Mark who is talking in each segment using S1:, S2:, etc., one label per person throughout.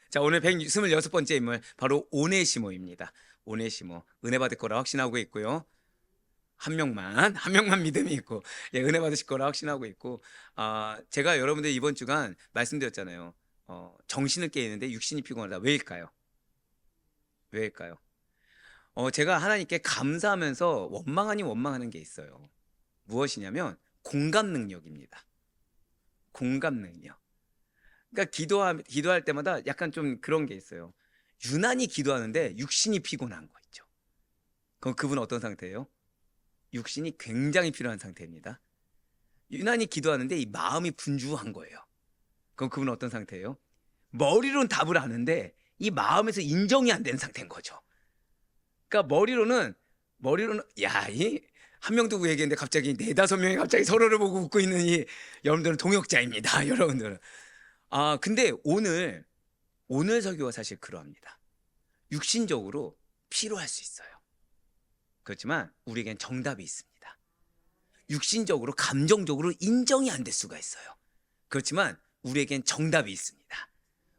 S1: 자, 오늘 126번째 인물 바로 오네시모입니다. 오네시모, 은혜 받을 거라 확신하고 있고요. 한 명만 믿음이 있고, 예, 은혜 받으실 거라 확신하고 있고, 제가 여러분들 이번 주간 말씀드렸잖아요. 정신을 깨는데 육신이 피곤하다. 왜일까요? 왜일까요? 제가 하나님께 감사하면서 원망 아닌 원망하는 게 있어요. 무엇이냐면 공감 능력입니다. 공감 능력. 그러니까 기도할 때마다 약간 좀 그런 게 있어요. 유난히 기도하는데 육신이 피곤한 거 있죠. 그럼 그분은 어떤 상태예요? 육신이 굉장히 필요한 상태입니다. 유난히 기도하는데 이 마음이 분주한 거예요. 그럼 그분은 어떤 상태예요? 머리로는 답을 아는데 이 마음에서 인정이 안 되는 상태인 거죠. 그러니까 머리로는 이 한 명 두고 얘기했는데 갑자기 네다섯 명이 갑자기 서로를 보고 웃고 있는 이 여러분들은 동역자입니다. 여러분들은. 근데 오늘 설교가 사실 그러합니다. 육신적으로 필요할 수 있어요. 그렇지만 우리에겐 정답이 있습니다. 육신적으로 감정적으로 인정이 안 될 수가 있어요. 그렇지만 우리에겐 정답이 있습니다.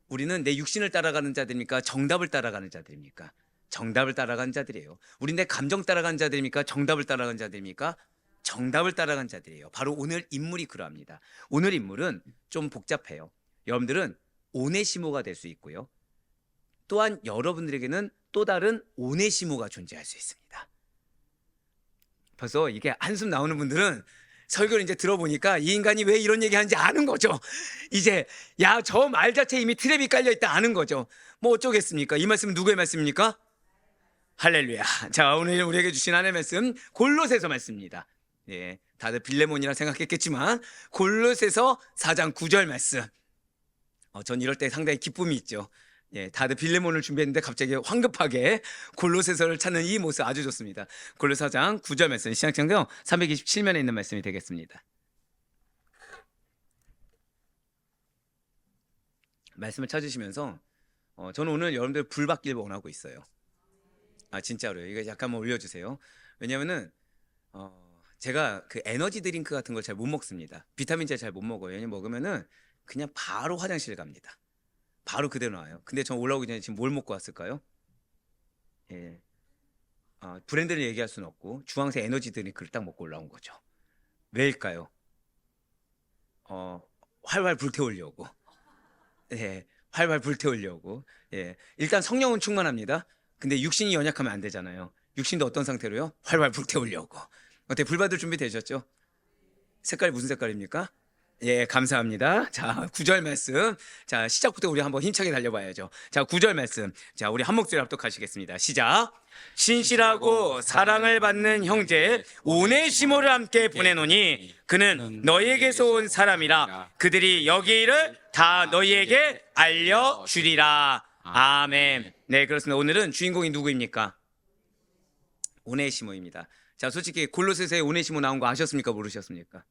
S1: 우리는 내 육신을 따라가는 자들입니까? 정답을 따라가는 자들입니까? 정답을 따라가는 자들이에요. 우리 내 감정 따라가는 자들입니까? 정답을 따라가는 자들입니까? 정답을 따라가는 자들이에요. 바로 오늘 인물이 그러합니다. 오늘 인물은 좀 복잡해요. 여러분들은 오네시모가 될 수 있고요. 또한 여러분들에게는 또 다른 오네시모가 존재할 수 있습니다. 벌써 이게 한숨 나오는 분들은 설교를 이제 들어보니까 이 인간이 왜 이런 얘기 하는지 아는 거죠. 이제 저 말 자체에 이미 트랩이 깔려 있다 아는 거죠. 뭐 어쩌겠습니까? 이 말씀은 누구의 말씀입니까? 할렐루야. 자, 오늘 우리에게 주신 하나님의 말씀 골로새서 말씀입니다. 예, 다들 빌레몬이라 생각했겠지만 골로새서 4장 9절 말씀. 전 이럴 때 상당히 기쁨이 있죠. 예, 다들 빌레몬을 준비했는데 갑자기 황급하게 골로새서를 찾는 이 모습 아주 좋습니다. 골로새 4장 9절 말씀 시작장경 327면에 있는 말씀이 되겠습니다. 말씀을 찾으시면서 저는 오늘 여러분들 불 받길 원하고 있어요. 진짜로요. 이거 약간만 올려주세요. 왜냐면은 제가 그 에너지 드링크 같은 걸 잘 못 먹습니다. 비타민제 잘 못 먹어요. 왜냐면 먹으면은 그냥 바로 화장실 갑니다. 바로 그대로 나와요. 근데 전 올라오기 전에 지금 뭘 먹고 왔을까요? 예. 브랜드를 얘기할 수는 없고 주황색 에너지 드링크를 딱 먹고 올라온 거죠. 왜일까요? 활활 불태우려고. 예. 활활 불태우려고. 예. 일단 성령은 충만합니다. 근데 육신이 연약하면 안 되잖아요. 육신도 어떤 상태로요? 활활 불태우려고. 어때? 불 받을 준비 되셨죠? 색깔이 무슨 색깔입니까? 예, 감사합니다. 자, 9절 말씀. 자, 시작부터 우리 한번 힘차게 달려봐야죠. 자, 9절 말씀. 자, 우리 한 목소리 합독하시겠습니다. 시작. 신실하고 사랑을 받는 형제 오네시모를 함께 보내노니 그는 너희에게서 온 사람이라 그들이 여기 일을 다 너희에게 알려주리라. 아멘. 네, 그렇습니다. 오늘은 주인공이 누구입니까? 오네시모입니다. 자, 솔직히 골로새서에 오네시모 나온 거 아셨습니까? 모르셨습니까?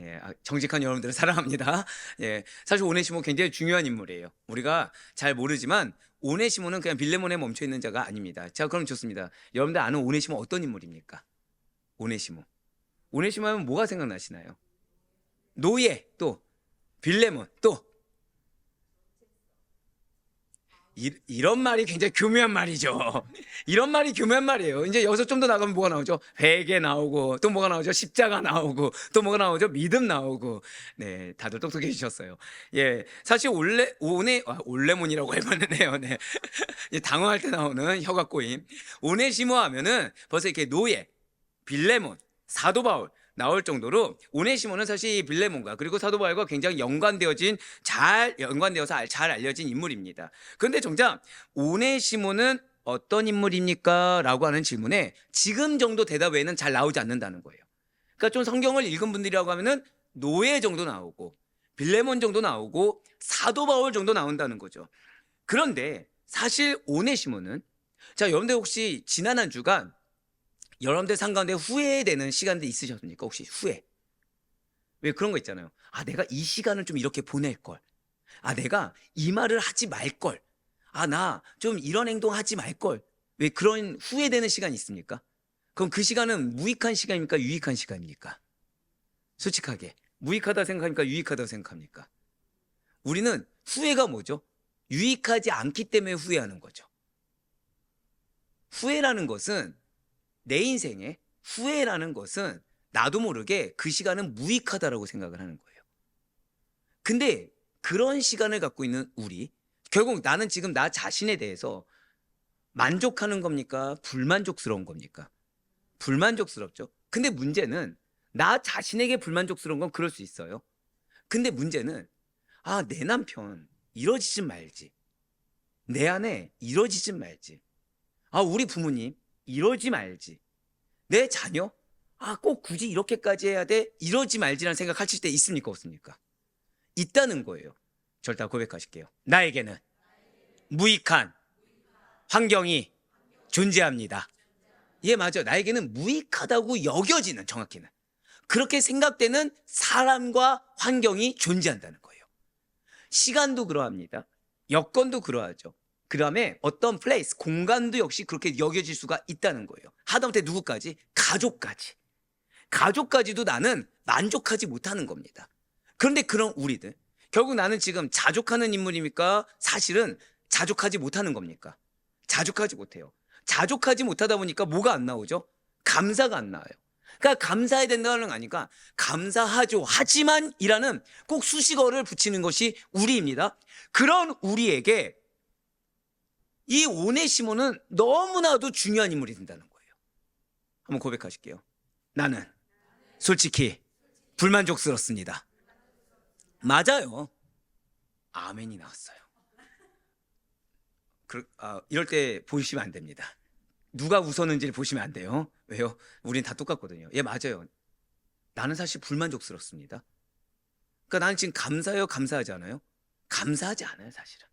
S1: 예, 정직한 여러분들을 사랑합니다. 예, 사실 오네시모 굉장히 중요한 인물이에요. 우리가 잘 모르지만 오네시모는 그냥 빌레몬에 멈춰 있는 자가 아닙니다. 자, 그럼 좋습니다. 여러분들 아는 오네시모 어떤 인물입니까? 오네시모. 오네시모 하면 뭐가 생각나시나요? 노예, 또 빌레몬, 또 이런 말이 굉장히 교묘한 말이죠. 이런 말이 교묘한 말이에요. 이제 여기서 좀 더 나가면 뭐가 나오죠? 회개 나오고, 또 뭐가 나오죠? 십자가 나오고, 또 뭐가 나오죠? 믿음 나오고. 네, 다들 똑똑해지셨어요. 예, 사실 올레몬이라고 해봤는데요. 네, 당황할 때 나오는 혀가 꼬임. 오네시모 하면은 벌써 이렇게 노예, 빌레몬, 사도 바울 나올 정도로 오네시모는 사실 빌레몬과 그리고 사도 바울과 굉장히 연관되어서 잘 알려진 인물입니다. 그런데 정작 오네시모는 어떤 인물입니까? 라고 하는 질문에 지금 정도 대답 외에는 잘 나오지 않는다는 거예요. 그러니까 좀 성경을 읽은 분들이라고 하면은 노예 정도 나오고 빌레몬 정도 나오고 사도 바울 정도 나온다는 거죠. 그런데 사실 오네시모는 여러분들 혹시 지난 한 주간 여러분들 삶 가운데 후회되는 시간들 있으셨습니까? 혹시 후회? 왜 그런 거 있잖아요. 내가 이 시간을 좀 이렇게 보낼 걸. 내가 이 말을 하지 말 걸. 나 좀 이런 행동 하지 말 걸. 왜 그런 후회되는 시간이 있습니까? 그럼 그 시간은 무익한 시간입니까? 유익한 시간입니까? 솔직하게. 무익하다 생각합니까? 유익하다 생각합니까? 우리는 후회가 뭐죠? 유익하지 않기 때문에 후회하는 거죠. 후회라는 것은 내 인생에 후회라는 것은 나도 모르게 그 시간은 무익하다라고 생각을 하는 거예요. 근데 그런 시간을 갖고 있는 우리, 결국 나는 지금 나 자신에 대해서 만족하는 겁니까? 불만족스러운 겁니까? 불만족스럽죠. 근데 문제는 나 자신에게 불만족스러운 건 그럴 수 있어요. 근데 문제는 내 남편 이러지지 말지, 내 아내 이러지지 말지, 우리 부모님 이러지 말지, 내 자녀 꼭 굳이 이렇게까지 해야 돼, 이러지 말지라는 생각하실 때 있습니까? 없습니까? 있다는 거예요. 절대 고백하실게요. 나에게는 무익한 환경이 존재합니다. 예, 맞아요. 나에게는 무익하다고 여겨지는, 정확히는 그렇게 생각되는 사람과 환경이 존재한다는 거예요. 시간도 그러합니다. 여건도 그러하죠. 그 다음에 어떤 플레이스, 공간도 역시 그렇게 여겨질 수가 있다는 거예요. 하다못해 누구까지? 가족까지도 나는 만족하지 못하는 겁니다. 그런데 그런 우리들, 결국 나는 지금 자족하는 인물입니까? 사실은 자족하지 못하는 겁니까? 자족하지 못해요. 자족하지 못하다 보니까 뭐가 안 나오죠? 감사가 안 나와요. 그러니까 감사해야 된다는 거 아니까 감사하죠, 하지만이라는 꼭 수식어를 붙이는 것이 우리입니다. 그런 우리에게 이 오네시모는 너무나도 중요한 인물이 된다는 거예요. 한번 고백하실게요. 나는 솔직히 불만족스럽습니다. 맞아요. 아멘이 나왔어요. 이럴 때 보시면 안 됩니다. 누가 웃었는지를 보시면 안 돼요. 왜요? 우린 다 똑같거든요. 예, 맞아요. 나는 사실 불만족스럽습니다. 그러니까 나는 지금 감사해요, 감사하지 않아요? 감사하지 않아요, 사실은.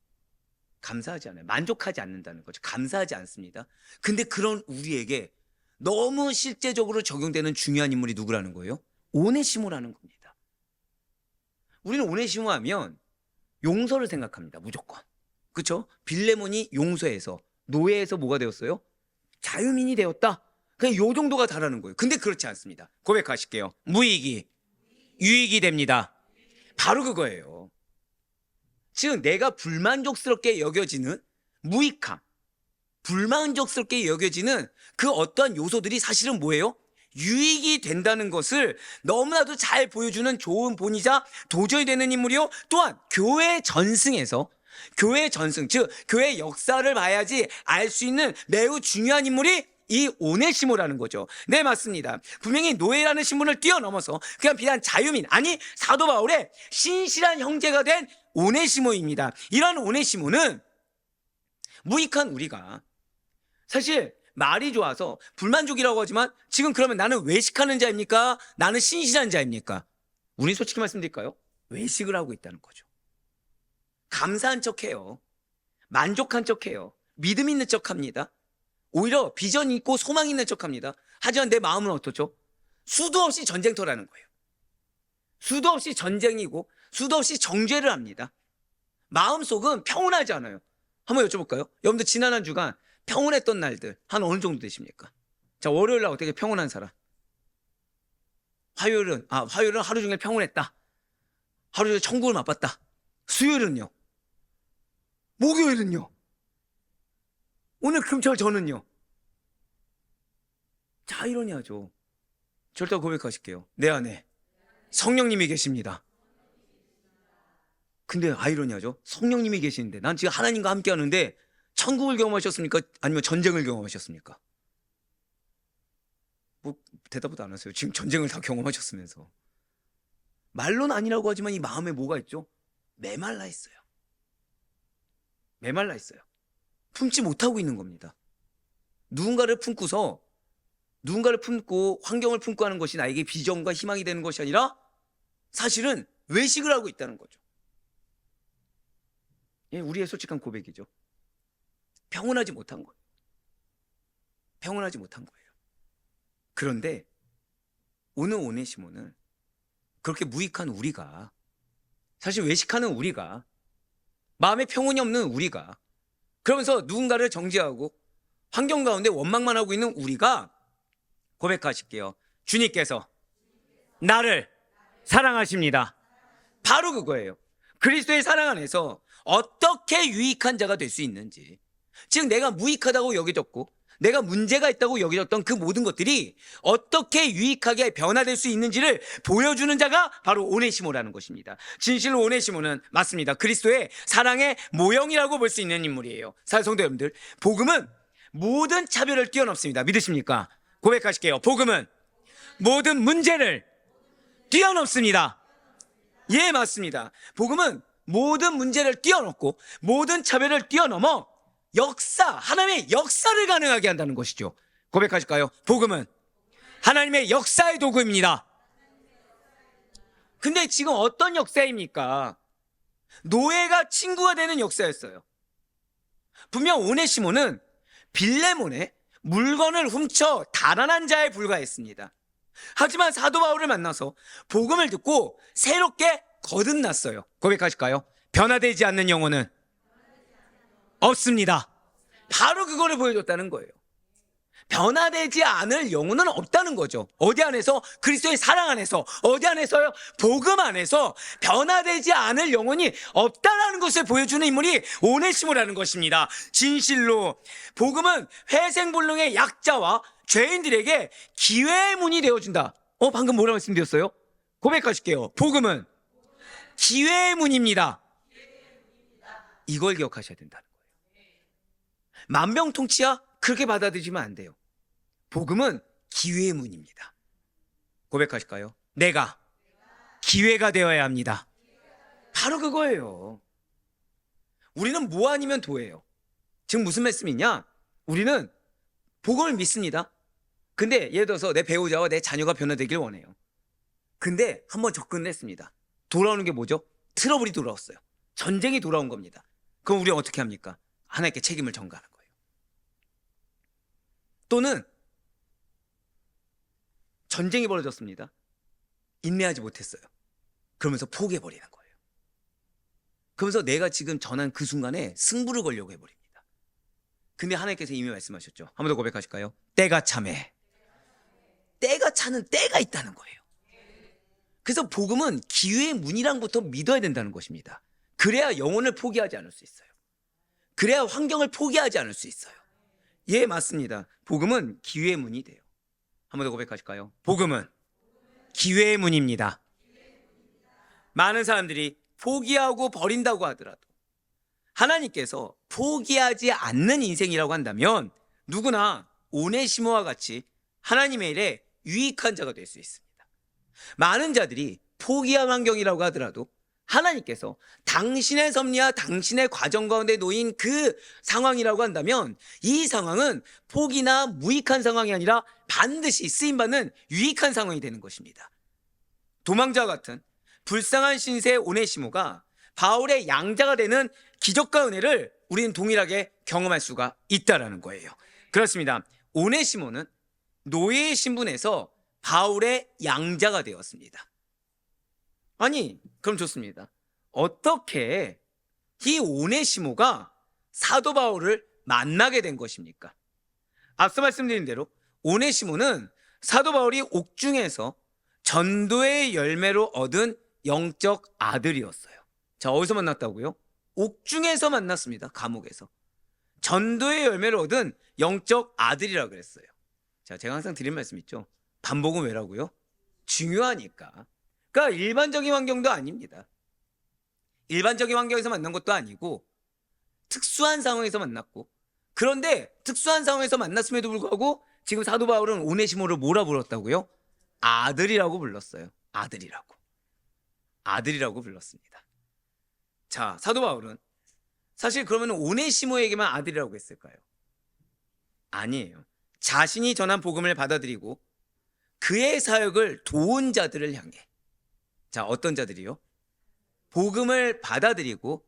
S1: 감사하지 않아요. 만족하지 않는다는 거죠. 감사하지 않습니다. 근데 그런 우리에게 너무 실제적으로 적용되는 중요한 인물이 누구라는 거예요? 오네시모라는 겁니다. 우리는 오네시모 하면 용서를 생각합니다. 무조건. 그렇죠? 빌레몬이 용서해서, 노예에서 뭐가 되었어요? 자유민이 되었다. 그냥 요 정도가 다라는 거예요. 근데 그렇지 않습니다. 고백하실게요. 무익이 유익이 됩니다. 바로 그거예요. 즉 내가 불만족스럽게 여겨지는 무익함, 불만족스럽게 여겨지는 그 어떠한 요소들이 사실은 뭐예요? 유익이 된다는 것을 너무나도 잘 보여주는 좋은 본이자 도전이 되는 인물이요. 또한 교회 전승에서, 교회 전승, 즉 교회 역사를 봐야지 알 수 있는 매우 중요한 인물이 이 오네시모라는 거죠. 네, 맞습니다. 분명히 노예라는 신분을 뛰어넘어서 그냥 비단 자유민, 아니 사도 바울의 신실한 형제가 된 오네시모입니다. 이런 오네시모는 무익한 우리가, 사실 말이 좋아서 불만족이라고 하지만 지금 그러면 나는 외식하는 자입니까? 나는 신실한 자입니까? 우린 솔직히 말씀드릴까요? 외식을 하고 있다는 거죠. 감사한 척해요. 만족한 척해요. 믿음 있는 척합니다. 오히려 비전 있고 소망 있는 척합니다. 하지만 내 마음은 어떻죠? 수도 없이 전쟁터라는 거예요. 수도 없이 전쟁이고 수도 없이 정죄를 합니다. 마음속은 평온하지 않아요. 한번 여쭤볼까요? 여러분들 지난 한 주간 평온했던 날들 한 어느 정도 되십니까? 자, 월요일 날 어떻게 평온한 사람? 화요일은 하루 종일 평온했다. 하루 종일 천국을 맛봤다. 수요일은요? 목요일은요? 오늘 금철 저는요? 자, 아이러니하죠. 절대 고백하실게요. 내 안에 성령님이 계십니다. 근데 아이러니하죠. 성령님이 계시는데 난 지금 하나님과 함께 하는데 천국을 경험하셨습니까? 아니면 전쟁을 경험하셨습니까? 뭐 대답도 안 하세요. 지금 전쟁을 다 경험하셨으면서. 말로는 아니라고 하지만 이 마음에 뭐가 있죠? 메말라 있어요. 메말라 있어요. 품지 못하고 있는 겁니다. 누군가를 품고 환경을 품고 하는 것이 나에게 비전과 희망이 되는 것이 아니라 사실은 외식을 하고 있다는 거죠. 예, 우리의 솔직한 고백이죠. 평온하지 못한 거예요. 평온하지 못한 거예요. 그런데 오늘 오네시모는 그렇게 무익한 우리가, 사실 외식하는 우리가, 마음에 평온이 없는 우리가, 그러면서 누군가를 정죄하고 환경 가운데 원망만 하고 있는 우리가 고백하실게요. 주님께서 나를 사랑하십니다. 바로 그거예요. 그리스도의 사랑 안에서 어떻게 유익한 자가 될 수 있는지, 즉 내가 무익하다고 여겨졌고 내가 문제가 있다고 여겨졌던 그 모든 것들이 어떻게 유익하게 변화될 수 있는지를 보여주는 자가 바로 오네시모라는 것입니다. 진실로 오네시모는 맞습니다, 그리스도의 사랑의 모형이라고 볼 수 있는 인물이에요. 사랑하는 성도 여러분들, 복음은 모든 차별을 뛰어넘습니다. 믿으십니까? 고백하실게요. 복음은 모든 문제를 뛰어넘습니다. 예, 맞습니다. 복음은 모든 문제를 뛰어넘고 모든 차별을 뛰어넘어 하나님의 역사를 가능하게 한다는 것이죠. 고백하실까요? 복음은 하나님의 역사의 도구입니다. 근데 지금 어떤 역사입니까? 노예가 친구가 되는 역사였어요. 분명 오네시모는 빌레몬의 물건을 훔쳐 달아난 자에 불과했습니다. 하지만 사도 바울을 만나서 복음을 듣고 새롭게 거듭났어요. 고백하실까요? 변화되지 않는 영혼은 없습니다. 바로 그거를 보여줬다는 거예요. 변화되지 않을 영혼은 없다는 거죠. 어디 안에서? 그리스도의 사랑 안에서. 어디 안에서요? 복음 안에서 변화되지 않을 영혼이 없다는 것을 보여주는 인물이 오네시모라는 것입니다. 진실로 복음은 회생불능의 약자와 죄인들에게 기회의 문이 되어준다. 방금 뭐라고 말씀드렸어요? 고백하실게요. 복음은 기회의 문입니다. 이걸 기억하셔야 된다는 거예요. 만병통치야? 그렇게 받아들이면 안 돼요. 복음은 기회의 문입니다. 고백하실까요? 내가 기회가 되어야 합니다. 바로 그거예요. 우리는 뭐 아니면 도예요. 지금 무슨 말씀이냐? 우리는 복음을 믿습니다. 근데 예를 들어서 내 배우자와 내 자녀가 변화되길 원해요. 근데 한번 접근을 했습니다. 돌아오는 게 뭐죠? 트러블이 돌아왔어요. 전쟁이 돌아온 겁니다. 그럼 우리는 어떻게 합니까? 하나님께 책임을 전가하는 거예요. 또는 전쟁이 벌어졌습니다. 인내하지 못했어요. 그러면서 포기해버리는 거예요. 그러면서 내가 지금 전한 그 순간에 승부를 걸려고 해버립니다. 근데 하나님께서 이미 말씀하셨죠. 한 번 더 고백하실까요? 때가 참해. 때가 차는 때가 있다는 거예요. 그래서 복음은 기회의 문이랑부터 믿어야 된다는 것입니다. 그래야 영혼을 포기하지 않을 수 있어요. 그래야 환경을 포기하지 않을 수 있어요. 예, 맞습니다. 복음은 기회의 문이 돼요. 한 번 더 고백하실까요? 복음은 기회의 문입니다. 많은 사람들이 포기하고 버린다고 하더라도 하나님께서 포기하지 않는 인생이라고 한다면 누구나 오네시모와 같이 하나님의 일에 유익한 자가 될 수 있습니다. 많은 자들이 포기한 환경이라고 하더라도 하나님께서 당신의 섭리와 당신의 과정 가운데 놓인 그 상황이라고 한다면 이 상황은 포기나 무익한 상황이 아니라 반드시 쓰임받는 유익한 상황이 되는 것입니다. 도망자와 같은 불쌍한 신세 오네시모가 바울의 양자가 되는 기적과 은혜를 우리는 동일하게 경험할 수가 있다는 거예요. 그렇습니다. 오네시모는 노예의 신분에서 바울의 양자가 되었습니다. 아니, 그럼 좋습니다. 어떻게 이 오네시모가 사도 바울을 만나게 된 것입니까? 앞서 말씀드린 대로 오네시모는 사도 바울이 옥중에서 전도의 열매로 얻은 영적 아들이었어요. 자, 어디서 만났다고요? 옥중에서 만났습니다. 감옥에서. 전도의 열매를 얻은 영적 아들이라고 그랬어요. 자, 제가 항상 드린 말씀 있죠. 반복은 왜라고요? 중요하니까. 그러니까 일반적인 환경도 아닙니다. 일반적인 환경에서 만난 것도 아니고 특수한 상황에서 만났고, 그런데 특수한 상황에서 만났음에도 불구하고 지금 사도 바울은 오네시모를 뭐라 불렀다고요? 아들이라고 불렀어요. 아들이라고 불렀습니다. 자, 사도 바울은 사실 그러면 오네시모에게만 아들이라고 했을까요? 아니에요. 자신이 전한 복음을 받아들이고 그의 사역을 도운 자들을 향해, 자, 어떤 자들이요? 복음을 받아들이고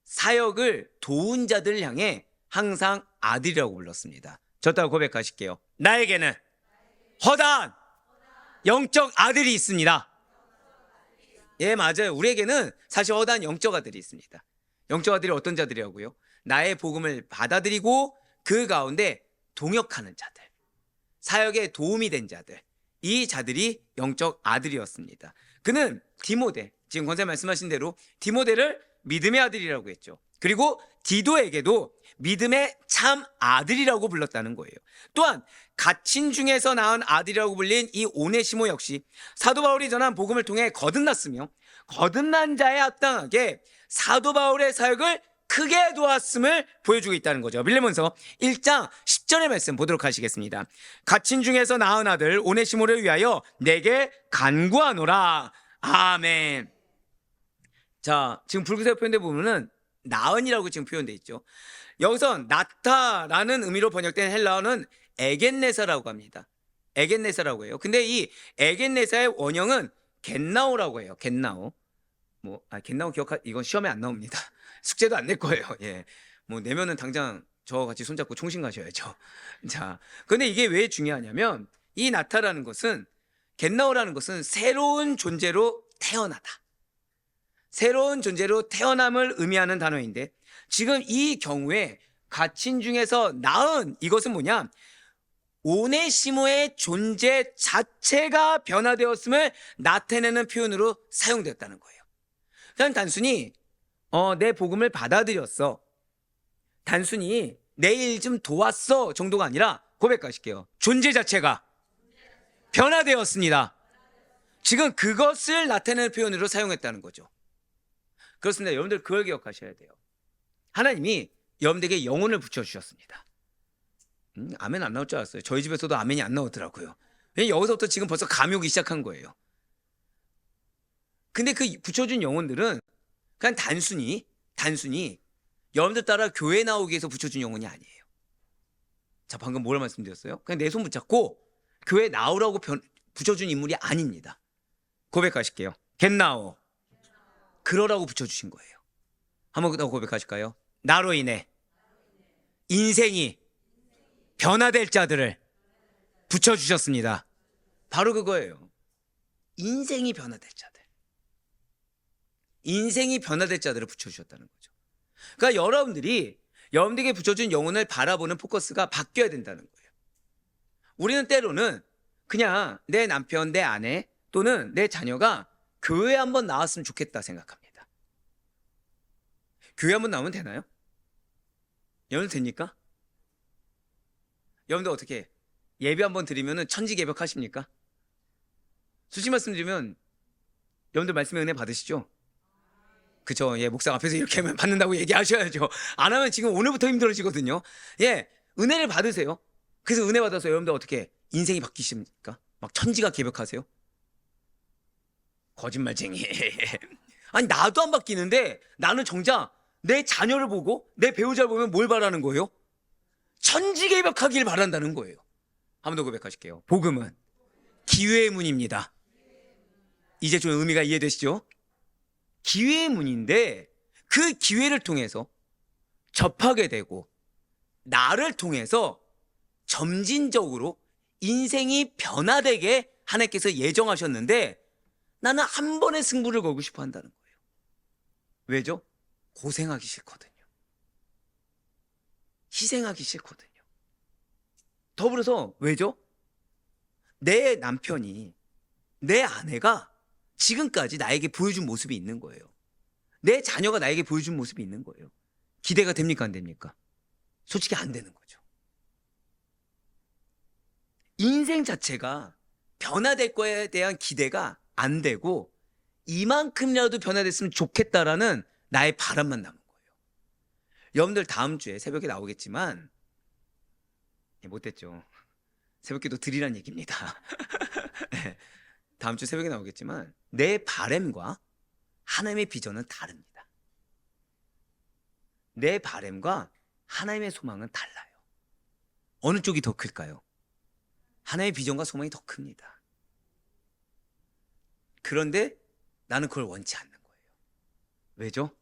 S1: 사역을 도운 자들을 향해 항상 아들이라고 불렀습니다. 저 따라 고백하실게요. 나에게는 허다한 영적 아들이 있습니다. 예, 맞아요. 우리에게는 사실 허다한 영적 아들이 있습니다. 영적 아들이 어떤 자들이라고요? 나의 복음을 받아들이고 그 가운데 동역하는 자들, 사역에 도움이 된 자들, 이 자들이 영적 아들이었습니다. 그는 디모데, 지금 권사님 말씀하신 대로 디모데를 믿음의 아들이라고 했죠. 그리고 디도에게도 믿음의 참 아들이라고 불렀다는 거예요. 또한 갇힌 중에서 낳은 아들이라고 불린 이 오네시모 역시 사도 바울이 전한 복음을 통해 거듭났으며 거듭난 자에 합당하게 사도 바울의 사역을 크게 도왔음을 보여주고 있다는 거죠. 빌레몬서 1장 10절의 말씀 보도록 하시겠습니다. 갇힌 중에서 낳은 아들 오네시모를 위하여 내게 간구하노라. 아멘. 자, 지금 붉은색 표현대 보면은 나은이라고 지금 표현되어 있죠. 여기서 나타라는 의미로 번역된 헬라어는 에겐네사라고 합니다. 에겐네사라고 해요. 근데 이 에겐네사의 원형은 겟나오라고 해요. 겟나오. 겟나오 이건 시험에 안 나옵니다. 숙제도 안 낼 거예요. 예. 내면은 당장 저와 같이 손잡고 총신 가셔야죠. 자, 근데 이게 왜 중요하냐면 이 나타라는 것은 겟나오라는 것은 새로운 존재로 태어나다. 새로운 존재로 태어남을 의미하는 단어인데 지금 이 경우에 갇힌 중에서 낳은 이것은 뭐냐? 오네시모의 존재 자체가 변화되었음을 나타내는 표현으로 사용되었다는 거예요. 그냥 단순히 내 복음을 받아들였어, 단순히 내 일 좀 도왔어 정도가 아니라 고백하실게요. 존재 자체가 변화되었습니다. 지금 그것을 나타내는 표현으로 사용했다는 거죠. 그렇습니다. 여러분들 그걸 기억하셔야 돼요. 하나님이 여러분들에게 영혼을 붙여주셨습니다. 아멘 안 나올 줄 알았어요. 저희 집에서도 아멘이 안 나오더라고요. 왜냐면 여기서부터 지금 벌써 감욕이 시작한 거예요. 근데 그 붙여준 영혼들은 그냥 단순히 여러분들 따라 교회 나오기 위해서 붙여준 영혼이 아니에요. 자, 방금 뭐라 말씀드렸어요? 그냥 내 손 붙잡고 교회 나오라고 붙여준 인물이 아닙니다. 고백하실게요. 겟나오. 그러라고 붙여주신 거예요. 한번 더 고백하실까요? 나로 인해 인생이 변화될 자들을 붙여주셨습니다. 바로 그거예요. 인생이 변화될 자들. 인생이 변화될 자들을 붙여주셨다는 거죠. 그러니까 여러분들에게 붙여준 영혼을 바라보는 포커스가 바뀌어야 된다는 거예요. 우리는 때로는 그냥 내 남편, 내 아내 또는 내 자녀가 교회 한번 나왔으면 좋겠다 생각합니다. 교회 한번 나오면 되나요? 여러분들 됩니까? 여러분들 어떻게 예배 한번 드리면 천지개벽 하십니까? 솔직히 말씀드리면 여러분들 말씀의 은혜 받으시죠? 그쵸? 예, 목사 앞에서 이렇게 하면 받는다고 얘기하셔야죠. 안 하면 지금 오늘부터 힘들어지거든요. 예, 은혜를 받으세요. 그래서 은혜 받아서 여러분들 어떻게 인생이 바뀌십니까? 막 천지가 개벽하세요? 거짓말쟁이. 아니, 나도 안 바뀌는데 나는 정작 내 자녀를 보고 내 배우자를 보면 뭘 바라는 거예요? 천지개벽하길 바란다는 거예요. 한 번 더 고백하실게요. 복음은 기회의 문입니다. 이제 좀 의미가 이해되시죠? 기회의 문인데 그 기회를 통해서 접하게 되고 나를 통해서 점진적으로 인생이 변화되게 하나님께서 예정하셨는데 나는 한 번의 승부를 걸고 싶어 한다는 거예요. 왜죠? 고생하기 싫거든요. 희생하기 싫거든요. 더불어서 왜죠? 내 남편이, 내 아내가 지금까지 나에게 보여준 모습이 있는 거예요. 내 자녀가 나에게 보여준 모습이 있는 거예요. 기대가 됩니까? 안 됩니까? 솔직히 안 되는 거죠. 인생 자체가 변화될 거에 대한 기대가 안 되고 이만큼이라도 변화됐으면 좋겠다라는 나의 바람만 남은 거예요. 여러분들 다음 주에 새벽에 나오겠지만 못됐죠. 새벽기도 드리란 얘기입니다. 네, 다음 주 새벽에 나오겠지만 내 바램과 하나님의 비전은 다릅니다. 내 바램과 하나님의 소망은 달라요. 어느 쪽이 더 클까요? 하나님의 비전과 소망이 더 큽니다. 그런데 나는 그걸 원치 않는 거예요. 왜죠?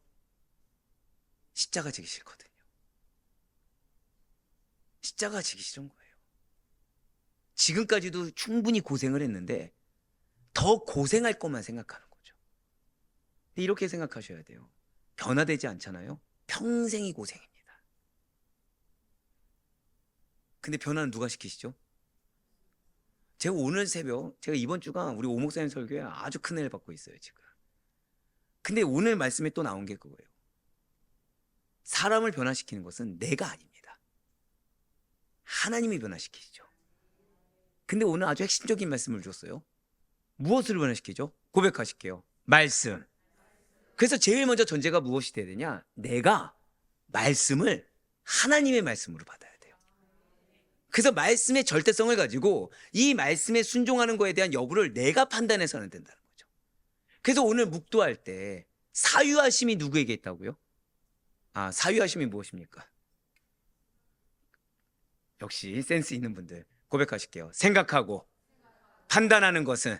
S1: 십자가 지기 싫거든요. 십자가 지기 싫은 거예요. 지금까지도 충분히 고생을 했는데 더 고생할 것만 생각하는 거죠. 이렇게 생각하셔야 돼요. 변화되지 않잖아요. 평생이 고생입니다. 근데 변화는 누가 시키시죠? 제가 오늘 새벽, 제가 이번 주가 우리 오 목사님 설교에 아주 큰 은혜를 받고 있어요, 지금. 근데 오늘 말씀에 또 나온 게 그거예요. 사람을 변화시키는 것은 내가 아닙니다. 하나님이 변화시키시죠. 근데 오늘 아주 핵심적인 말씀을 줬어요. 무엇을 변화시키죠? 고백하실게요. 말씀. 그래서 제일 먼저 전제가 무엇이 돼야 되냐? 내가 말씀을 하나님의 말씀으로 받아야 돼요. 그래서 말씀의 절대성을 가지고 이 말씀에 순종하는 거에 대한 여부를 내가 판단해서는 된다는 거죠. 그래서 오늘 묵도할 때 사유하심이 누구에게 있다고요? 사유하심이 무엇입니까? 역시 센스 있는 분들 고백하실게요. 생각하고 판단하는 것은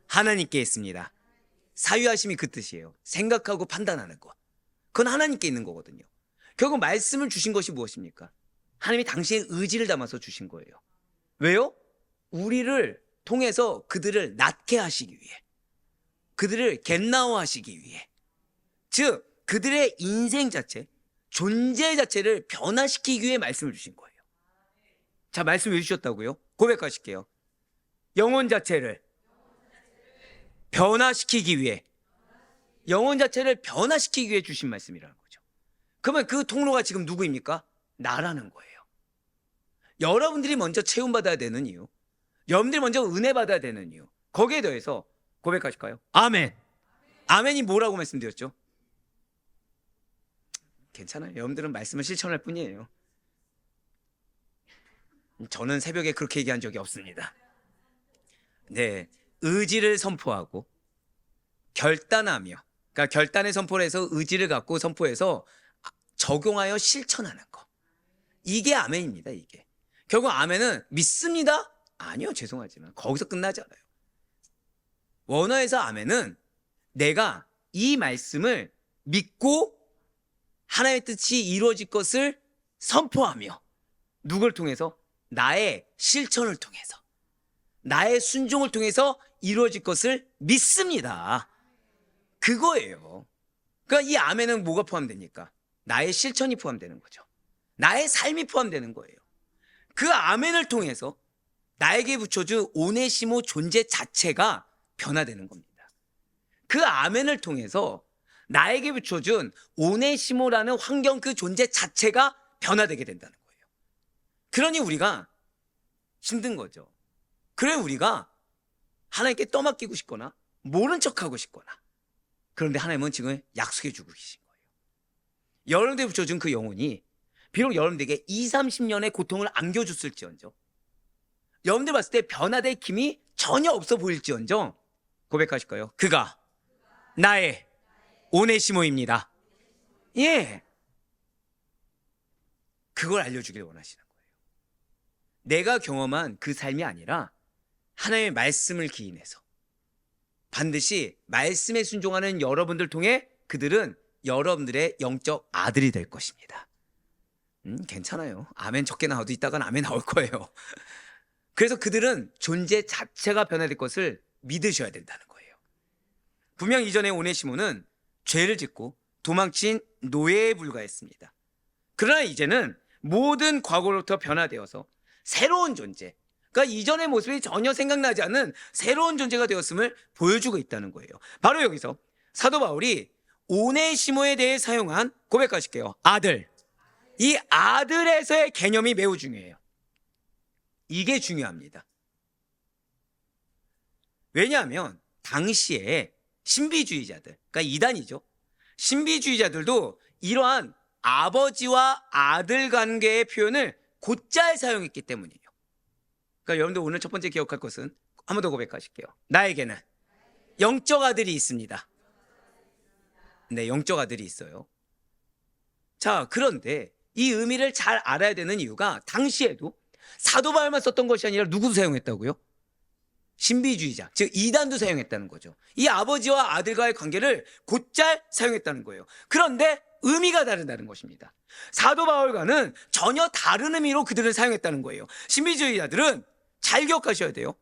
S1: 하나님께 있습니다. 사유하심이 그 뜻이에요. 생각하고 판단하는 거. 그건 하나님께 있는 거거든요. 결국 말씀을 주신 것이 무엇입니까? 하나님이 당신의 의지를 담아서 주신 거예요. 왜요? 우리를 통해서 그들을 낫게 하시기 위해, 그들을 겟나워하시기 위해, 즉 그들의 인생 자체, 존재 자체를 변화시키기 위해 말씀을 주신 거예요. 자, 말씀 왜 주셨다고요? 고백하실게요. 영혼 자체를 변화시키기 위해, 영혼 자체를 변화시키기 위해 주신 말씀이라는 거죠. 그러면 그 통로가 지금 누구입니까? 나라는 거예요. 여러분들이 먼저 체험받아야 되는 이유, 여러분들이 먼저 은혜 받아야 되는 이유, 거기에 더해서 고백하실까요? 아멘. 아멘이 뭐라고 말씀드렸죠? 괜찮아요. 여러분들은 말씀을 실천할 뿐이에요. 저는 새벽에 그렇게 얘기한 적이 없습니다. 네, 의지를 선포하고 결단하며, 그러니까 결단의 선포를 해서 의지를 갖고 선포해서 적용하여 실천하는 거. 이게 아멘입니다. 이게. 결국 아멘은 믿습니다? 아니요, 죄송하지만 거기서 끝나지 않아요. 원어에서 아멘은 내가 이 말씀을 믿고 하나님의 뜻이 이루어질 것을 선포하며, 누굴 통해서? 나의 실천을 통해서, 나의 순종을 통해서 이루어질 것을 믿습니다. 그거예요. 그러니까 이 아멘은 뭐가 포함됩니까? 나의 실천이 포함되는 거죠. 나의 삶이 포함되는 거예요. 그 아멘을 통해서 나에게 붙여준 오네시모 존재 자체가 변화되는 겁니다. 그 아멘을 통해서 나에게 붙여준 오네시모라는 환경, 그 존재 자체가 변화되게 된다는 거예요. 그러니 우리가 힘든 거죠. 그래 우리가 하나님께 떠맡기고 싶거나 모른 척하고 싶거나, 그런데 하나님은 지금 약속해 주고 계신 거예요. 여러분들에게 붙여준 그 영혼이 비록 여러분들에게 20-30년의 고통을 안겨줬을지언정, 여러분들 봤을 때 변화될 힘이 전혀 없어 보일지언정 고백하실까요? 그가 나의 오네시모입니다. 예, 그걸 알려주길 원하시는 거예요. 내가 경험한 그 삶이 아니라 하나님의 말씀을 기인해서 반드시 말씀에 순종하는 여러분들 통해 그들은 여러분들의 영적 아들이 될 것입니다. 괜찮아요. 아멘 적게 나와도 이따간 아멘 나올 거예요. 그래서 그들은 존재 자체가 변화될 것을 믿으셔야 된다는 거예요. 분명 이전에 오네시모는 죄를 짓고 도망친 노예에 불과했습니다. 그러나 이제는 모든 과거로부터 변화되어서 새로운 존재, 그러니까 이전의 모습이 전혀 생각나지 않는 새로운 존재가 되었음을 보여주고 있다는 거예요. 바로 여기서 사도 바울이 오네시모에 대해 사용한, 고백하실게요, 아들. 이 아들에서의 개념이 매우 중요해요. 이게 중요합니다. 왜냐하면 당시에 신비주의자들, 그러니까 이단이죠. 신비주의자들도 이러한 아버지와 아들 관계의 표현을 곧잘 사용했기 때문이에요. 그러니까 여러분들 오늘 첫 번째 기억할 것은, 한 번 더 고백하실게요. 나에게는 영적 아들이 있습니다. 네, 영적 아들이 있어요. 자, 그런데 이 의미를 잘 알아야 되는 이유가, 당시에도 사도 바울만 썼던 것이 아니라 누구도 사용했다고요? 신비주의자, 즉 이단도 사용했다는 거죠. 이 아버지와 아들과의 관계를 곧잘 사용했다는 거예요. 그런데 의미가 다르다는 것입니다. 사도 바울과는 전혀 다른 의미로 그들을 사용했다는 거예요. 신비주의자들은 잘 기억하셔야 돼요.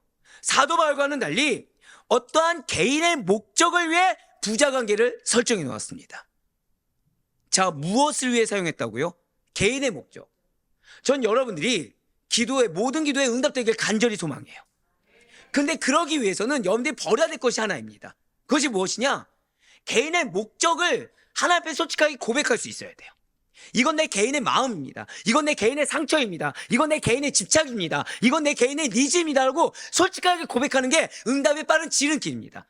S1: 사도 바울과는 달리 어떠한 개인의 목적을 위해 부자관계를 설정해 놓았습니다. 자, 무엇을 위해 사용했다고요? 개인의 목적. 전 여러분들이 모든 기도에 응답되길 간절히 소망해요. 근데 그러기 위해서는 여러분들이 버려야 될 것이 하나입니다. 그것이 무엇이냐? 개인의 목적을 하나님 앞에 솔직하게 고백할 수 있어야 돼요. 이건 내 개인의 마음입니다. 이건 내 개인의 상처입니다. 이건 내 개인의 집착입니다. 이건 내 개인의 니즈입니다라고 솔직하게 고백하는 게 응답에 빠른 지름길입니다.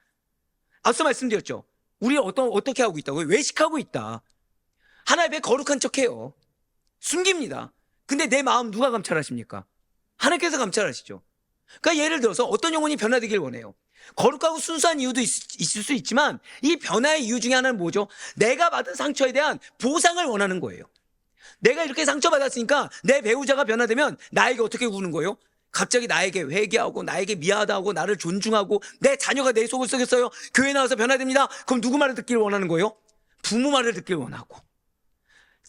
S1: 앞서 말씀드렸죠. 우리 어떻게 하고 있다고요? 외식하고 있다. 하나님의 거룩한 척해요. 숨깁니다. 근데 내 마음 누가 감찰하십니까? 하나님께서 감찰하시죠. 그러니까 예를 들어서 어떤 영혼이 변화되길 원해요. 거룩하고 순수한 이유도 있을 수 있지만 이 변화의 이유 중에 하나는 뭐죠? 내가 받은 상처에 대한 보상을 원하는 거예요. 내가 이렇게 상처받았으니까 내 배우자가 변화되면 나에게 어떻게 구는 거예요? 갑자기 나에게 회개하고 나에게 미안하다고 나를 존중하고 내 자녀가 내 속을 썩였어요. 교회 나와서 변화됩니다. 그럼 누구 말을 듣기를 원하는 거예요? 부모 말을 듣기를 원하고.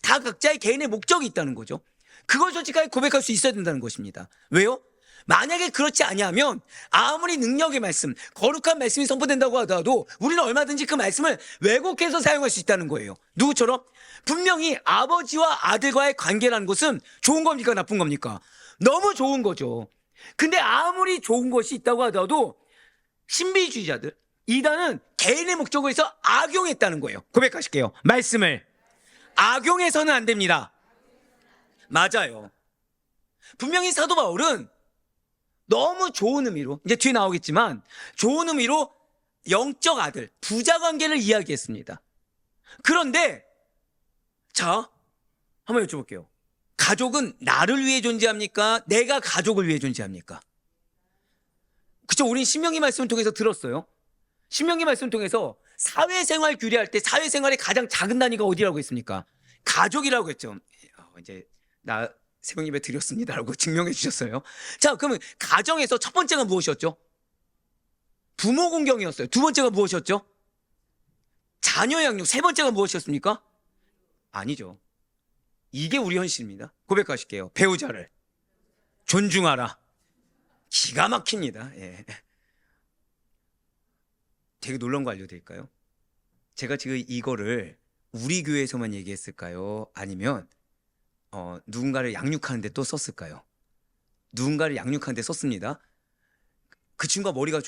S1: 다 각자의 개인의 목적이 있다는 거죠. 그걸 솔직하게 고백할 수 있어야 된다는 것입니다. 왜요? 만약에 그렇지 아니하면 아무리 능력의 말씀, 거룩한 말씀이 선포된다고 하더라도 우리는 얼마든지 그 말씀을 왜곡해서 사용할 수 있다는 거예요. 누구처럼? 분명히 아버지와 아들과의 관계라는 것은 좋은 겁니까? 나쁜 겁니까? 너무 좋은 거죠. 근데 아무리 좋은 것이 있다고 하더라도 신비주의자들, 이단은 개인의 목적을 위해서 악용했다는 거예요. 고백하실게요. 말씀을 악용해서는 안 됩니다. 맞아요. 분명히 사도 바울은 너무 좋은 의미로, 이제 뒤에 나오겠지만 좋은 의미로 영적 아들, 부자 관계를 이야기했습니다. 그런데 자, 한번 여쭤볼게요. 가족은 나를 위해 존재합니까? 내가 가족을 위해 존재합니까? 그쵸? 우린 신명기 말씀을 통해서 들었어요. 신명기 말씀을 통해서 사회생활 규례할 때 사회생활의 가장 작은 단위가 어디라고 했습니까? 가족이라고 했죠. 이제 나 새벽 예배 드렸습니다라고 증명해 주셨어요. 자, 그러면 가정에서 첫 번째가 무엇이었죠? 부모 공경이었어요. 두 번째가 무엇이었죠? 자녀 양육. 세 번째가 무엇이었습니까? 아니죠. 이게 우리 현실입니다. 고백하실게요. 배우자를 존중하라. 기가 막힙니다. 예. 되게 놀라운 거 알려드릴까요? 제가 지금 이거를 우리 교회에서만 얘기했을까요? 아니면 누군가를 양육하는데 또 썼을까요? 누군가를 양육하는데 썼습니다. 그 친구가 머리가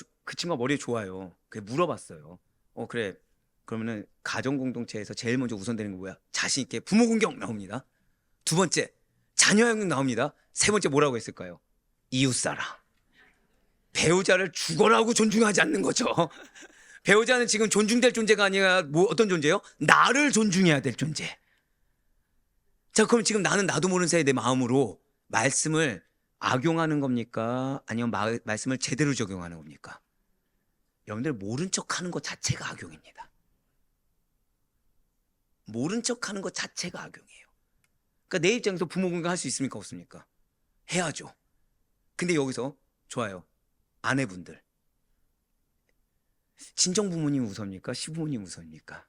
S1: 좋아요. 그래 물어봤어요. 그래. 그러면은 가정 공동체에서 제일 먼저 우선되는 게 뭐야? 자신 있게 부모 공경 나옵니다. 두 번째 자녀 양육 나옵니다. 세 번째 뭐라고 했을까요? 이웃사랑. 배우자를 죽어라고 존중하지 않는 거죠. 배우자는 지금 존중될 존재가 아니라 어떤 존재예요? 나를 존중해야 될 존재. 자, 그럼 지금 나는 나도 모르는 사이에 내 마음으로 말씀을 악용하는 겁니까? 아니면 말씀을 제대로 적용하는 겁니까? 여러분들 모른 척하는 것 자체가 악용입니다. 모른 척하는 것 자체가 악용이에요. 그러니까 내 입장에서 부모 공경할 수 있습니까? 없습니까? 해야죠. 근데 여기서 좋아요. 아내분들. 친정 부모님 우선입니까? 시부모님 우선입니까?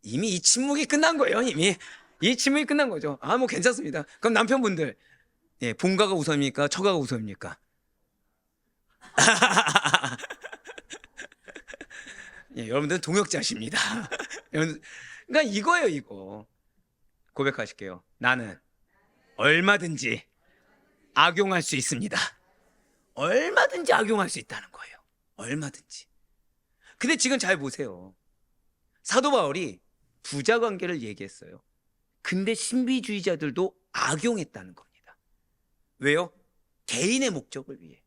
S1: 이미 이 침묵이 끝난 거예요. 이미 이 침묵이 끝난 거죠. 뭐 괜찮습니다. 그럼 남편분들, 예, 본가가 우선입니까? 처가가 우선입니까? 예, 여러분들은 동역자십니다. 그러니까 이거예요, 이거. 고백하실게요. 나는 얼마든지 악용할 수 있습니다. 얼마든지 악용할 수 있다는 거예요. 얼마든지. 근데 지금 잘 보세요. 사도 바울이 부자 관계를 얘기했어요. 근데 신비주의자들도 악용했다는 겁니다. 왜요? 개인의 목적을 위해.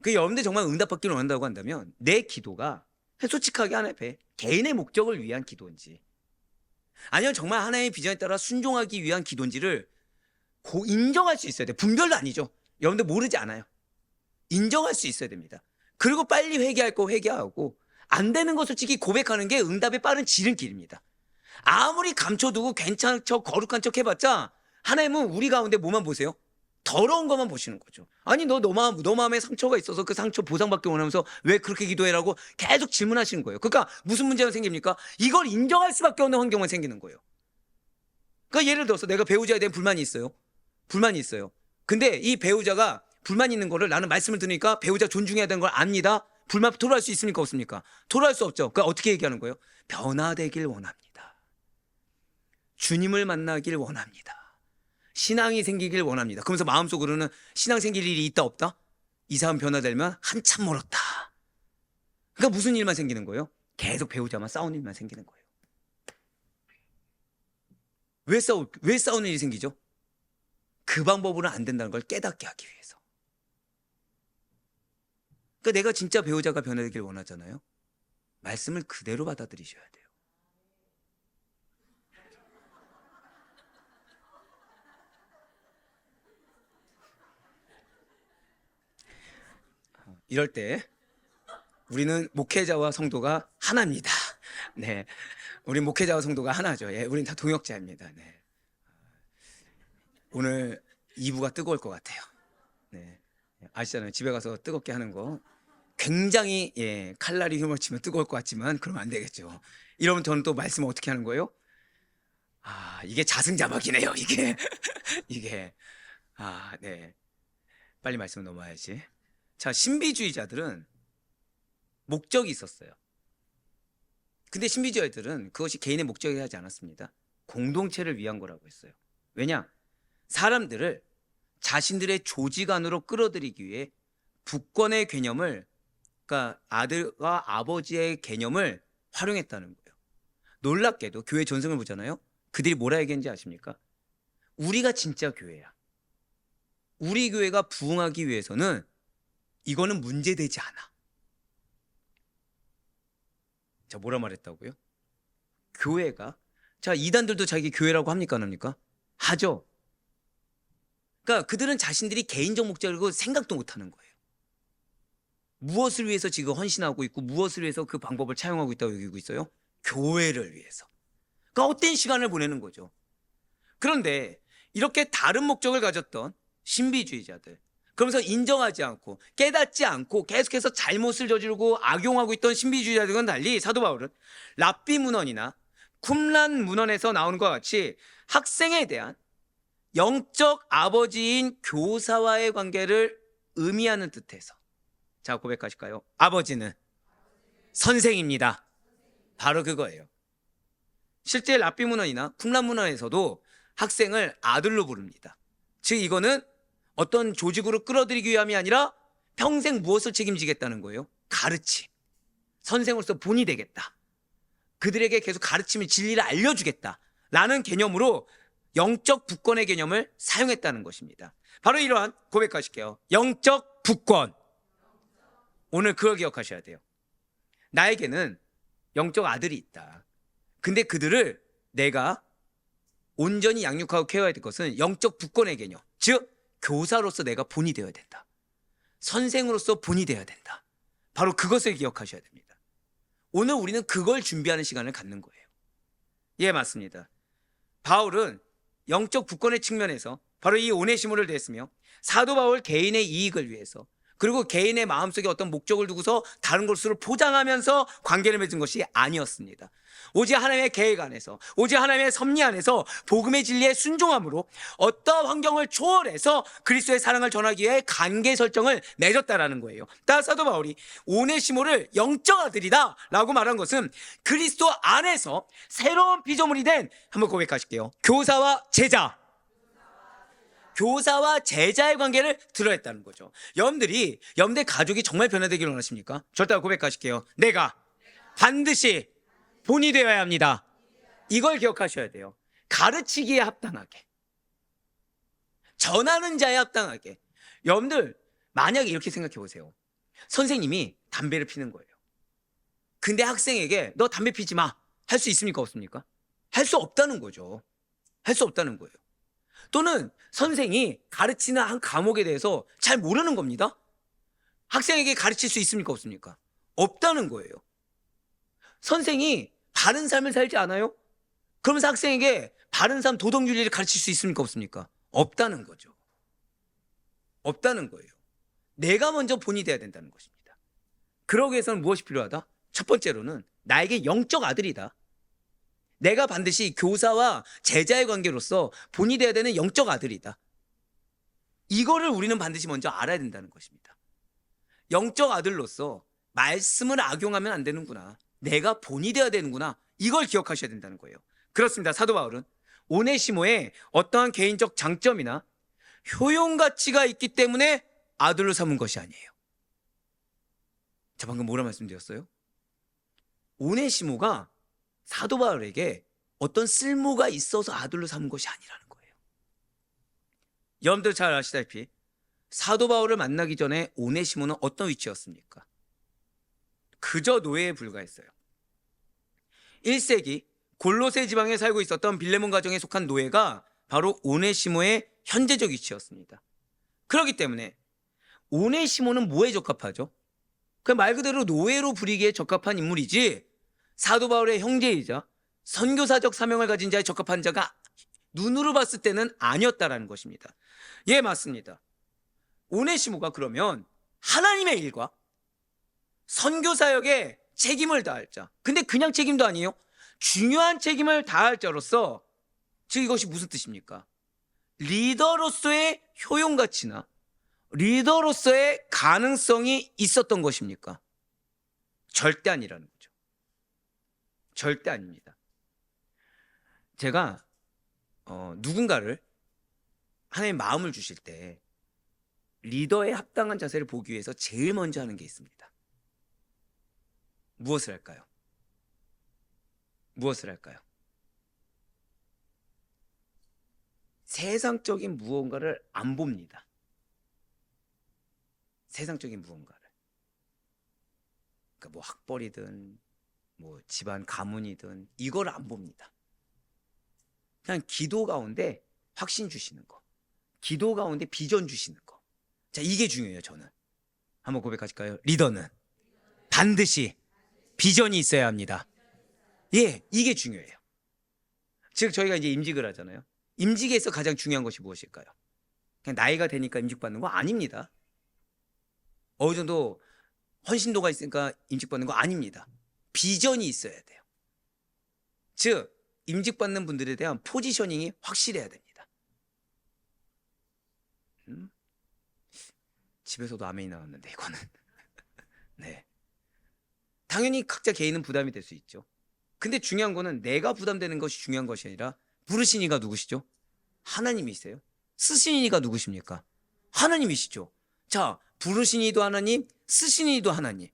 S1: 여러분들 정말 응답받기를 원한다고 한다면 내 기도가 솔직하게 하나님 앞에 개인의 목적을 위한 기도인지, 아니면 정말 하나님의 비전에 따라 순종하기 위한 기도인지를 인정할 수 있어야 돼요. 분별도 아니죠. 여러분들 모르지 않아요. 인정할 수 있어야 됩니다. 그리고 빨리 회개할 거 회개하고, 안 되는 거 솔직히 고백하는 게 응답의 빠른 지름길입니다. 아무리 감춰두고 괜찮은 척 거룩한 척 해봤자 하나님은 우리 가운데 뭐만 보세요? 더러운 것만 보시는 거죠. 아니 너 마음에 상처가 있어서 그 상처 보상받기 원하면서 왜 그렇게 기도해라고 계속 질문하시는 거예요. 그러니까 무슨 문제가 생깁니까? 이걸 인정할 수밖에 없는 환경만 생기는 거예요. 그러니까 예를 들어서 내가 배우자에 대한 불만이 있어요. 근데 이 배우자가 불만 있는 거를 나는 말씀을 들으니까 배우자 존중해야 되는 걸 압니다. 불만 토로할 수 있습니까? 없습니까? 토로할 수 없죠. 그러니까 어떻게 얘기하는 거예요? 변화되길 원합니다. 주님을 만나길 원합니다. 신앙이 생기길 원합니다. 그러면서 마음속으로는 신앙 생길 일이 있다 없다? 이 사람 변화되려면 한참 멀었다. 그러니까 무슨 일만 생기는 거예요? 계속 배우자만 싸우는 일만 생기는 거예요. 왜 싸우는 일이 생기죠? 그 방법으로는 안 된다는 걸 깨닫게 하기 위해서. 그러니까 내가 진짜 배우자가 변화되길 원하잖아요. 말씀을 그대로 받아들이셔야 돼요. 이럴 때 우리는 목회자와 성도가 하나입니다. 네, 우리 목회자와 성도가 하나죠. 예, 우린 다 동역자입니다. 네. 오늘 2부가 뜨거울 것 같아요. 네, 아시잖아요. 집에 가서 뜨겁게 하는 거 굉장히 칼날이 휘몰치면 뜨거울 것 같지만 그러면 안 되겠죠. 이러면 저는 또 말씀을 어떻게 하는 거예요? 이게 자승자박이네요. 이게 이게 네, 빨리 말씀 넘어야지. 자, 신비주의자들은 목적이 있었어요. 근데 신비주의자들은 그것이 개인의 목적이 하지 않았습니다. 공동체를 위한 거라고 했어요. 왜냐? 사람들을 자신들의 조직 안으로 끌어들이기 위해 부권의 개념을, 그러니까 아들과 아버지의 개념을 활용했다는 거예요. 놀랍게도 교회 전승을 보잖아요. 그들이 뭐라 얘기했는지 아십니까? 우리가 진짜 교회야. 우리 교회가 부흥하기 위해서는 이거는 문제되지 않아. 자, 뭐라 말했다고요? 교회가, 자, 이단들도 자기 교회라고 합니까, 안 합니까? 하죠. 그러니까 그들은 자신들이 개인적 목적이고 생각도 못 하는 거예요. 무엇을 위해서 지금 헌신하고 있고 무엇을 위해서 그 방법을 차용하고 있다고 여기고 있어요? 교회를 위해서. 그러니까 헛된 시간을 보내는 거죠. 그런데 이렇게 다른 목적을 가졌던 신비주의자들, 그러면서 인정하지 않고 깨닫지 않고 계속해서 잘못을 저지르고 악용하고 있던 신비주의자들과는 달리 사도 바울은 랍비 문헌이나 쿰란 문헌에서 나오는 것과 같이 학생에 대한 영적 아버지인 교사와의 관계를 의미하는 뜻에서, 자, 고백하실까요? 아버지는 선생입니다. 바로 그거예요. 실제 랍비 문헌이나 쿰란 문헌에서도 학생을 아들로 부릅니다. 즉 이거는 어떤 조직으로 끌어들이기 위함이 아니라 평생 무엇을 책임지겠다는 거예요? 가르침. 선생으로서 본이 되겠다. 그들에게 계속 가르치며 진리를 알려주겠다 라는 개념으로 영적 부권의 개념을 사용했다는 것입니다. 바로 이러한, 고백하실게요, 영적 부권. 오늘 그걸 기억하셔야 돼요. 나에게는 영적 아들이 있다. 근데 그들을 내가 온전히 양육하고 케어해야 될 것은 영적 부권의 개념, 즉 교사로서 내가 본이 되어야 된다. 선생으로서 본이 되어야 된다. 바로 그것을 기억하셔야 됩니다. 오늘 우리는 그걸 준비하는 시간을 갖는 거예요. 예, 맞습니다. 바울은 영적 부권의 측면에서 바로 이 오네시모를 대했으며, 사도 바울 개인의 이익을 위해서, 그리고 개인의 마음속에 어떤 목적을 두고서 다른 것으로 포장하면서 관계를 맺은 것이 아니었습니다. 오직 하나님의 계획 안에서, 오직 하나님의 섭리 안에서 복음의 진리에 순종함으로 어떠한 환경을 초월해서 그리스도의 사랑을 전하기 위해 관계 설정을 맺었다라는 거예요. 따라 사도 바울이 오네시모를 영적 아들이다 라고 말한 것은 그리스도 안에서 새로운 피조물이 된, 한번 고백하실게요, 교사와 제자, 교사와 제자의 관계를 드러냈다는 거죠. 여러분들의 가족이 정말 변화되기를 원하십니까? 절대 고백하실게요. 내가 반드시 본이 되어야 합니다. 이걸 기억하셔야 돼요. 가르치기에 합당하게, 전하는 자에 합당하게. 여러분들 만약에 이렇게 생각해 보세요. 선생님이 담배를 피는 거예요. 근데 학생에게 너 담배 피지 마 할 수 있습니까, 없습니까? 할 수 없다는 거죠. 할 수 없다는 거예요. 또는 선생이 가르치는 한 과목에 대해서 잘 모르는 겁니다. 학생에게 가르칠 수 있습니까, 없습니까? 없다는 거예요. 선생이 바른 삶을 살지 않아요? 그러면서 학생에게 바른 삶, 도덕윤리를 가르칠 수 있습니까, 없습니까? 없다는 거죠. 없다는 거예요. 내가 먼저 본이 돼야 된다는 것입니다. 그러기 위해서는 무엇이 필요하다? 첫 번째로는 나에게 영적 아들이다. 내가 반드시 교사와 제자의 관계로서 본이 되어야 되는 영적 아들이다. 이거를 우리는 반드시 먼저 알아야 된다는 것입니다. 영적 아들로서 말씀을 악용하면 안 되는구나, 내가 본이 되어야 되는구나, 이걸 기억하셔야 된다는 거예요. 그렇습니다. 사도 바울은 오네시모의 어떠한 개인적 장점이나 효용 가치가 있기 때문에 아들로 삼은 것이 아니에요. 자, 방금 뭐라 말씀드렸어요? 오네시모가 사도 바울에게 어떤 쓸모가 있어서 아들로 삼은 것이 아니라는 거예요. 여러분들 잘 아시다시피 사도 바울을 만나기 전에 오네시모는 어떤 위치였습니까? 그저 노예에 불과했어요. 1세기 골로새 지방에 살고 있었던 빌레몬 가정에 속한 노예가 바로 오네시모의 현재적 위치였습니다. 그렇기 때문에 오네시모는 뭐에 적합하죠? 그 말 그대로 노예로 부리기에 적합한 인물이지 사도 바울의 형제이자 선교사적 사명을 가진 자에 적합한 자가 눈으로 봤을 때는 아니었다라는 것입니다. 예, 맞습니다. 오네시모가 그러면 하나님의 일과 선교사역에 책임을 다할 자, 근데 그냥 책임도 아니에요. 중요한 책임을 다할 자로서, 즉 이것이 무슨 뜻입니까? 리더로서의 효용가치나 리더로서의 가능성이 있었던 것입니까? 절대 아니라는 거죠. 절대 아닙니다. 제가 누군가를 하나님의 마음을 주실 때 리더에 합당한 자세를 보기 위해서 제일 먼저 하는 게 있습니다. 무엇을 할까요? 무엇을 할까요? 세상적인 무언가를 안 봅니다. 세상적인 무언가를. 그러니까 뭐 학벌이든 뭐 집안 가문이든 이걸 안 봅니다. 그냥 기도 가운데 확신 주시는 거, 기도 가운데 비전 주시는 거. 자, 이게 중요해요. 저는 한번 고백하실까요? 리더는 반드시 비전이 있어야 합니다. 예, 이게 중요해요. 즉 저희가 이제 임직을 하잖아요. 임직에서 가장 중요한 것이 무엇일까요? 그냥 나이가 되니까 임직받는 거 아닙니다. 어느 정도 헌신도가 있으니까 임직받는 거 아닙니다. 비전이 있어야 돼요. 즉 임직받는 분들에 대한 포지셔닝이 확실해야 됩니다. 집에서도 아멘이 나왔는데 이거는 네, 당연히 각자 개인은 부담이 될 수 있죠. 근데 중요한 거는 내가 부담되는 것이 중요한 것이 아니라 부르신 이가 누구시죠? 하나님이세요. 쓰신 이가 누구십니까? 하나님이시죠. 자, 부르신 이도 하나님, 쓰신 이도 하나님.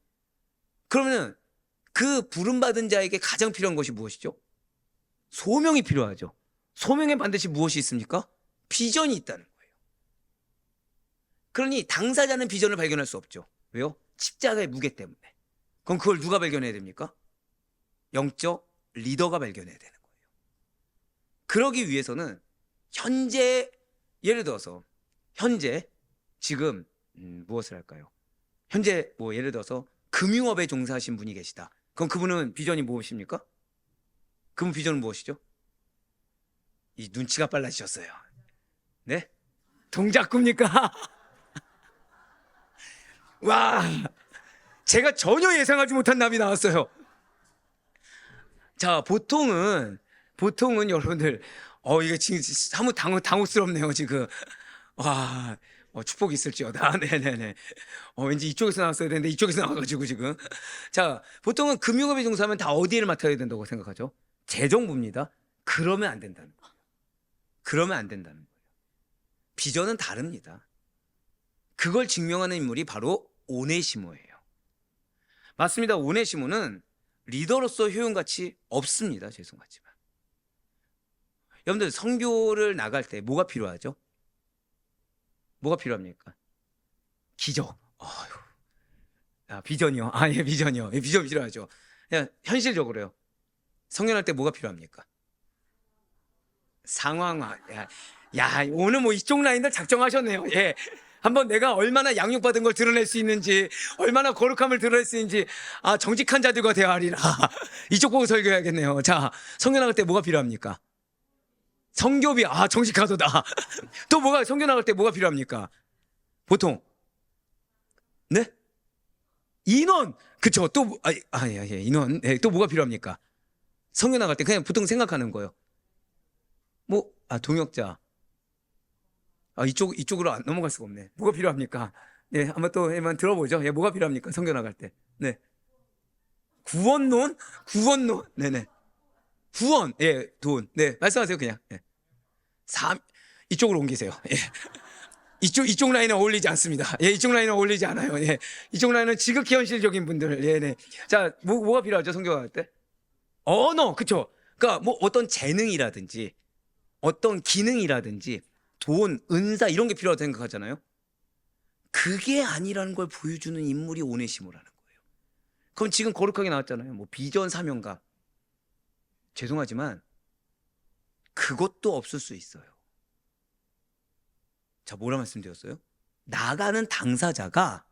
S1: 그러면 그 부름받은 자에게 가장 필요한 것이 무엇이죠? 소명이 필요하죠. 소명에 반드시 무엇이 있습니까? 비전이 있다는 거예요. 그러니 당사자는 비전을 발견할 수 없죠. 왜요? 십자가의 무게 때문에. 그럼 그걸 누가 발견해야 됩니까? 영적 리더가 발견해야 되는 거예요. 그러기 위해서는 현재, 예를 들어서 현재 지금 무엇을 할까요? 현재 뭐 예를 들어서 금융업에 종사하신 분이 계시다. 그럼 그분은 비전이 무엇입니까? 그분 비전은 무엇이죠? 이 눈치가 빨라지셨어요. 네? 동작구입니까? 와, 제가 전혀 예상하지 못한 답이 나왔어요. 자, 보통은 여러분들 이게 지금 사뭇 당혹스럽네요 지금. 와, 축복이 있을지어다. 네네네. 왠지 이쪽에서 나왔어야 되는데 이쪽에서 나와가지고 지금. 자, 보통은 금융업에 종사하면 다 어디를 맡아야 된다고 생각하죠? 재정부입니다. 그러면 안 된다는 거예요. 그러면 안 된다는 거예요. 비전은 다릅니다. 그걸 증명하는 인물이 바로 오네시모예요. 맞습니다. 오네시모는 리더로서 효용가치 없습니다. 죄송하지만. 여러분들 선교를 나갈 때 뭐가 필요하죠? 뭐가 필요합니까? 기적. 비전이요. 예, 비전이요. 예, 비전 필요하죠. 그냥 현실적으로요. 성년할 때 뭐가 필요합니까? 상황화. 야, 오늘 뭐 이쪽 라인들 작정하셨네요. 예. 한번 내가 얼마나 양육받은 걸 드러낼 수 있는지, 얼마나 거룩함을 드러낼 수 있는지, 정직한 자들과 대화하리라. 이쪽 보고 설교해야겠네요. 자, 성교 나갈 때 뭐가 필요합니까? 성교비. 정직하도다. 또 뭐가, 성교 나갈 때 뭐가 필요합니까? 보통. 네? 인원. 그쵸. 또, 예, 인원. 네, 또 뭐가 필요합니까? 성교 나갈 때 그냥 보통 생각하는 거예요. 동역자. 이쪽으로 안 넘어갈 수가 없네. 뭐가 필요합니까? 네, 한번 들어보죠. 예, 뭐가 필요합니까? 성교 나갈 때. 네. 구원론? 네네. 구원. 예, 돈. 네, 말씀하세요, 그냥. 예. 이쪽으로 옮기세요. 예. 이쪽 라인은 어울리지 않습니다. 예, 이쪽 라인은 어울리지 않아요. 예. 이쪽 라인은 지극히 현실적인 분들. 예, 네. 자, 뭐가 필요하죠? 성교 나갈 때? 언어. 그쵸. 그러니까 뭐 어떤 재능이라든지 어떤 기능이라든지 돈, 은사 이런 게 필요하다고 생각하잖아요. 그게 아니라는 걸 보여주는 인물이 오네시모라는 거예요. 그럼 지금 거룩하게 나왔잖아요. 뭐 비전, 사명감. 죄송하지만 그것도 없을 수 있어요. 자, 뭐라 말씀드렸어요? 나가는 당사자가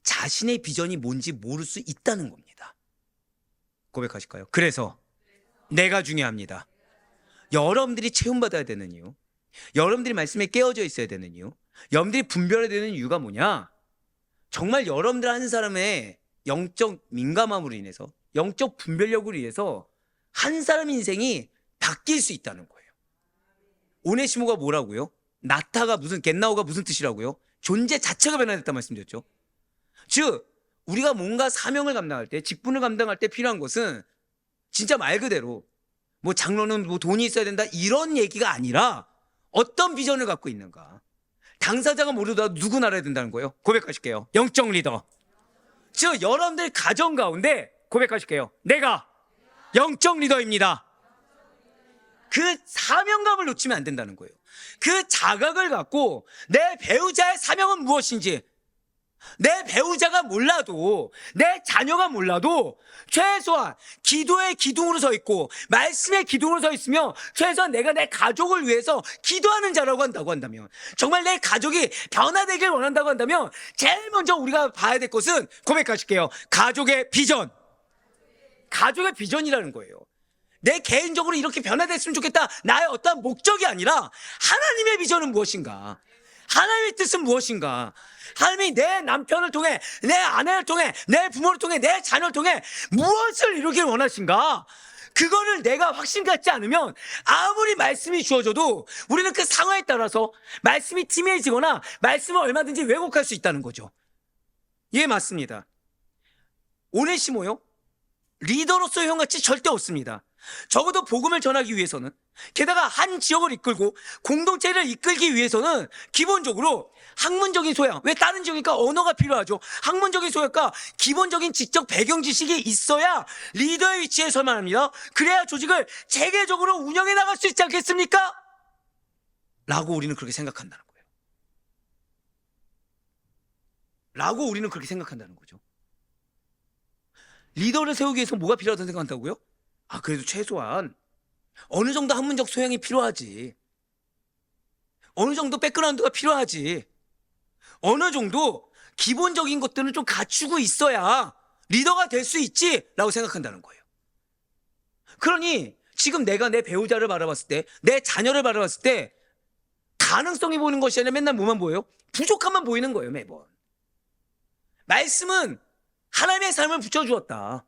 S1: 자신의 비전이 뭔지 모를 수 있다는 겁니다. 고백하실까요? 그래서 내가 중요합니다. 여러분들이 체험받아야 되는 이유, 여러분들이 말씀에 깨어져 있어야 되는 이유, 여러분들이 분별해야 되는 이유가 뭐냐? 정말 여러분들 한 사람의 영적 민감함으로 인해서, 영적 분별력으로 인해서 한 사람 인생이 바뀔 수 있다는 거예요. 오네시모가 뭐라고요? 나타가 무슨, 겟나오가 무슨 뜻이라고요? 존재 자체가 변화됐다 말씀드렸죠. 즉 우리가 뭔가 사명을 감당할 때, 직분을 감당할 때 필요한 것은 진짜 말 그대로 뭐 장로는 뭐 돈이 있어야 된다 이런 얘기가 아니라 어떤 비전을 갖고 있는가. 당사자가 모르더라도 누구나 알아야 된다는 거예요. 고백하실게요. 영적 리더. 즉 여러분들 가정 가운데 고백하실게요. 내가 영적 리더입니다. 그 사명감을 놓치면 안 된다는 거예요. 그 자각을 갖고 내 배우자의 사명은 무엇인지, 내 배우자가 몰라도, 내 자녀가 몰라도 최소한 기도의 기둥으로 서 있고 말씀의 기둥으로 서 있으며 최소한 내가 내 가족을 위해서 기도하는 자라고 한다고 한다면, 정말 내 가족이 변화되길 원한다고 한다면 제일 먼저 우리가 봐야 될 것은, 고백하실게요, 가족의 비전. 가족의 비전이라는 거예요. 내 개인적으로 이렇게 변화됐으면 좋겠다, 나의 어떤 목적이 아니라 하나님의 비전은 무엇인가, 하나님의 뜻은 무엇인가, 하나님이 내 남편을 통해, 내 아내를 통해, 내 부모를 통해, 내 자녀를 통해 무엇을 이루길 원하신가, 그거를 내가 확신 갖지 않으면 아무리 말씀이 주어져도 우리는 그 상황에 따라서 말씀이 팀해지거나 말씀을 얼마든지 왜곡할 수 있다는 거죠. 예, 맞습니다. 오네시모요, 리더로서의 형같이 절대 없습니다. 적어도 복음을 전하기 위해서는, 게다가 한 지역을 이끌고 공동체를 이끌기 위해서는 기본적으로 학문적인 소양, 왜 다른 지역이니까 언어가 필요하죠. 학문적인 소양과 기본적인 지적 배경 지식이 있어야 리더의 위치에 설만 합니다. 그래야 조직을 체계적으로 운영해 나갈 수 있지 않겠습니까? 라고 우리는 그렇게 생각한다는 거예요. 라고 우리는 그렇게 생각한다는 거죠. 리더를 세우기 위해서 뭐가 필요하다고 생각한다고요? 그래도 최소한 어느 정도 학문적 소양이 필요하지. 어느 정도 백그라운드가 필요하지. 어느 정도 기본적인 것들은 좀 갖추고 있어야 리더가 될 수 있지 라고 생각한다는 거예요. 그러니 지금 내가 내 배우자를 바라봤을 때, 내 자녀를 바라봤을 때 가능성이 보이는 것이 아니라 맨날 뭐만 보여요? 부족함만 보이는 거예요, 매번. 말씀은 하나님의 삶을 붙여주었다.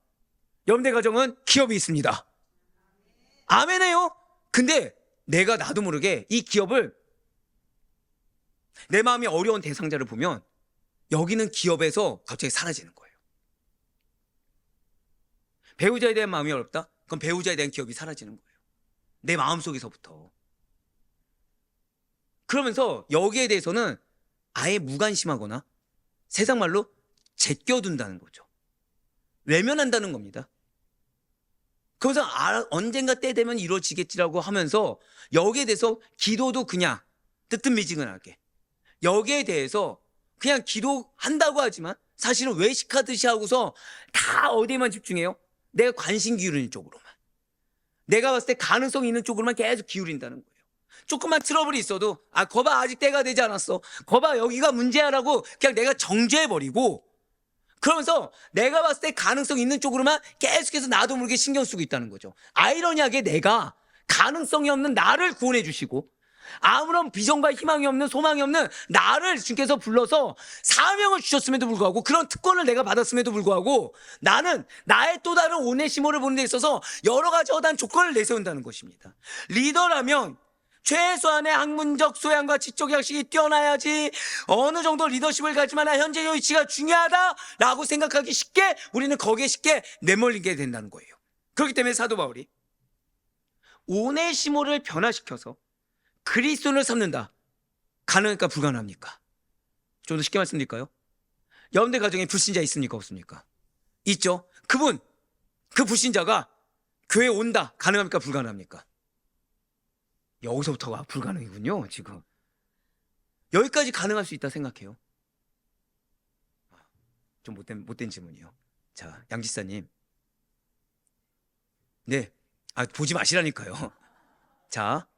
S1: 여러분들 가정은 기업이 있습니다. 아멘해요. 근데 내가 나도 모르게 이 기업을, 내 마음이 어려운 대상자를 보면 여기는 기업에서 갑자기 사라지는 거예요. 배우자에 대한 마음이 어렵다? 그럼 배우자에 대한 기업이 사라지는 거예요. 내 마음속에서부터. 그러면서 여기에 대해서는 아예 무관심하거나 세상 말로 제껴둔다는 거죠. 외면한다는 겁니다. 그래서 언젠가 때 되면 이루어지겠지라고 하면서 여기에 대해서 기도도 그냥 뜨뜻미지근하게, 여기에 대해서 그냥 기도한다고 하지만 사실은 외식하듯이 하고서 다 어디에만 집중해요? 내가 관심 기울이는 쪽으로만, 내가 봤을 때 가능성 있는 쪽으로만 계속 기울인다는 거예요. 조금만 트러블이 있어도 거봐 아직 때가 되지 않았어, 거봐 여기가 문제야라고 그냥 내가 정죄해버리고, 그러면서 내가 봤을 때 가능성 있는 쪽으로만 계속해서 나도 모르게 신경 쓰고 있다는 거죠. 아이러니하게 내가 가능성이 없는 나를 구원해 주시고 아무런 비전과 희망이 없는, 소망이 없는 나를 주께서 불러서 사명을 주셨음에도 불구하고, 그런 특권을 내가 받았음에도 불구하고 나는 나의 또 다른 오네시모를 보는 데 있어서 여러 가지 어떠한 조건을 내세운다는 것입니다. 리더라면 최소한의 학문적 소양과 지적 양식이 뛰어나야지, 어느 정도 리더십을 가지만 현재의 위치가 중요하다라고 생각하기 쉽게 우리는 거기에 쉽게 내몰리게 된다는 거예요. 그렇기 때문에 사도 바울이 오네시모를 변화시켜서 그리스도인을 삼는다. 가능할까 불가능합니까? 좀 더 쉽게 말씀드릴까요? 여러분들 가정에 불신자 있습니까 없습니까? 있죠. 그 불신자가 교회 온다. 가능합니까? 불가능합니까? 여기서부터가 불가능이군요. 지금 여기까지 가능할 수 있다 생각해요. 좀 못된 질문이요. 자, 양지사님. 네. 보지 마시라니까요. 자,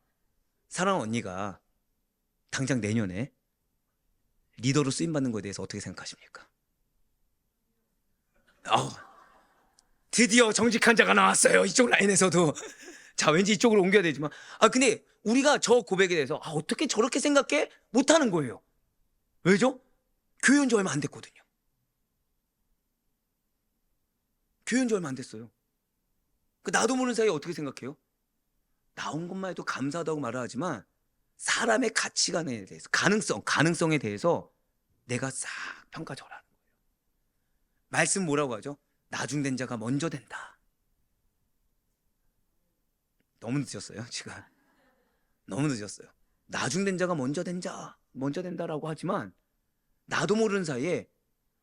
S1: 사랑하는 언니가 당장 내년에 리더로 쓰임받는 거에 대해서 어떻게 생각하십니까? 드디어 정직한 자가 나왔어요. 이쪽 라인에서도. 자, 왠지 이쪽으로 옮겨야 되지만. 근데 우리가 저 고백에 대해서 어떻게 저렇게 생각해? 못하는 거예요. 왜죠? 교회 온 지 얼마 안 됐거든요. 교회 온 지 얼마 안 됐어요. 나도 모르는 사이에 어떻게 생각해요? 나온 것만 해도 감사하다고 말을 하지만 사람의 가치관에 대해서 가능성에 대해서 내가 싹 평가절하는 거예요. 말씀 뭐라고 하죠? 나중된 자가 먼저 된다. 너무 늦었어요, 지금. 너무 늦었어요. 나중된 자가 먼저 된다라고 하지만 나도 모르는 사이에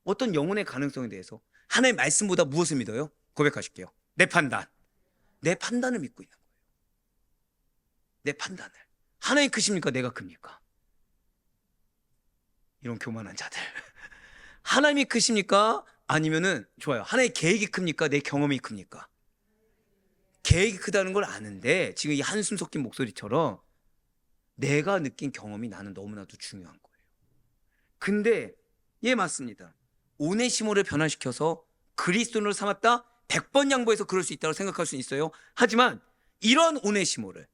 S1: 어떤 영혼의 가능성에 대해서 하나님의 말씀보다 무엇을 믿어요? 고백하실게요. 내 판단을 믿고 있는 거예요. 내 판단을. 하나님 크십니까? 내가 큽니까? 이런 교만한 자들. 하나님이 크십니까? 아니면은 좋아요. 하나님의 계획이 큽니까? 내 경험이 큽니까? 계획이 크다는 걸 아는데 지금 이 한숨 섞인 목소리처럼 내가 느낀 경험이 나는 너무나도 중요한 거예요. 근데 맞습니다. 오네시모를 변화시켜서 그리스도인으로 삼았다? 100번 양보해서 그럴 수 있다고 생각할 수 있어요. 하지만 이런 오네시모를,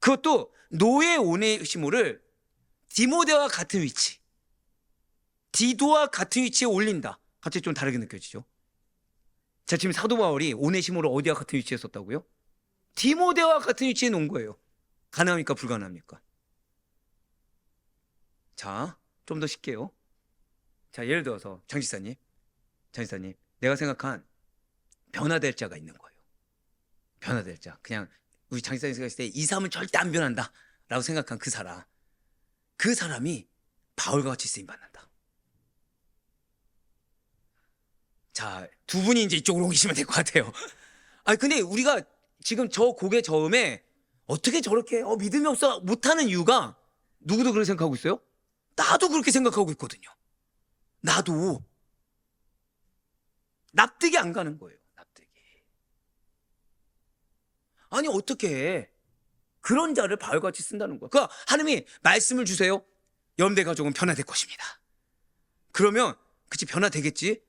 S1: 그것도 노예 오네시모를 디모데와 같은 위치, 디도와 같은 위치에 올린다. 갑자기 좀 다르게 느껴지죠? 자, 지금 사도 바울이 오네시모를 어디와 같은 위치에 썼다고요? 디모데와 같은 위치에 놓은 거예요. 가능합니까? 불가능합니까? 자, 좀 더 쉽게요. 자, 예를 들어서 장지사님, 내가 생각한 변화될 자가 있는 거예요. 변화될 자. 그냥 우리 장지사님 생각했을 때 이 사람은 절대 안 변한다 라고 생각한 그 사람이 바울과 같이 쓰임받는다. 자, 두 분이 이제 이쪽으로 옮기시면 될 것 같아요. 근데 우리가 지금 저 고개 저음에 어떻게 저렇게 믿음이 없어 못하는 이유가 누구도 그렇게 생각하고 있어요? 나도 그렇게 생각하고 있거든요. 나도 납득이 안 가는 거예요. 어떻게 그런 자를 바울같이 쓴다는 거야. 그러니까 하나님이 말씀을 주세요. 염대 가족은 변화될 것입니다. 그러면 그치, 변화되겠지.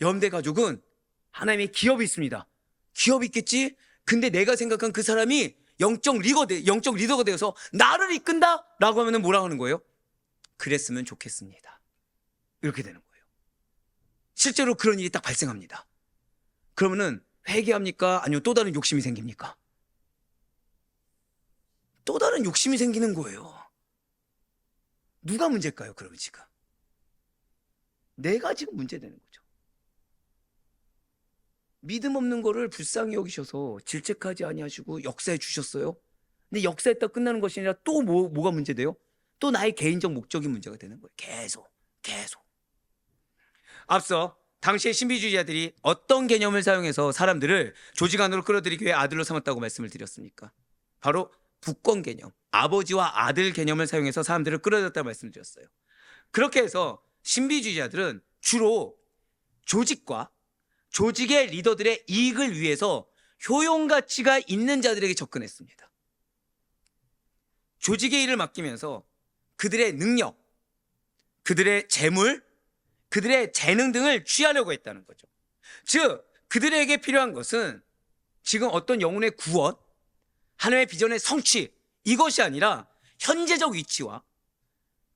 S1: 염대 가족은 하나님의 기업이 있습니다. 기업이 있겠지. 근데 내가 생각한 그 사람이 영적 리더가 되어서 나를 이끈다 라고 하면 뭐라고 하는 거예요? 그랬으면 좋겠습니다. 이렇게 되는 거예요. 실제로 그런 일이 딱 발생합니다. 그러면은 회개합니까? 아니면 또 다른 욕심이 생깁니까? 또 다른 욕심이 생기는 거예요. 누가 문제일까요? 그러면 지금 내가 지금 문제되는 거죠. 믿음 없는 거를 불쌍히 여기셔서 질책하지 아니하시고 역사해 주셨어요. 근데 역사했다 끝나는 것이 아니라 또 뭐가 문제돼요? 또 나의 개인적 목적이 문제가 되는 거예요. 계속. 앞서 당시의 신비주의자들이 어떤 개념을 사용해서 사람들을 조직 안으로 끌어들이기 위해 아들로 삼았다고 말씀을 드렸습니까? 바로 부권 개념, 아버지와 아들 개념을 사용해서 사람들을 끌어들였다고 말씀을 드렸어요. 그렇게 해서 신비주의자들은 주로 조직과 조직의 리더들의 이익을 위해서 효용가치가 있는 자들에게 접근했습니다. 조직의 일을 맡기면서 그들의 능력, 그들의 재물, 그들의 재능 등을 취하려고 했다는 거죠. 즉, 그들에게 필요한 것은 지금 어떤 영혼의 구원, 하나님의 비전의 성취, 이것이 아니라 현재적 위치와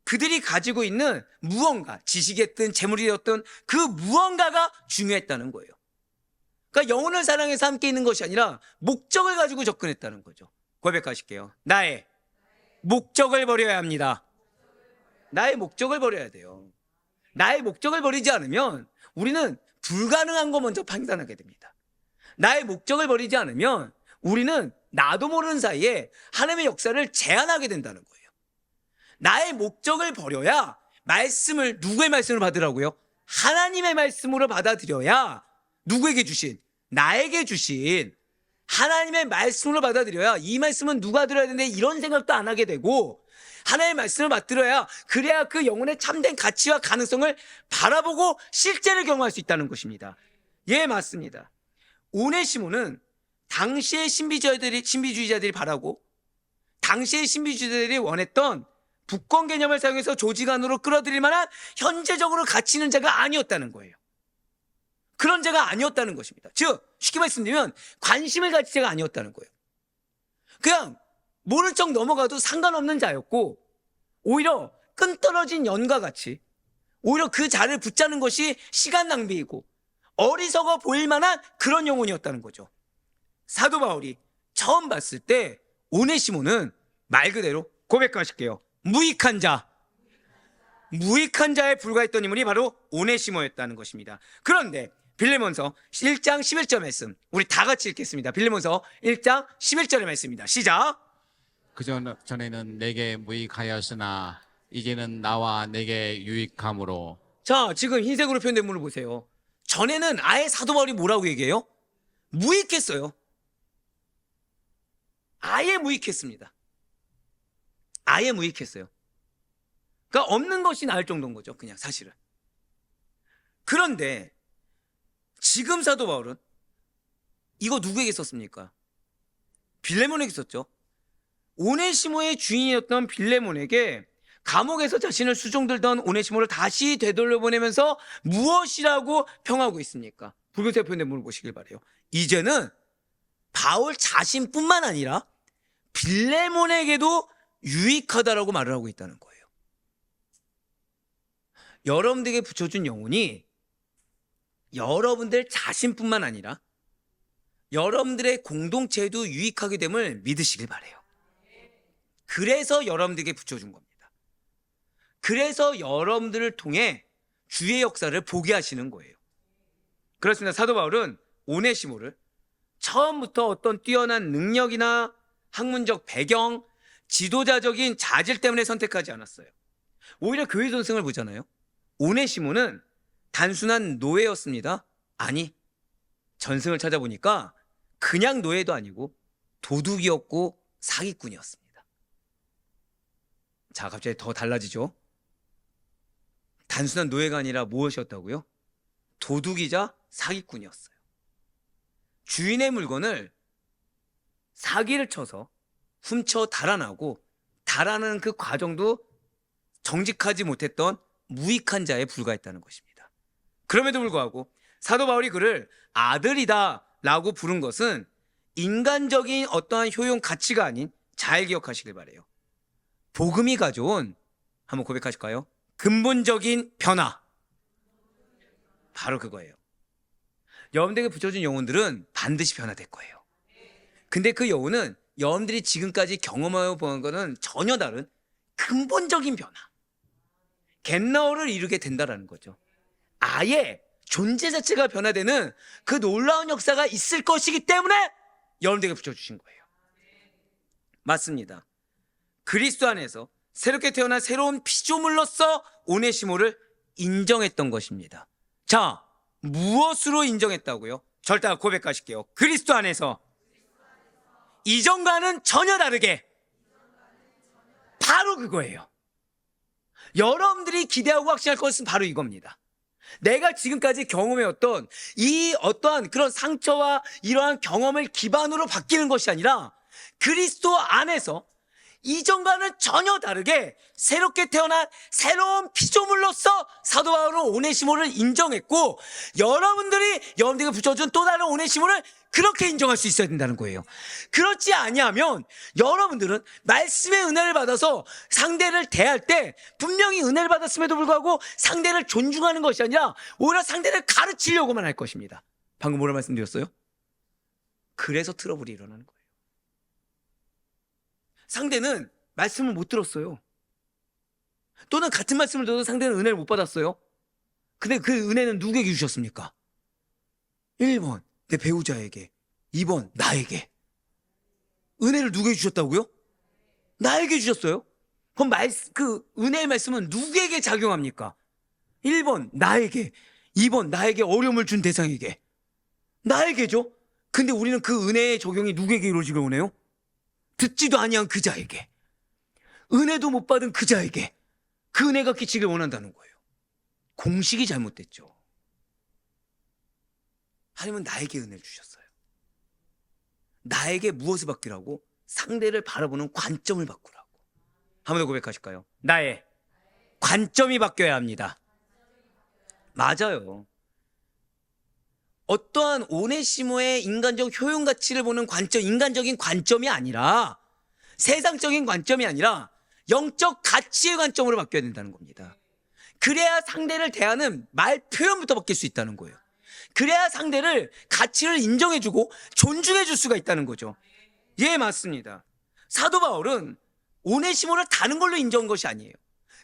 S1: 그들이 가지고 있는 무언가, 지식이었든 재물이었든 그 무언가가 중요했다는 거예요. 그러니까 영혼을 사랑해서 함께 있는 것이 아니라 목적을 가지고 접근했다는 거죠. 고백하실게요. 나의 목적을 버려야 합니다. 나의 목적을 버려야 돼요. 나의 목적을 버리지 않으면 우리는 불가능한 거 먼저 판단하게 됩니다. 나의 목적을 버리지 않으면 우리는 나도 모르는 사이에 하나님의 역사를 제한하게 된다는 거예요. 나의 목적을 버려야 누구의 말씀을 받으라고요? 하나님의 말씀으로 받아들여야 누구에게 주신? 나에게 주신 하나님의 말씀으로 받아들여야 이 말씀은 누가 들어야 되는데 이런 생각도 안 하게 되고 하나님의 말씀을 받들어야 그래야 그 영혼의 참된 가치와 가능성을 바라보고 실제를 경험할 수 있다는 것입니다. 예, 맞습니다. 오네시모는 당시의 신비주의자들이 바라고 당시의 신비주의자들이 원했던 북권 개념을 사용해서 조직 안으로 끌어들일 만한 현재적으로 가치 있는 자가 아니었다는 거예요. 그런 자가 아니었다는 것입니다. 즉 쉽게 말씀드리면 관심을 가질 자가 아니었다는 거예요. 그냥 모른 척 넘어가도 상관없는 자였고 오히려 끈떨어진 연과 같이 오히려 그 자를 붙잡는 것이 시간 낭비이고 어리석어 보일 만한 그런 영혼이었다는 거죠. 사도 바울이 처음 봤을 때 오네시모는 말 그대로 고백하실게요. 무익한 자에 불과했던 인물이 바로 오네시모였다는 것입니다. 그런데 빌레몬서 1장 11절 말씀 우리 다 같이 읽겠습니다. 빌레몬서 1장 11절의 말씀입니다. 시작.
S2: 전에는 내게 무익하였으나 이제는 나와 내게 유익함으로.
S1: 자, 지금 흰색으로 표현된 문을 보세요. 전에는 아예 사도 바울이 뭐라고 얘기해요? 무익했어요. 아예 무익했습니다. 아예 무익했어요. 그러니까 없는 것이 나을 정도인 거죠. 그냥 사실은. 그런데 지금 사도 바울은 이거 누구에게 썼습니까? 빌레몬에게 썼죠. 오네시모의 주인이었던 빌레몬에게 감옥에서 자신을 수종들던 오네시모를 다시 되돌려보내면서 무엇이라고 평하고 있습니까? 붉은색 표현된 문을 보시길 바라요. 이제는 바울 자신뿐만 아니라 빌레몬에게도 유익하다라고 말을 하고 있다는 거예요. 여러분들에게 붙여준 영혼이 여러분들 자신뿐만 아니라 여러분들의 공동체에도 유익하게 됨을 믿으시길 바라요. 그래서 여러분들에게 붙여준 겁니다. 그래서 여러분들을 통해 주의 역사를 보게 하시는 거예요. 그렇습니다. 사도 바울은 오네시모를 처음부터 어떤 뛰어난 능력이나 학문적 배경, 지도자적인 자질 때문에 선택하지 않았어요. 오히려 교회 전승을 보잖아요. 오네시모는 단순한 노예였습니다. 아니, 전승을 찾아보니까 그냥 노예도 아니고 도둑이었고 사기꾼이었습니다. 자, 갑자기 더 달라지죠. 단순한 노예가 아니라 무엇이었다고요? 도둑이자 사기꾼이었어요. 주인의 물건을 사기를 쳐서 훔쳐 달아나고 달아나는 그 과정도 정직하지 못했던 무익한 자에 불과했다는 것입니다. 그럼에도 불구하고 사도 바울이 그를 아들이다 라고 부른 것은 인간적인 어떠한 효용 가치가 아닌, 잘 기억하시길 바라요, 복음이 가져온, 한번 고백하실까요? 근본적인 변화, 바로 그거예요. 여러분들에게 붙여준 영혼들은 반드시 변화될 거예요. 근데 그 영혼은 여러분들이 지금까지 경험하여 본 것은 전혀 다른 근본적인 변화, 겟나우를 이루게 된다는 거죠. 아예 존재 자체가 변화되는 그 놀라운 역사가 있을 것이기 때문에 여러분들에게 붙여주신 거예요. 맞습니다. 그리스도 안에서 새롭게 태어난 새로운 피조물로서 오네시모를 인정했던 것입니다. 자, 무엇으로 인정했다고요? 절대 고백하실게요. 그리스도 안에서 이전과는 전혀 다르게. 바로 그거예요. 여러분들이 기대하고 확신할 것은 바로 이겁니다. 내가 지금까지 경험해왔던 이 어떠한 그런 상처와 이러한 경험을 기반으로 바뀌는 것이 아니라 그리스도 안에서 이전과는 전혀 다르게 새롭게 태어난 새로운 피조물로서 사도 바울은 오네시모를 인정했고, 여러분들에게 붙여준 또 다른 오네시모를 그렇게 인정할 수 있어야 된다는 거예요. 그렇지 아니하면 여러분들은 말씀의 은혜를 받아서 상대를 대할 때 분명히 은혜를 받았음에도 불구하고 상대를 존중하는 것이 아니라 오히려 상대를 가르치려고만 할 것입니다. 방금 뭐라 말씀드렸어요? 그래서 트러블이 일어나는 거예요. 상대는 말씀을 못 들었어요. 또는 같은 말씀을 들어도 상대는 은혜를 못 받았어요. 근데 그 은혜는 누구에게 주셨습니까? 1번 내 배우자에게, 2번 나에게. 은혜를 누구에게 주셨다고요? 나에게 주셨어요. 그럼 그 은혜의 말씀은 누구에게 작용합니까? 1번 나에게, 2번 나에게 어려움을 준 대상에게. 나에게죠. 근데 우리는 그 은혜의 적용이 누구에게 이루어지길 원해요? 듣지도 아니한 그 자에게, 은혜도 못 받은 그 자에게 그 은혜가 끼치길 원한다는 거예요. 공식이 잘못됐죠. 하나님은 나에게 은혜를 주셨어요. 나에게 무엇을 바뀌라고? 상대를 바라보는 관점을 바꾸라고. 한 번 더 고백하실까요? 나의 관점이 바뀌어야 합니다. 맞아요. 어떠한 오네시모의 인간적 효용 가치를 보는 관점, 인간적인 관점이 아니라, 세상적인 관점이 아니라 영적 가치의 관점으로 바뀌어야 된다는 겁니다. 그래야 상대를 대하는 말 표현부터 바뀔 수 있다는 거예요. 그래야 상대를 가치를 인정해주고 존중해줄 수가 있다는 거죠. 예, 맞습니다. 사도 바울은 오네시모를 다른 걸로 인정한 것이 아니에요.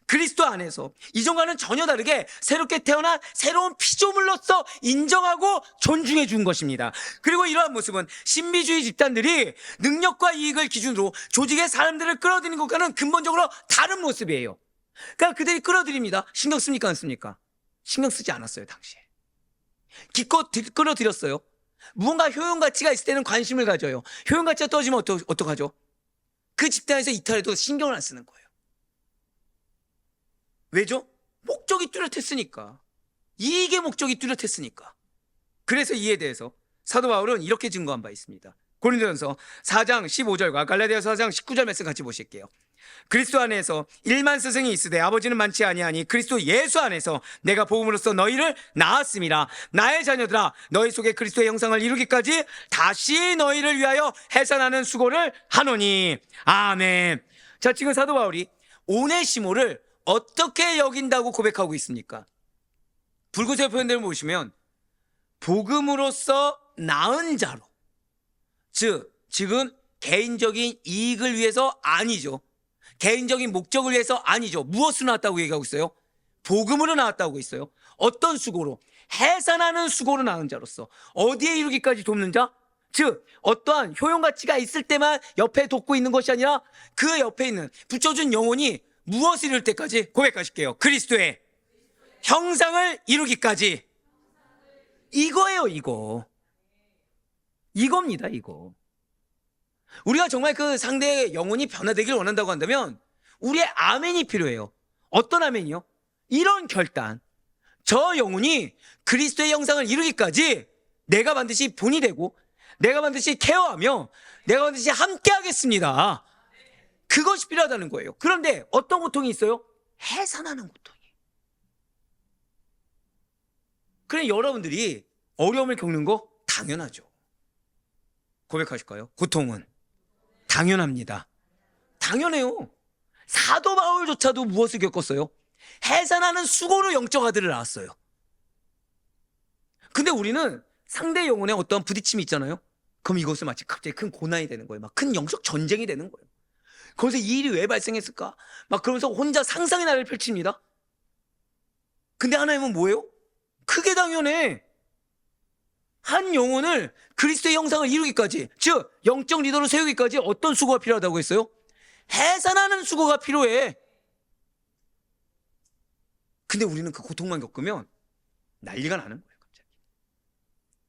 S1: 그리스도 안에서 이전과는 전혀 다르게 새롭게 태어난 새로운 피조물로서 인정하고 존중해 준 것입니다. 그리고 이러한 모습은 신비주의 집단들이 능력과 이익을 기준으로 조직의 사람들을 끌어들이는 것과는 근본적으로 다른 모습이에요. 그러니까 그들이 끌어들입니다. 신경 씁니까, 안 씁니까? 신경 쓰지 않았어요, 당시에. 기껏 끌어들였어요. 무언가 효용 가치가 있을 때는 관심을 가져요. 효용 가치가 떨어지면 어떡하죠? 그 집단에서 이탈해도 신경을 안 쓰는 거예요. 왜죠? 목적이 뚜렷했으니까. 이익의 목적이 뚜렷했으니까. 그래서 이에 대해서 사도 바울은 이렇게 증거한 바 있습니다. 고린도전서 4장 15절과 갈라디아서 4장 19절 말씀 같이 보실게요. 그리스도 안에서 1만 스승이 있으되 아버지는 많지 아니하니 그리스도 예수 안에서 내가 복음으로써 너희를 낳았음이라. 나의 자녀들아, 너희 속에 그리스도의 형상을 이루기까지 다시 너희를 위하여 해산하는 수고를 하노니. 아멘. 자, 지금 사도 바울이 오네시모를 어떻게 여긴다고 고백하고 있습니까? 불구절 표현들을 보시면 복음으로써 낳은 자로, 즉 지금 개인적인 이익을 위해서 아니죠. 개인적인 목적을 위해서 아니죠. 무엇으로 낳았다고 얘기하고 있어요? 복음으로 낳았다고 있어요. 어떤 수고로? 해산하는 수고로 낳은 자로서. 어디에 이르기까지 돕는 자? 즉 어떠한 효용가치가 있을 때만 옆에 돕고 있는 것이 아니라 그 옆에 있는 붙여준 영혼이 무엇을 이룰 때까지 고백하실게요. 그리스도의 형상을 이루기까지. 이거예요, 이거. 이겁니다, 이거. 우리가 정말 그 상대의 영혼이 변화되기를 원한다고 한다면 우리의 아멘이 필요해요. 어떤 아멘이요? 이런 결단. 저 영혼이 그리스도의 형상을 이루기까지 내가 반드시 본이 되고 내가 반드시 케어하며 내가 반드시 함께 하겠습니다. 그것이 필요하다는 거예요. 그런데 어떤 고통이 있어요? 해산하는 고통이. 그래, 여러분들이 어려움을 겪는 거 당연하죠. 고백하실까요? 고통은 당연합니다. 당연해요. 사도 바울조차도 무엇을 겪었어요? 해산하는 수고로 영적 아들을 낳았어요. 근데 우리는 상대 영혼에 어떤 부딪힘이 있잖아요. 그럼 이것을 마치 갑자기 큰 고난이 되는 거예요. 막 큰 영적 전쟁이 되는 거예요. 거기서 이 일이 왜 발생했을까? 막 그러면서 혼자 상상의 나를 펼칩니다. 근데 하나님은 뭐예요? 크게 당연해. 한 영혼을 그리스도의 형상을 이루기까지, 즉 영적 리더로 세우기까지 어떤 수고가 필요하다고 했어요? 해산하는 수고가 필요해. 근데 우리는 그 고통만 겪으면 난리가 나는 거예요.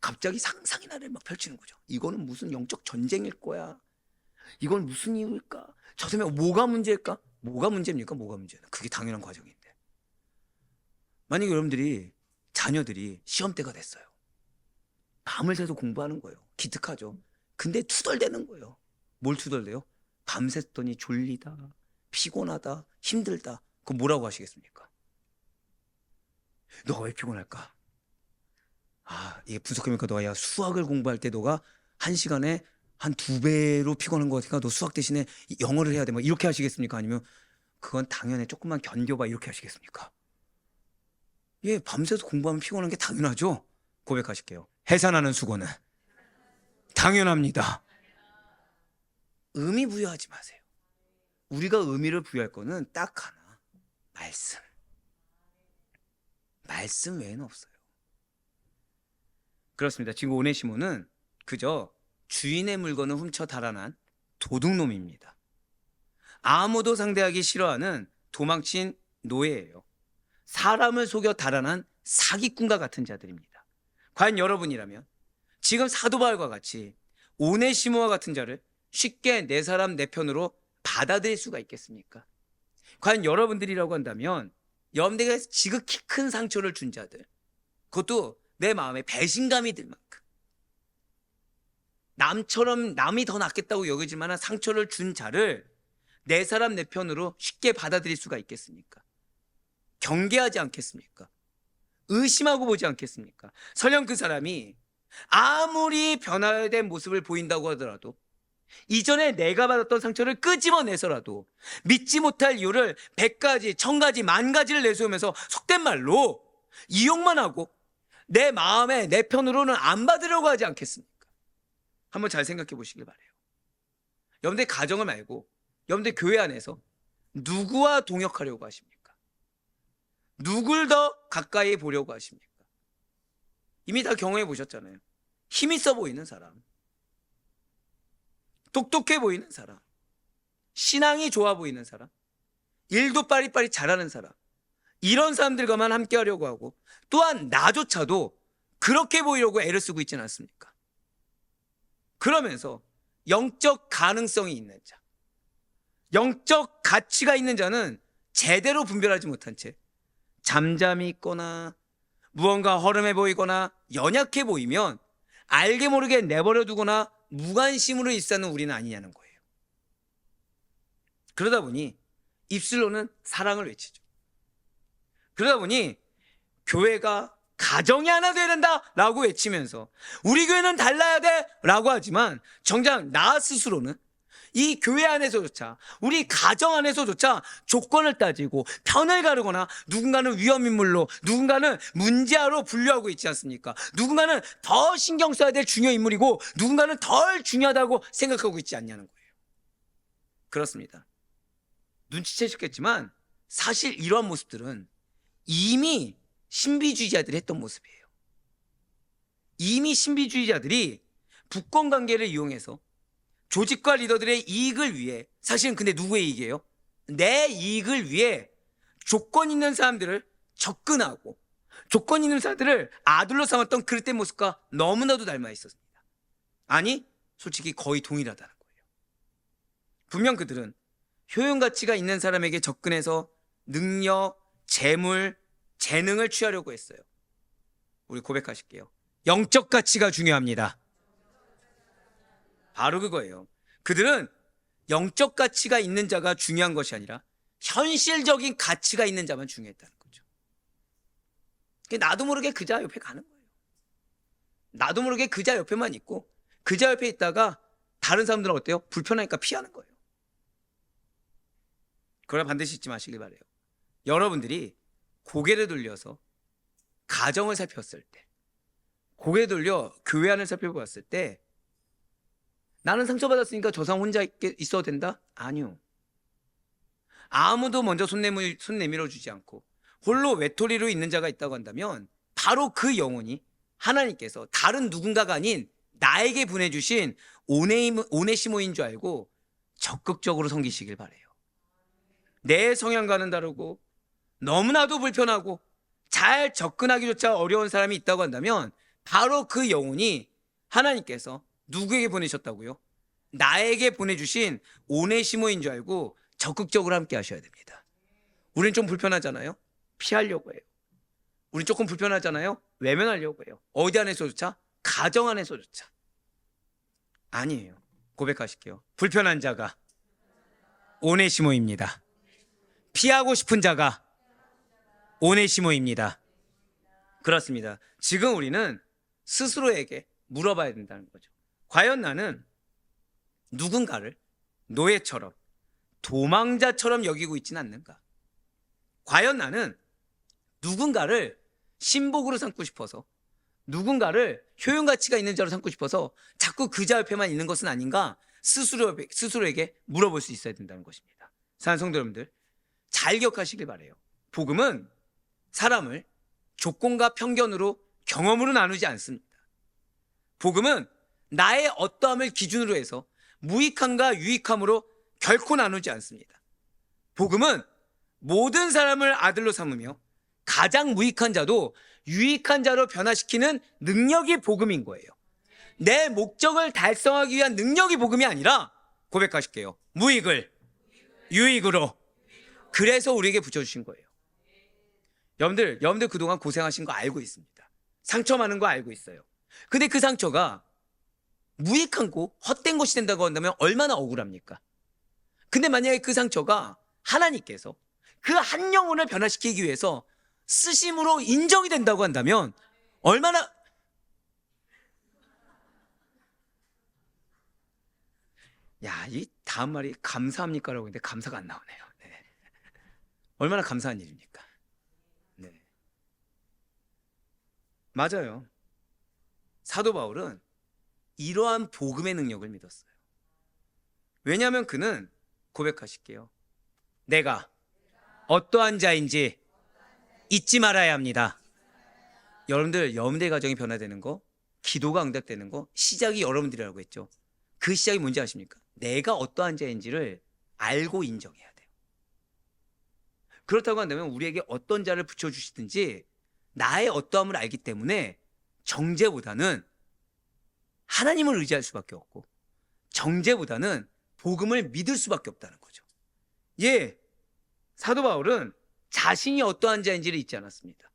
S1: 갑자기 상상의 나를 막 펼치는 거죠. 이거는 무슨 영적 전쟁일 거야. 이건 무슨 이유일까? 저 때문에 뭐가 문제일까? 뭐가 문제입니까? 뭐가 문제야? 그게 당연한 과정인데. 만약에 여러분들이 자녀들이 시험 때가 됐어요. 밤을 새서 공부하는 거예요. 기특하죠. 근데 투덜대는 거예요. 뭘 투덜대요? 밤샜더니 졸리다, 피곤하다, 힘들다. 그럼 뭐라고 하시겠습니까? 너가 왜 피곤할까? 아, 이게 분석해보니까 너가 야 수학을 공부할 때 너가 1시간에 한 2배로 피곤한 거 같으니까 너 수학 대신에 영어를 해야 돼. 막 이렇게 하시겠습니까? 아니면 그건 당연해, 조금만 견뎌봐, 이렇게 하시겠습니까? 예, 밤새서 공부하면 피곤한 게 당연하죠. 고백하실게요. 해산하는 수고는 당연합니다. 의미 부여하지 마세요. 우리가 의미를 부여할 거는 딱 하나, 말씀. 말씀 외에는 없어요. 그렇습니다. 지금 오네시모는 그저 주인의 물건을 훔쳐 달아난 도둑놈입니다. 아무도 상대하기 싫어하는 도망친 노예예요. 사람을 속여 달아난 사기꾼과 같은 자들입니다. 과연 여러분이라면 지금 사도 바울과 같이 오네시모와 같은 자를 쉽게 내 사람 내 편으로 받아들일 수가 있겠습니까? 과연 여러분들이라고 한다면 여러분들에게 지극히 큰 상처를 준 자들, 그것도 내 마음에 배신감이 들 만큼 남처럼 남이 더 낫겠다고 여기질 만한 상처를 준 자를 내 사람 내 편으로 쉽게 받아들일 수가 있겠습니까? 경계하지 않겠습니까? 의심하고 보지 않겠습니까? 설령 그 사람이 아무리 변화된 모습을 보인다고 하더라도, 이전에 내가 받았던 상처를 끄집어내서라도 믿지 못할 이유를 100가지, 1000가지, 10,000가지를 내세우면서 속된 말로 이용만 하고 내 마음에 내 편으로는 안 받으려고 하지 않겠습니까? 한번 잘 생각해 보시길 바라요. 여러분들 가정을 말고 여러분들 교회 안에서 누구와 동역하려고 하십니까? 누굴 더 가까이 보려고 하십니까? 이미 다 경험해 보셨잖아요. 힘 있어 보이는 사람, 똑똑해 보이는 사람, 신앙이 좋아 보이는 사람, 일도 빠리빠리 잘하는 사람, 이런 사람들과만 함께 하려고 하고, 또한 나조차도 그렇게 보이려고 애를 쓰고 있지는 않습니까? 그러면서 영적 가능성이 있는 자, 영적 가치가 있는 자는 제대로 분별하지 못한 채 잠잠히 있거나 무언가 허름해 보이거나 연약해 보이면 알게 모르게 내버려 두거나 무관심으로 일사는 우리는 아니냐는 거예요. 그러다 보니 입술로는 사랑을 외치죠. 그러다 보니 교회가 가정이 하나 되어야 된다라고 외치면서 우리 교회는 달라야 돼라고 하지만 정작 나 스스로는 이 교회 안에서조차, 우리 가정 안에서조차 조건을 따지고 편을 가르거나 누군가는 위험인물로, 누군가는 문제아로 분류하고 있지 않습니까? 누군가는 더 신경 써야 될 중요 인물이고 누군가는 덜 중요하다고 생각하고 있지 않냐는 거예요. 그렇습니다. 눈치채셨겠지만 사실 이러한 모습들은 이미 신비주의자들이 했던 모습이에요. 이미 신비주의자들이 부권관계를 이용해서 조직과 리더들의 이익을 위해, 사실은 근데 누구의 이익이에요? 내 이익을 위해 조건 있는 사람들을 접근하고 조건 있는 사람들을 아들로 삼았던 그릇된 모습과 너무나도 닮아 있었습니다. 아니, 솔직히 거의 동일하다는 거예요. 분명 그들은 효용 가치가 있는 사람에게 접근해서 능력, 재물, 재능을 취하려고 했어요. 우리 고백하실게요. 영적 가치가 중요합니다. 바로 그거예요. 그들은 영적 가치가 있는 자가 중요한 것이 아니라 현실적인 가치가 있는 자만 중요했다는 거죠. 나도 모르게 그자 옆에 가는 거예요. 나도 모르게 그자 옆에만 있고 그자 옆에 있다가 다른 사람들은 어때요? 불편하니까 피하는 거예요. 그러나 반드시 잊지 마시길 바라요. 여러분들이 고개를 돌려서 가정을 살폈을 때, 고개 돌려 교회 안을 살펴보았을 때 나는 상처받았으니까 저 사람 혼자 있어도 된다? 아니요. 아무도 먼저 손 내밀어 주지 않고 홀로 외톨이로 있는 자가 있다고 한다면 바로 그 영혼이 하나님께서 다른 누군가가 아닌 나에게 보내주신 오네시모인 줄 알고 적극적으로 섬기시길 바라요. 내 성향과는 다르고 너무나도 불편하고 잘 접근하기조차 어려운 사람이 있다고 한다면 바로 그 영혼이 하나님께서 누구에게 보내셨다고요? 나에게 보내주신 오네시모인 줄 알고 적극적으로 함께 하셔야 됩니다. 우린 좀 불편하잖아요. 피하려고 해요. 우린 조금 불편하잖아요. 외면하려고 해요. 어디 안에서조차, 가정 안에서조차. 아니에요. 고백하실게요. 불편한 자가 오네시모입니다. 피하고 싶은 자가 오네시모입니다. 그렇습니다. 지금 우리는 스스로에게 물어봐야 된다는 거죠. 과연 나는 누군가를 노예처럼, 도망자처럼 여기고 있지는 않는가? 과연 나는 누군가를 신복으로 삼고 싶어서, 누군가를 효용가치가 있는 자로 삼고 싶어서 자꾸 그자 옆에만 있는 것은 아닌가? 스스로에게 물어볼 수 있어야 된다는 것입니다. 사랑하는 성도 여러분들, 잘 기억하시길 바라요. 복음은 사람을 조건과 편견으로, 경험으로 나누지 않습니다. 복음은 나의 어떠함을 기준으로 해서 무익함과 유익함으로 결코 나누지 않습니다. 복음은 모든 사람을 아들로 삼으며 가장 무익한 자도 유익한 자로 변화시키는 능력이 복음인 거예요. 내 목적을 달성하기 위한 능력이 복음이 아니라 고백하실게요. 무익을 유익으로. 그래서 우리에게 붙여주신 거예요. 여러분들 그동안 고생하신 거 알고 있습니다. 상처 많은 거 알고 있어요. 근데 그 상처가 무익한 거, 헛된 것이 된다고 한다면 얼마나 억울합니까? 근데 만약에 그 상처가 하나님께서 그 한 영혼을 변화시키기 위해서 쓰심으로 인정이 된다고 한다면 얼마나 이 다음 말이 감사합니까라고 했는데 감사가 안 나오네요. 네. 얼마나 감사한 일입니까? 네. 맞아요. 사도 바울은 이러한 복음의 능력을 믿었어요. 왜냐하면 그는 고백하실게요. 내가 어떠한 자인지 잊지 말아야 합니다. 여러분들 염대 가정이 변화되는 거, 기도가 응답되는 거 시작이 여러분들이라고 했죠. 그 시작이 뭔지 아십니까? 내가 어떠한 자인지를 알고 인정해야 돼요. 그렇다고 한다면 우리에게 어떤 자를 붙여주시든지 나의 어떠함을 알기 때문에 정죄보다는 하나님을 의지할 수밖에 없고 정죄보다는 복음을 믿을 수밖에 없다는 거죠. 사도 바울은 자신이 어떠한 자인지를 잊지 않았습니다.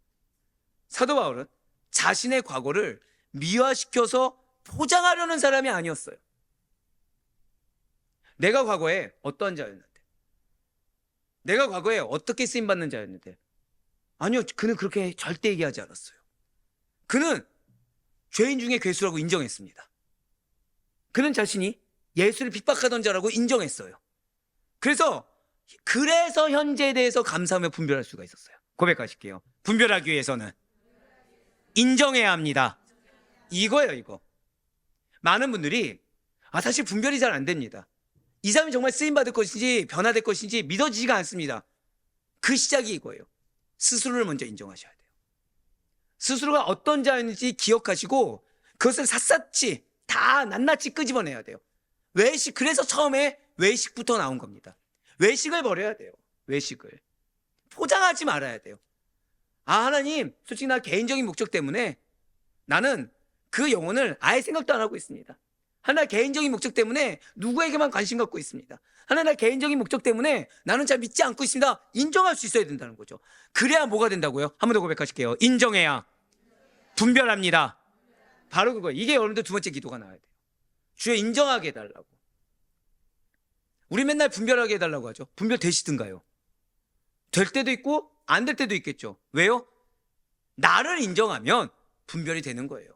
S1: 사도 바울은 자신의 과거를 미화시켜서 포장하려는 사람이 아니었어요. 내가 과거에 어떠한 자였는데, 내가 과거에 어떻게 쓰임받는 자였는데, 아니요, 그는 그렇게 절대 얘기하지 않았어요. 그는 죄인 중에 괴수라고 인정했습니다. 그는 자신이 예수를 핍박하던 자라고 인정했어요. 그래서 현재에 대해서 감사하며 분별할 수가 있었어요. 고백하실게요. 분별하기 위해서는 인정해야 합니다. 이거예요, 이거. 많은 분들이 사실 분별이 잘 안 됩니다. 이 사람이 정말 쓰임받을 것인지 변화될 것인지 믿어지지가 않습니다. 그 시작이 이거예요. 스스로를 먼저 인정하셔야 돼요. 스스로가 어떤 자였는지 기억하시고 그것을 샅샅이 다 낱낱이 끄집어내야 돼요. 그래서 처음에 외식부터 나온 겁니다. 외식을 버려야 돼요. 외식을. 포장하지 말아야 돼요. 하나님, 솔직히 나 개인적인 목적 때문에 나는 그 영혼을 아예 생각도 안 하고 있습니다. 하나 개인적인 목적 때문에 누구에게만 관심 갖고 있습니다. 하나 개인적인 목적 때문에 나는 잘 믿지 않고 있습니다. 인정할 수 있어야 된다는 거죠. 그래야 뭐가 된다고요? 한 번 더 고백하실게요. 인정해야 분별합니다. 바로 그거예요. 이게 여러분들 두 번째 기도가 나와야 돼요. 주여 인정하게 해달라고. 우리 맨날 분별하게 해달라고 하죠. 분별되시든가요? 될 때도 있고 안 될 때도 있겠죠. 왜요? 나를 인정하면 분별이 되는 거예요.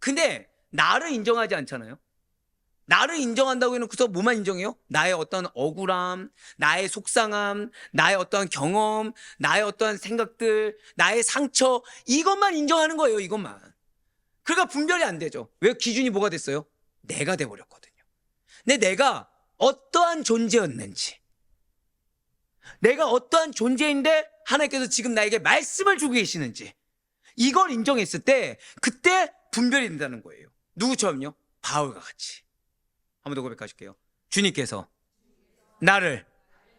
S1: 근데 나를 인정하지 않잖아요. 나를 인정한다고 해놓고서 뭐만 인정해요? 나의 어떤 억울함, 나의 속상함, 나의 어떠한 경험, 나의 어떠한 생각들, 나의 상처, 이것만 인정하는 거예요. 이것만. 그러니까 분별이 안 되죠. 왜? 기준이 뭐가 됐어요? 내가 돼버렸거든요. 근데 내가 어떠한 존재였는지, 내가 어떠한 존재인데 하나님께서 지금 나에게 말씀을 주고 계시는지, 이걸 인정했을 때 그때 분별이 된다는 거예요. 누구처럼요? 바울과 같이. 한 번 더 고백하실게요. 주님께서 나를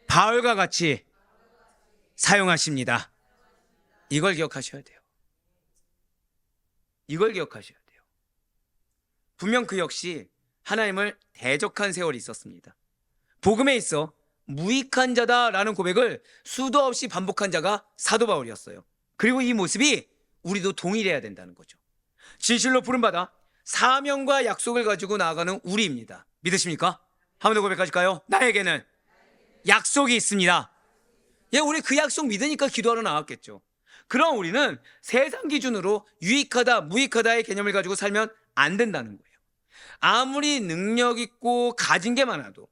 S1: 바울과 같이 사용하십니다. 이걸 기억하셔야 돼요. 이걸 기억하셔야 돼요. 분명 그 역시 하나님을 대적한 세월이 있었습니다. 복음에 있어 무익한 자다라는 고백을 수도 없이 반복한 자가 사도 바울이었어요. 그리고 이 모습이 우리도 동일해야 된다는 거죠. 진실로 부름받아 사명과 약속을 가지고 나아가는 우리입니다. 믿으십니까? 한 번 더 고백하실까요? 나에게는 약속이 있습니다. 우리 그 약속 믿으니까 기도하러 나왔겠죠. 그럼 우리는 세상 기준으로 유익하다, 무익하다의 개념을 가지고 살면 안 된다는 거예요. 아무리 능력 있고 가진 게 많아도,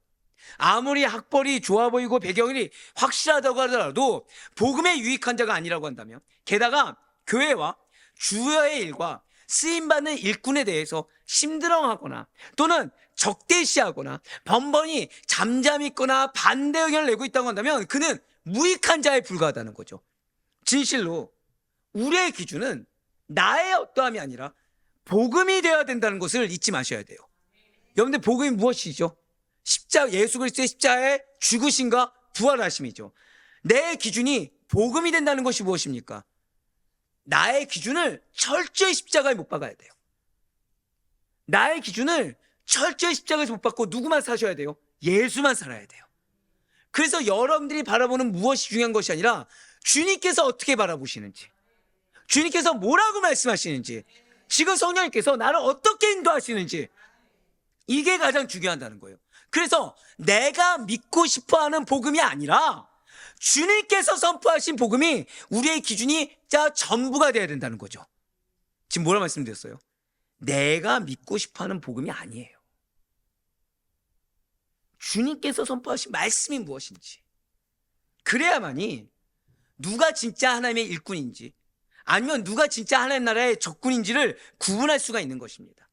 S1: 아무리 학벌이 좋아 보이고 배경이 확실하다고 하더라도 복음에 유익한 자가 아니라고 한다면, 게다가 교회와 주여의 일과 쓰임받는 일꾼에 대해서 심드렁하거나 또는 적대시하거나 번번이 잠잠히 있거나 반대 의견을 내고 있다고 한다면 그는 무익한 자에 불과하다는 거죠. 진실로 우리의 기준은 나의 어떠함이 아니라 복음이 되어야 된다는 것을 잊지 마셔야 돼요. 여러분들 복음이 무엇이죠? 예수 그리스도의 십자가의 죽으심과 부활하심이죠. 내 기준이 복음이 된다는 것이 무엇입니까? 나의 기준을 철저히 십자가에 못 박아야 돼요. 나의 기준을 철저히 십자가에서 못 받고 누구만 사셔야 돼요? 예수만 살아야 돼요. 그래서 여러분들이 바라보는 무엇이 중요한 것이 아니라 주님께서 어떻게 바라보시는지, 주님께서 뭐라고 말씀하시는지, 지금 성령님께서 나를 어떻게 인도하시는지, 이게 가장 중요하다는 거예요. 그래서 내가 믿고 싶어하는 복음이 아니라 주님께서 선포하신 복음이 우리의 기준이 전부가 돼야 된다는 거죠. 지금 뭐라 말씀드렸어요? 내가 믿고 싶어하는 복음이 아니에요. 주님께서 선포하신 말씀이 무엇인지, 그래야만이 누가 진짜 하나님의 일꾼인지 아니면 누가 진짜 하나님 나라의 적군인지를 구분할 수가 있는 것입니다.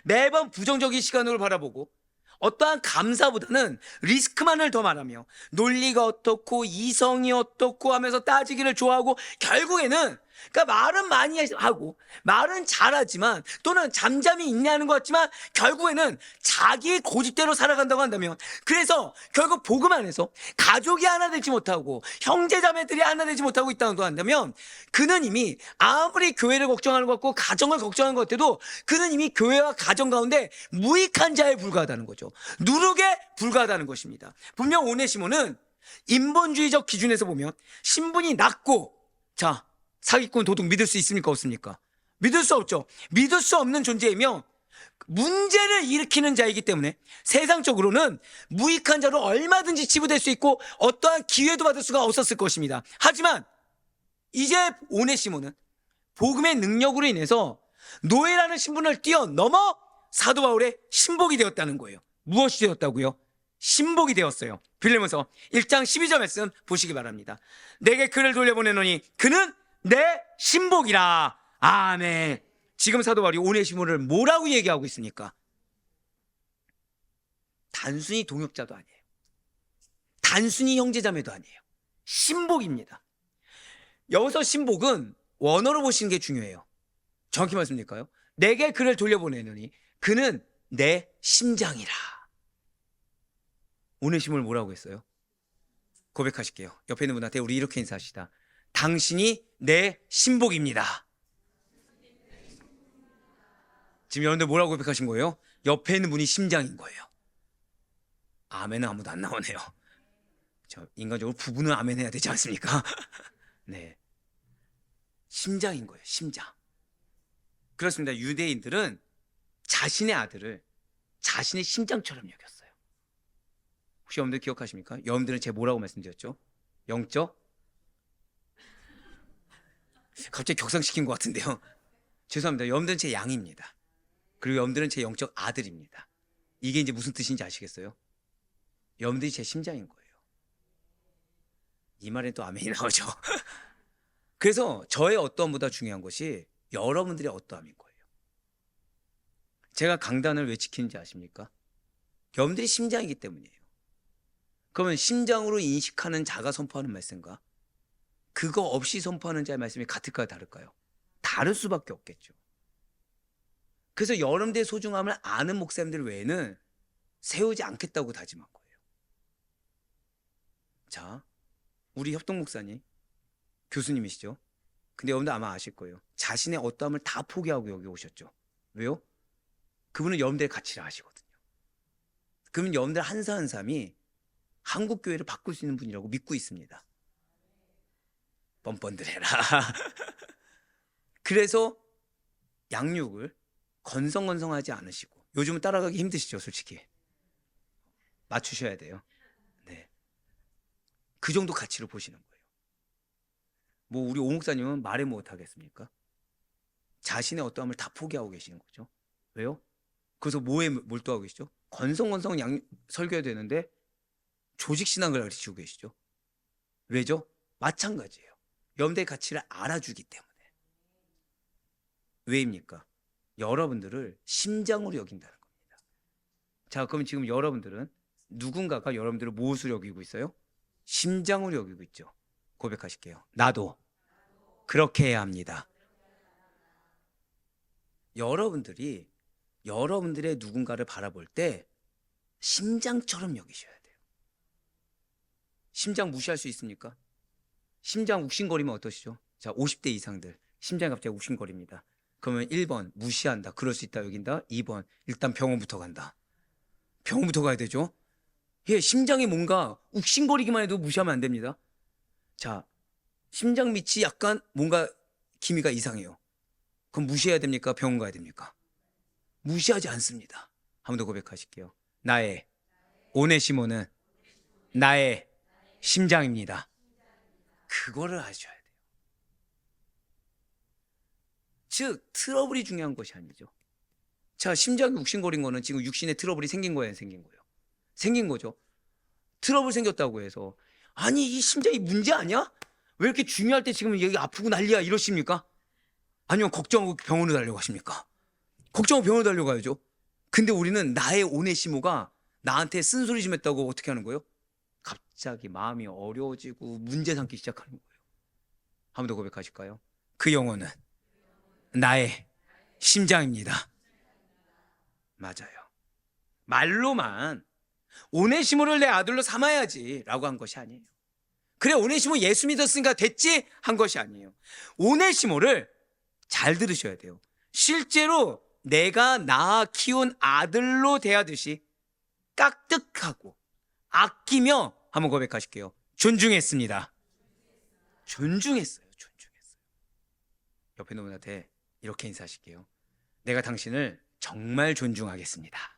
S1: 매번 부정적인 시간으로 바라보고 어떠한 감사보다는 리스크만을 더 말하며 논리가 어떻고 이성이 어떻고 하면서 따지기를 좋아하고, 결국에는 그러니까 말은 많이 하고 말은 잘하지만 또는 잠잠히 인내하는 것 같지만 결국에는 자기 고집대로 살아간다고 한다면, 그래서 결국 복음 안에서 가족이 하나 되지 못하고 형제자매들이 하나 되지 못하고 있다고 한다면, 그는 이미 아무리 교회를 걱정하는 것 같고 가정을 걱정하는 것 같아도 그는 이미 교회와 가정 가운데 무익한 자에 불과하다는 거죠. 누룩에 불과하다는 것입니다. 분명 오네시모는 인본주의적 기준에서 보면 신분이 낮고, 자, 사기꾼 도둑 믿을 수 있습니까? 없습니까? 믿을 수 없죠. 믿을 수 없는 존재이며 문제를 일으키는 자이기 때문에 세상적으로는 무익한 자로 얼마든지 치부될 수 있고 어떠한 기회도 받을 수가 없었을 것입니다. 하지만 이제 오네시모는 복음의 능력으로 인해서 노예라는 신분을 뛰어넘어 사도 바울의 신복이 되었다는 거예요. 무엇이 되었다고요? 신복이 되었어요. 빌레몬서 1장 12절 말씀 보시기 바랍니다. 내게 그를 돌려보내노니 그는 내 신복이라. 아멘. 지금 사도 바울이 오네시모를 뭐라고 얘기하고 있습니까? 단순히 동역자도 아니에요. 단순히 형제자매도 아니에요. 신복입니다. 여기서 신복은 원어로 보시는 게 중요해요. 정확히 말씀드릴까요? 내게 그를 돌려보내노니 그는 내 심장이라. 오네시모를 뭐라고 했어요? 고백하실게요. 옆에 있는 분한테 우리 이렇게 인사합시다. 당신이 내 신복입니다. 지금 여러분들 뭐라고 고백하신 거예요? 옆에 있는 분이 심장인 거예요. 아멘은 아무도 안 나오네요. 인간적으로 부부는 아멘 해야 되지 않습니까? 네, 심장인 거예요. 심장. 그렇습니다. 유대인들은 자신의 아들을 자신의 심장처럼 여겼어요. 혹시 여러분들 기억하십니까? 여러분들은 제 뭐라고 말씀드렸죠? 영적? 갑자기 격상시킨 것 같은데요. 죄송합니다. 여러분들은 제 양입니다. 그리고 여러분들은 제 영적 아들입니다. 이게 이제 무슨 뜻인지 아시겠어요? 여러분들이 제 심장인 거예요. 이 말엔 또 아멘이 나오죠. 그래서 저의 어떠함보다 중요한 것이 여러분들의 어떠함인 거예요. 제가 강단을 왜 지키는지 아십니까? 여러분들이 심장이기 때문이에요. 그러면 심장으로 인식하는 자가 선포하는 말씀과 그거 없이 선포하는 자의 말씀이 같을까요? 다를까요? 다를 수밖에 없겠죠. 그래서 여러분들의 소중함을 아는 목사님들 외에는 세우지 않겠다고 다짐한 거예요. 자, 우리 협동 목사님, 교수님이시죠? 근데 여러분들 아마 아실 거예요. 자신의 어떠함을 다 포기하고 여기 오셨죠. 왜요? 그분은 여러분들의 가치를 아시거든요. 그러면 여러분들 한 사 한 사람이 한국교회를 바꿀 수 있는 분이라고 믿고 있습니다. 뻔뻔들 해라. 그래서 양육을 건성건성하지 않으시고, 요즘은 따라가기 힘드시죠, 솔직히. 맞추셔야 돼요. 네, 그 정도 가치로 보시는 거예요. 뭐 우리 오 목사님은 말해 못하겠습니까? 자신의 어떠함을 다 포기하고 계시는 거죠. 왜요? 그래서 뭐에 몰두하고 계시죠? 건성건성 설교해야 되는데 조직신앙을 가르치고 계시죠. 왜죠? 마찬가지예요. 여러분들의 가치를 알아주기 때문에. 왜입니까? 여러분들을 심장으로 여긴다는 겁니다. 자, 그럼 지금 여러분들은 누군가가 여러분들을 무엇으로 여기고 있어요? 심장으로 여기고 있죠. 고백하실게요. 나도 그렇게 해야 합니다. 여러분들이 여러분들의 누군가를 바라볼 때 심장처럼 여기셔야 돼요. 심장 무시할 수 있습니까? 심장 욱신거리면 어떠시죠? 자, 50대 이상들 심장이 갑자기 욱신거립니다. 그러면 1번 무시한다. 그럴 수 있다 여긴다. 2번 일단 병원부터 간다. 병원부터 가야 되죠. 예, 심장이 뭔가 욱신거리기만 해도 무시하면 안 됩니다. 자, 심장 밑이 약간 뭔가 기미가 이상해요. 그럼 무시해야 됩니까? 병원 가야 됩니까? 무시하지 않습니다. 한 번 더 고백하실게요. 나의 오네시모는 나의 심장입니다. 그거를 아셔야 돼요. 즉 트러블이 중요한 것이 아니죠. 자, 심장이 욱신거린 거는 지금 육신에 트러블이 생긴 거예요, 생긴 거예요? 생긴 거죠. 트러블 생겼다고 해서 아니 이 심장이 문제 아니야? 왜 이렇게 중요할 때 지금 여기 아프고 난리야 이러십니까? 아니면 걱정하고 병원으로 달려가십니까? 걱정하고 병원으로 달려가야죠. 근데 우리는 나의 오네시모가 나한테 쓴소리 좀 했다고 어떻게 하는 거예요? 갑자기 마음이 어려워지고 문제 삼기 시작하는 거예요. 한 번 더 고백하실까요? 그 영혼은 나의 심장입니다. 맞아요. 말로만 오네시모를 내 아들로 삼아야지 라고 한 것이 아니에요. 그래 오네시모 예수 믿었으니까 됐지 한 것이 아니에요. 오네시모를 잘 들으셔야 돼요. 실제로 내가 낳아 키운 아들로 대하듯이 깍듯하고 아끼며 한번 고백하실게요. 존중했습니다. 존중했어요. 존중했어요. 옆에 있는 분한테 이렇게 인사하실게요. 내가 당신을 정말 존중하겠습니다.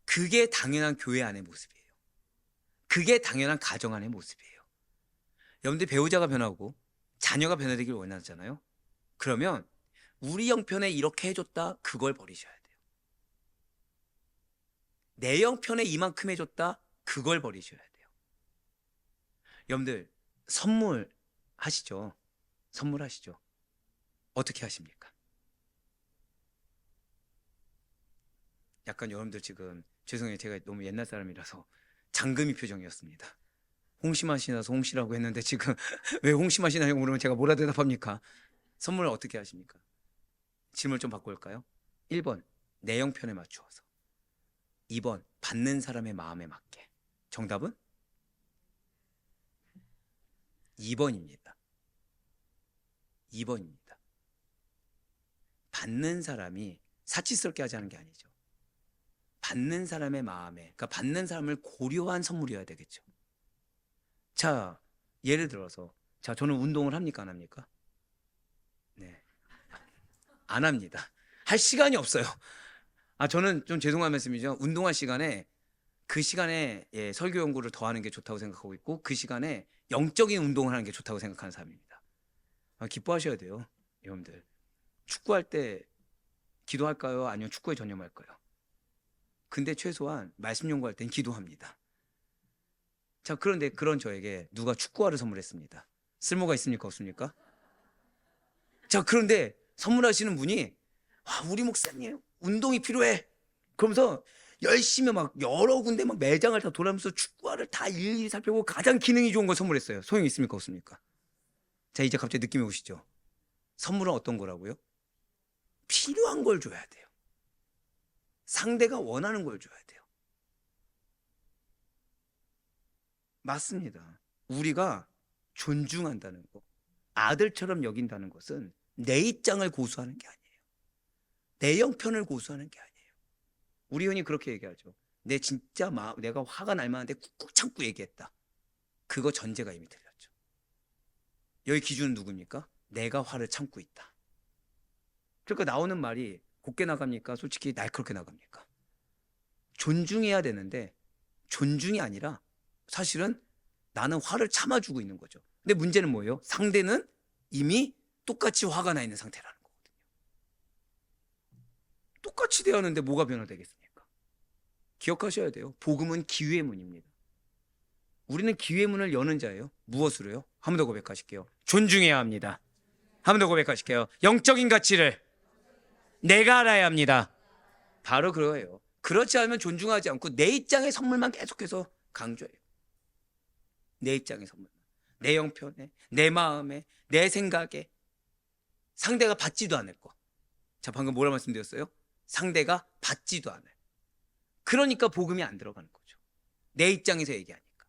S1: 그게 당연한 교회 안의 모습이에요. 그게 당연한 가정 안의 모습이에요. 여러분들 배우자가 변하고 자녀가 변화되길 원하잖아요. 그러면 우리 형편에 이렇게 해줬다 그걸 버리셔야 돼요. 내 형편에 이만큼 해줬다 그걸 버리셔야 돼요. 여러분들 선물 하시죠? 선물하시죠? 어떻게 하십니까? 약간 여러분들 지금 죄송해요. 제가 너무 옛날 사람이라서 장금이 표정이었습니다. 홍시맛이 나서 홍시라고 했는데 지금 왜 홍시맛이 나냐고 물으면 제가 뭐라 대답합니까? 선물을 어떻게 하십니까? 질문을 좀 바꿀까요? 1번 내 형편에 맞추어서 2번 받는 사람의 마음에 맞게. 정답은 2번입니다. 2번입니다. 받는 사람이 사치스럽게 하지 않은 게 아니죠. 받는 사람의 마음에, 그러니까 받는 사람을 고려한 선물이어야 되겠죠. 자, 예를 들어서, 자, 저는 운동을 합니까, 안 합니까? 네. 안 합니다. 할 시간이 없어요. 저는 좀 죄송한 말씀이죠. 운동할 시간에, 그 시간에 예, 설교 연구를 더 하는 게 좋다고 생각하고 있고, 그 시간에 영적인 운동을 하는 게 좋다고 생각하는 사람입니다. 기뻐하셔야 돼요, 여러분들. 축구할 때 기도할까요? 아니면 축구에 전념할까요? 근데 최소한 말씀 연구할 땐 기도합니다. 자, 그런데 그런 저에게 누가 축구화를 선물했습니다. 쓸모가 있습니까? 없습니까? 자, 그런데 선물하시는 분이 우리 목사님 운동이 필요해. 그러면서 열심히 막 여러 군데 막 매장을 다 돌아가면서 축구화를 다 일일이 살펴보고 가장 기능이 좋은 걸 선물했어요. 소용이 있습니까? 없습니까? 자, 이제 갑자기 느낌이 오시죠? 선물은 어떤 거라고요? 필요한 걸 줘야 돼요. 상대가 원하는 걸 줘야 돼요. 맞습니다. 우리가 존중한다는 거, 아들처럼 여긴다는 것은 내 입장을 고수하는 게 아니에요. 내 형편을 고수하는 게 아니에요. 우리 형이 그렇게 얘기하죠. 내 진짜 내가 화가 날 만한데 꾹꾹 참고 얘기했다. 그거 전제가 이미 틀렸죠. 여기 기준은 누굽니까? 내가 화를 참고 있다. 그러니까 나오는 말이 곱게 나갑니까? 솔직히 날카롭게 나갑니까? 존중해야 되는데 존중이 아니라 사실은 나는 화를 참아주고 있는 거죠. 근데 문제는 뭐예요? 상대는 이미 똑같이 화가 나 있는 상태라는 거거든요. 똑같이 대하는데 뭐가 변화되겠습니까? 기억하셔야 돼요. 복음은 기회의 문입니다. 우리는 기회의 문을 여는 자예요. 무엇으로요? 한 번 더 고백하실게요. 존중해야 합니다. 한 번 더 고백하실게요. 영적인 가치를 내가 알아야 합니다. 바로 그거예요. 그렇지 않으면 존중하지 않고 내 입장의 선물만 계속해서 강조해요. 내 입장의 선물, 내 형편에, 내 마음에, 내 생각에. 상대가 받지도 않을 거. 자, 방금 뭐라 말씀드렸어요? 상대가 받지도 않아요. 그러니까 복음이 안 들어가는 거죠. 내 입장에서 얘기하니까.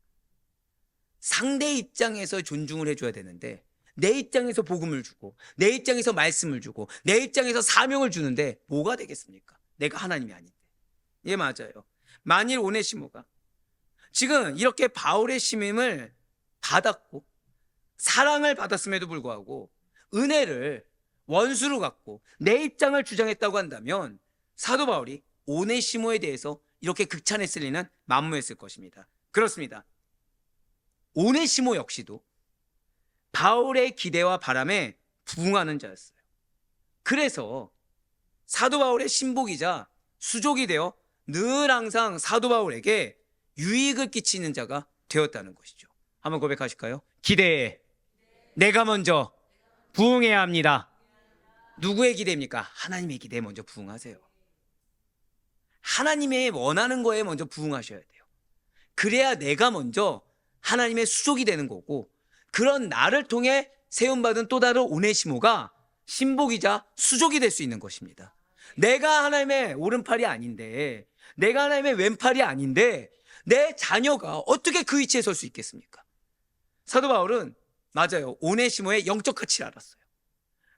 S1: 상대 입장에서 존중을 해줘야 되는데 내 입장에서 복음을 주고 내 입장에서 말씀을 주고 내 입장에서 사명을 주는데 뭐가 되겠습니까? 내가 하나님이 아닌데. 예, 맞아요. 만일 오네시모가 지금 이렇게 바울의 심임을 받았고 사랑을 받았음에도 불구하고 은혜를 원수로 갖고 내 입장을 주장했다고 한다면 사도 바울이 오네시모에 대해서 이렇게 극찬했을 리는 만무했을 것입니다. 그렇습니다. 오네시모 역시도 바울의 기대와 바람에 부응하는 자였어요. 그래서 사도 바울의 신복이자 수족이 되어 늘 항상 사도 바울에게 유익을 끼치는 자가 되었다는 것이죠. 한번 고백하실까요? 기대에 내가 먼저 부응해야 합니다. 누구의 기대입니까? 하나님의 기대에 먼저 부응하세요. 하나님의 원하는 거에 먼저 부응하셔야 돼요. 그래야 내가 먼저 하나님의 수족이 되는 거고, 그런 나를 통해 세움받은 또 다른 오네시모가 신복이자 수족이 될 수 있는 것입니다. 내가 하나님의 오른팔이 아닌데, 내가 하나님의 왼팔이 아닌데 내 자녀가 어떻게 그 위치에 설 수 있겠습니까? 사도 바울은 맞아요, 오네시모의 영적 가치를 알았어요.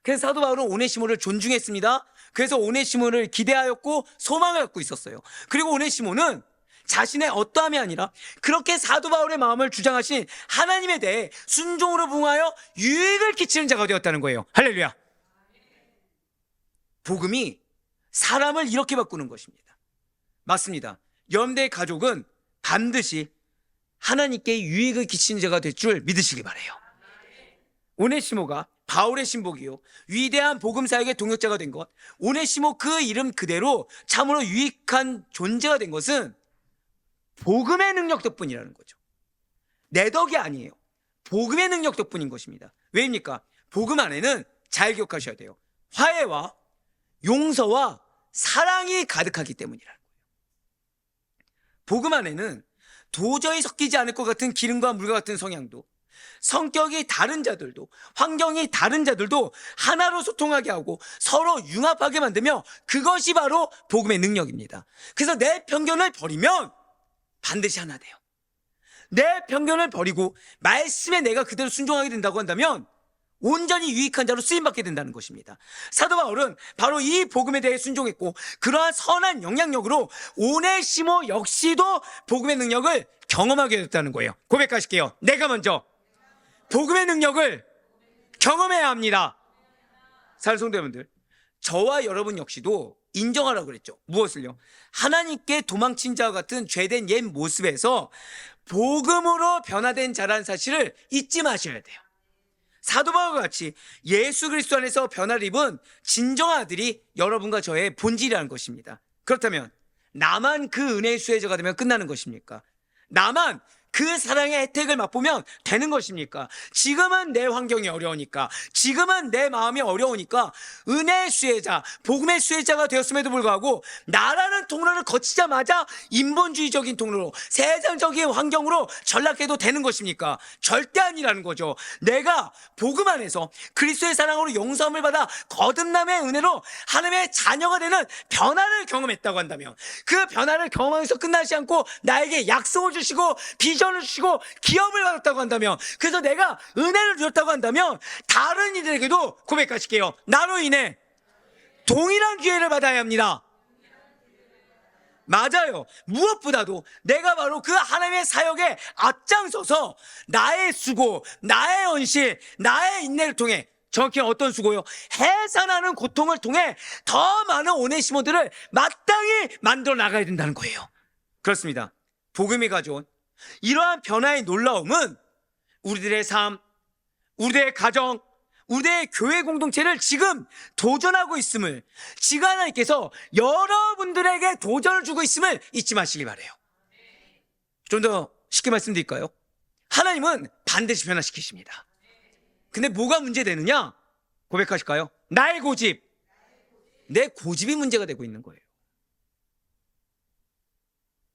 S1: 그래서 사도 바울은 오네시모를 존중했습니다. 그래서 오네시모를 기대하였고 소망을 갖고 있었어요. 그리고 오네시모는 자신의 어떠함이 아니라 그렇게 사도 바울의 마음을 주장하신 하나님에 대해 순종으로 부응하여 유익을 끼치는 자가 되었다는 거예요. 할렐루야. 복음이 사람을 이렇게 바꾸는 것입니다. 맞습니다. 여러분들의 가족은 반드시 하나님께 유익을 끼치는 자가 될 줄 믿으시기 바라요. 오네시모가 바울의 신복이요 위대한 복음 사역의 동역자가 된 것, 오네시모 그 이름 그대로 참으로 유익한 존재가 된 것은 복음의 능력 덕분이라는 거죠. 내 덕이 아니에요. 복음의 능력 덕분인 것입니다. 왜입니까? 복음 안에는 잘 기억하셔야 돼요. 화해와 용서와 사랑이 가득하기 때문이라는 거예요. 복음 안에는 도저히 섞이지 않을 것 같은 기름과 물과 같은 성향도, 성격이 다른 자들도, 환경이 다른 자들도 하나로 소통하게 하고 서로 융합하게 만들며, 그것이 바로 복음의 능력입니다. 그래서 내 편견을 버리면 반드시 하나 돼요. 내 편견을 버리고 말씀에 내가 그대로 순종하게 된다고 한다면 온전히 유익한 자로 쓰임받게 된다는 것입니다. 사도 바울은 바로 이 복음에 대해 순종했고, 그러한 선한 영향력으로 오네시모 역시도 복음의 능력을 경험하게 됐다는 거예요. 고백하실게요. 내가 먼저 복음의 능력을 경험해야 합니다. 사랑하는 성도 여러분들, 저와 여러분 역시도 인정하라고 그랬죠. 무엇을요? 하나님께 도망친 자와 같은 죄된 옛 모습에서 복음으로 변화된 자라는 사실을 잊지 마셔야 돼요. 사도 바울과 같이 예수 그리스도 안에서 변화를 입은 진정한 아들이 여러분과 저의 본질이라는 것입니다. 그렇다면 나만 그 은혜의 수혜자가 되면 끝나는 것입니까? 나만 그 사랑의 혜택을 맛보면 되는 것입니까? 지금은 내 환경이 어려우니까, 지금은 내 마음이 어려우니까 은혜의 수혜자, 복음의 수혜자가 되었음에도 불구하고 나라는 통로를 거치자마자 인본주의적인 통로로, 세상적인 환경으로 전락해도 되는 것입니까? 절대 아니라는 거죠. 내가 복음 안에서 그리스도의 사랑으로 용서함을 받아 거듭남의 은혜로 하나님의 자녀가 되는 변화를 경험했다고 한다면, 그 변화를 경험하면서 끝나지 않고 나에게 약속을 주시고 비전을 주시고 기업을 받았다고 한다면, 그래서 내가 은혜를 주었다고 한다면 다른 이들에게도 고백하실게요. 나로 인해 동일한 기회를 받아야 합니다. 맞아요. 무엇보다도 내가 바로 그 하나님의 사역에 앞장서서 나의 수고, 나의 헌신, 나의 인내를 통해, 정확히 어떤 수고요? 해산하는 고통을 통해 더 많은 오네시모들을 마땅히 만들어 나가야 된다는 거예요. 그렇습니다. 복음이 가져온 이러한 변화의 놀라움은 우리들의 삶, 우리들의 가정, 우리들의 교회 공동체를 지금 도전하고 있음을, 지금 하나님께서 여러분들에게 도전을 주고 있음을 잊지 마시기 바라요. 좀 더 쉽게 말씀드릴까요? 하나님은 반드시 변화시키십니다. 근데 뭐가 문제되느냐? 고백하실까요? 나의 고집, 내 고집이 문제가 되고 있는 거예요.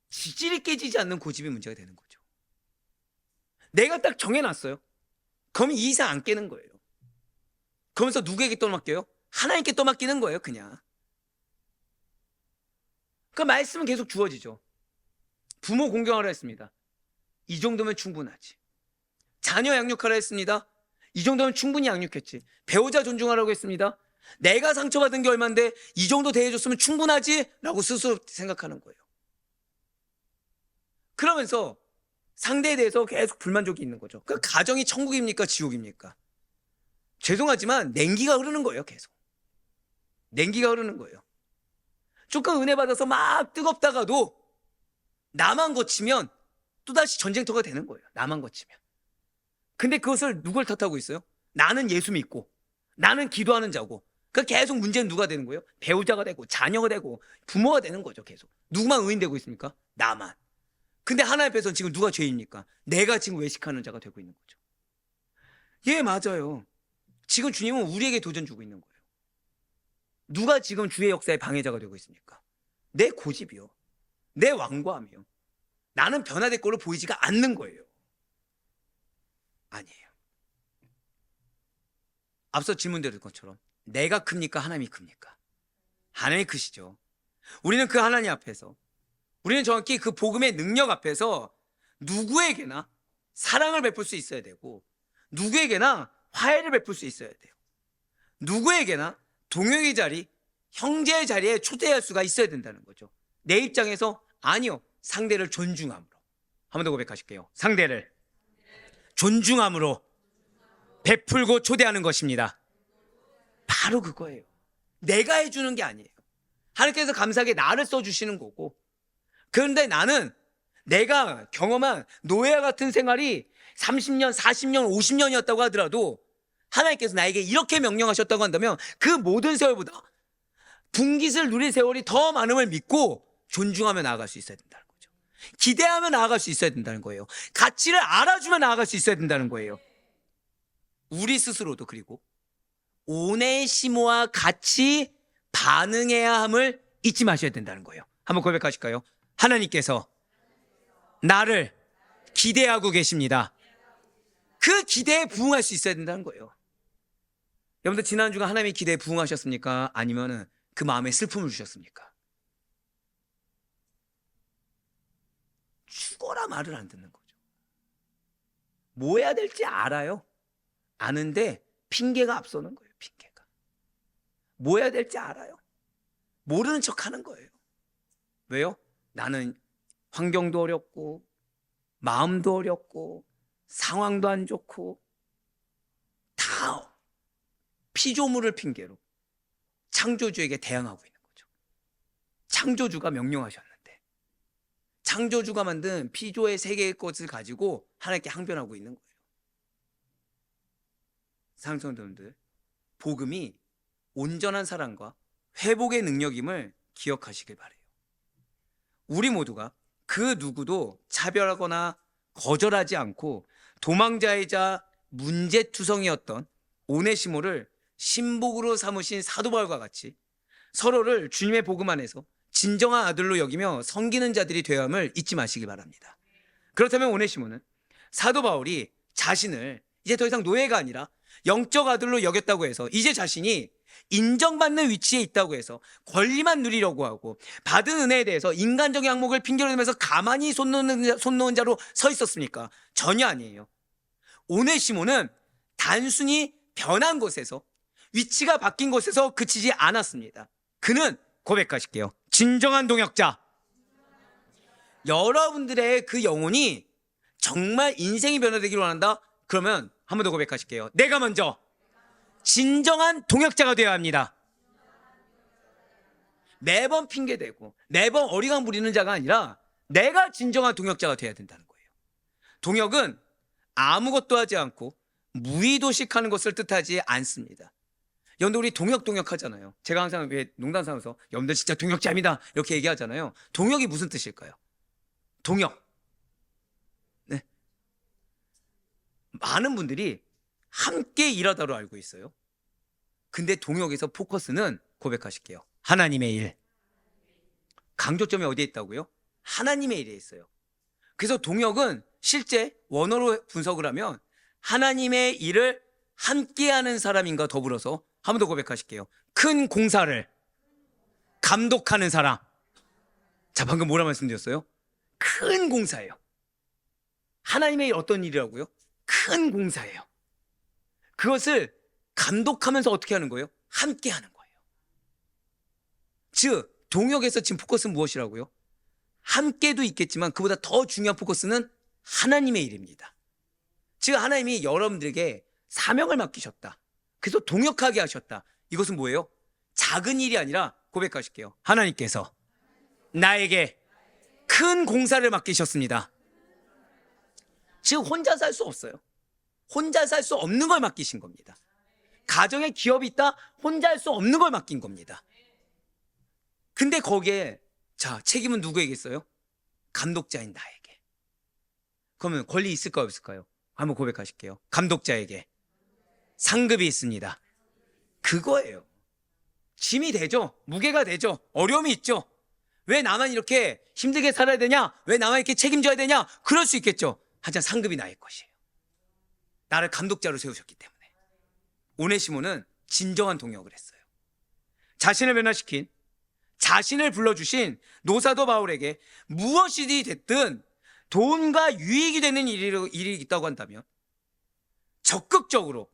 S1: 지질이 깨지지 않는 고집이 문제가 되는 거죠. 내가 딱 정해놨어요. 그럼 이 이상 안 깨는 거예요. 그러면서 누구에게 또 맡겨요? 하나님께 또 맡기는 거예요, 그냥. 그 말씀은 계속 주어지죠. 부모 공경하라 했습니다. 이 정도면 충분하지. 자녀 양육하라 했습니다. 이 정도면 충분히 양육했지. 배우자 존중하라고 했습니다. 내가 상처받은 게 얼만데 이 정도 대해줬으면 충분하지? 라고 스스로 생각하는 거예요. 그러면서 상대에 대해서 계속 불만족이 있는 거죠. 그 가정이 천국입니까? 지옥입니까? 죄송하지만 냉기가 흐르는 거예요. 계속 냉기가 흐르는 거예요. 조금 은혜 받아서 막 뜨겁다가도 나만 거치면 또다시 전쟁터가 되는 거예요. 나만 거치면. 근데 그것을 누굴 탓하고 있어요? 나는 예수 믿고 나는 기도하는 자고. 그 계속 문제는 누가 되는 거예요? 배우자가 되고 자녀가 되고 부모가 되는 거죠. 계속 누구만 의인되고 있습니까? 나만. 근데 하나님 앞에서는 지금 누가 죄입니까? 내가 지금 외식하는 자가 되고 있는 거죠. 예, 맞아요. 지금 주님은 우리에게 도전 주고 있는 거예요. 누가 지금 주의 역사의 방해자가 되고 있습니까? 내 고집이요, 내 완고함이요. 나는 변화될 걸로 보이지가 않는 거예요. 아니에요. 앞서 질문드린 것처럼 내가 큽니까? 하나님이 큽니까? 하나님이 크시죠. 우리는 그 하나님 앞에서, 우리는 정확히 그 복음의 능력 앞에서 누구에게나 사랑을 베풀 수 있어야 되고 누구에게나 화해를 베풀 수 있어야 돼요. 누구에게나 동역의 자리, 형제의 자리에 초대할 수가 있어야 된다는 거죠. 내 입장에서 아니요, 상대를 존중함으로. 한 번 더 고백하실게요. 상대를 존중함으로 베풀고 초대하는 것입니다. 바로 그거예요. 내가 해주는 게 아니에요. 하나님께서 감사하게 나를 써주시는 거고, 그런데 나는 내가 경험한 노예와 같은 생활이 30년, 40년, 50년이었다고 하더라도 하나님께서 나에게 이렇게 명령하셨다고 한다면 그 모든 세월보다 분깃을 누릴 세월이 더 많음을 믿고 존중하며 나아갈 수 있어야 된다는 거죠. 기대하며 나아갈 수 있어야 된다는 거예요. 가치를 알아주며 나아갈 수 있어야 된다는 거예요. 우리 스스로도 그리고 오네시모와 같이 반응해야 함을 잊지 마셔야 된다는 거예요. 한번 고백하실까요? 하나님께서 나를 기대하고 계십니다. 그 기대에 부응할 수 있어야 된다는 거예요. 여러분들 지난 주간 하나님의 기대에 부응하셨습니까? 아니면 그 마음에 슬픔을 주셨습니까? 죽어라 말을 안 듣는 거죠. 뭐 해야 될지 알아요. 아는데 핑계가 앞서는 거예요. 핑계가. 뭐 해야 될지 알아요. 모르는 척 하는 거예요. 왜요? 나는 환경도 어렵고 마음도 어렵고 상황도 안 좋고 다 피조물을 핑계로 창조주에게 대항하고 있는 거죠. 창조주가 명령하셨는데 창조주가 만든 피조의 세계의 것을 가지고 하나님께 항변하고 있는 거예요. 사랑하는 성도님들, 복음이 온전한 사랑과 회복의 능력임을 기억하시길 바래요. 우리 모두가 그 누구도 차별하거나 거절하지 않고 도망자이자 문제투성이었던 오네시모를 신복으로 삼으신 사도 바울과 같이 서로를 주님의 복음 안에서 진정한 아들로 여기며 섬기는 자들이 되어야 함을 잊지 마시기 바랍니다. 그렇다면 오네시모는 사도 바울이 자신을 이제 더 이상 노예가 아니라 영적 아들로 여겼다고 해서 이제 자신이 인정받는 위치에 있다고 해서 권리만 누리려고 하고 받은 은혜에 대해서 인간적인 항목을 핑계로 대면서 가만히 손 놓은 자로 서 있었습니까? 전혀 아니에요. 오네시모는 단순히 변한 곳에서, 위치가 바뀐 곳에서 그치지 않았습니다. 그는 고백하실게요. 진정한 동역자. 여러분들의 그 영혼이 정말 인생이 변화되기를 원한다? 그러면 한 번 더 고백하실게요. 내가 먼저 진정한 동역자가 되어야 합니다. 매번 핑계대고 매번 어리광 부리는 자가 아니라 내가 진정한 동역자가 되어야 된다는 거예요. 동역은 아무것도 하지 않고 무의도식하는 것을 뜻하지 않습니다. 여러분들 우리 동역 하잖아요. 제가 항상 왜 농담 삼아서 여러분들 진짜 동역자입니다 이렇게 얘기하잖아요. 동역이 무슨 뜻일까요? 동역. 네. 많은 분들이 함께 일하다로 알고 있어요. 근데 동역에서 포커스는 고백하실게요. 하나님의 일. 강조점이 어디에 있다고요? 하나님의 일에 있어요. 그래서 동역은 실제 원어로 분석을 하면 하나님의 일을 함께하는 사람인가 더불어서 한 번 더 고백하실게요. 큰 공사를 감독하는 사람. 자, 방금 뭐라 말씀드렸어요? 큰 공사예요. 하나님의 일 어떤 일이라고요? 큰 공사예요. 그것을 감독하면서 어떻게 하는 거예요? 함께 하는 거예요. 즉 동역에서 지금 포커스는 무엇이라고요? 함께도 있겠지만 그보다 더 중요한 포커스는 하나님의 일입니다. 즉 하나님이 여러분들에게 사명을 맡기셨다. 그래서 동역하게 하셨다. 이것은 뭐예요? 작은 일이 아니라 고백하실게요. 하나님께서 나에게 큰 공사를 맡기셨습니다. 즉 혼자 살 수 없어요. 혼자 살 수 없는 걸 맡기신 겁니다. 가정에 기업이 있다? 혼자 할 수 없는 걸 맡긴 겁니다. 근데 거기에 자 책임은 누구에게 있어요? 감독자인 나에게. 그러면 권리 있을까요 없을까요? 한번 고백하실게요. 감독자에게 상급이 있습니다. 그거예요. 짐이 되죠. 무게가 되죠. 어려움이 있죠. 왜 나만 이렇게 힘들게 살아야 되냐? 왜 나만 이렇게 책임져야 되냐? 그럴 수 있겠죠. 하지만 상급이 나의 것이에요. 나를 감독자로 세우셨기 때문에. 오네시모는 진정한 동역을 했어요. 자신을 변화시킨, 자신을 불러주신 노사도 바울에게 무엇이든 됐든 돈과 유익이 되는 일이 있다고 한다면 적극적으로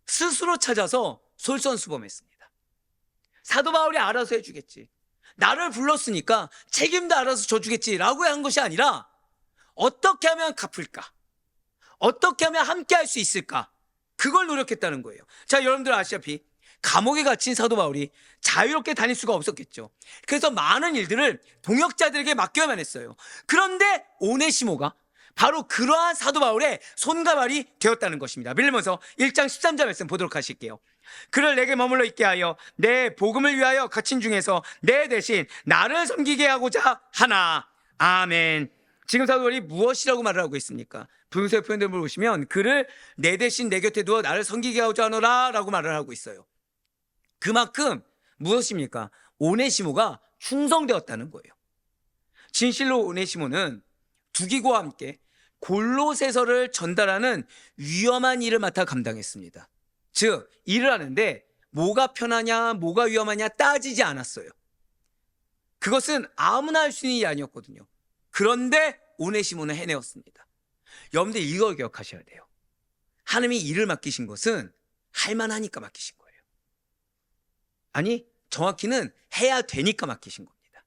S1: 스스로 찾아서 솔선수범했습니다. 사도 바울이 알아서 해주겠지. 나를 불렀으니까 책임도 알아서 져주겠지라고 한 것이 아니라 어떻게 하면 갚을까? 어떻게 하면 함께 할 수 있을까? 그걸 노력했다는 거예요. 자, 여러분들 아시다시피 감옥에 갇힌 사도 바울이 자유롭게 다닐 수가 없었겠죠. 그래서 많은 일들을 동역자들에게 맡겨야만 했어요. 그런데 오네시모가 바로 그러한 사도 바울의 손과 발이 되었다는 것입니다. 빌리면서 1장 13절 말씀 보도록 하실게요. 그를 내게 머물러 있게 하여 내 복음을 위하여 갇힌 중에서 내 대신 나를 섬기게 하고자 하나. 아멘. 지금 사도 바울이 무엇이라고 말을 하고 있습니까? 부흥서의 표현들을 보시면 그를 내 대신 내 곁에 두어 나를 섬기게 하고자 하노라 라고 말을 하고 있어요. 그만큼 무엇입니까? 오네시모가 충성되었다는 거예요. 진실로 오네시모는 두기고와 함께 골로새서를 전달하는 위험한 일을 맡아 감당했습니다. 즉 일을 하는데 뭐가 편하냐 뭐가 위험하냐 따지지 않았어요. 그것은 아무나 할 수 있는 일이 아니었거든요. 그런데 오네시모는 해내었습니다. 여러분들 이걸 기억하셔야 돼요. 하나님이 일을 맡기신 것은 할만하니까 맡기신 거예요. 아니 정확히는 해야 되니까 맡기신 겁니다.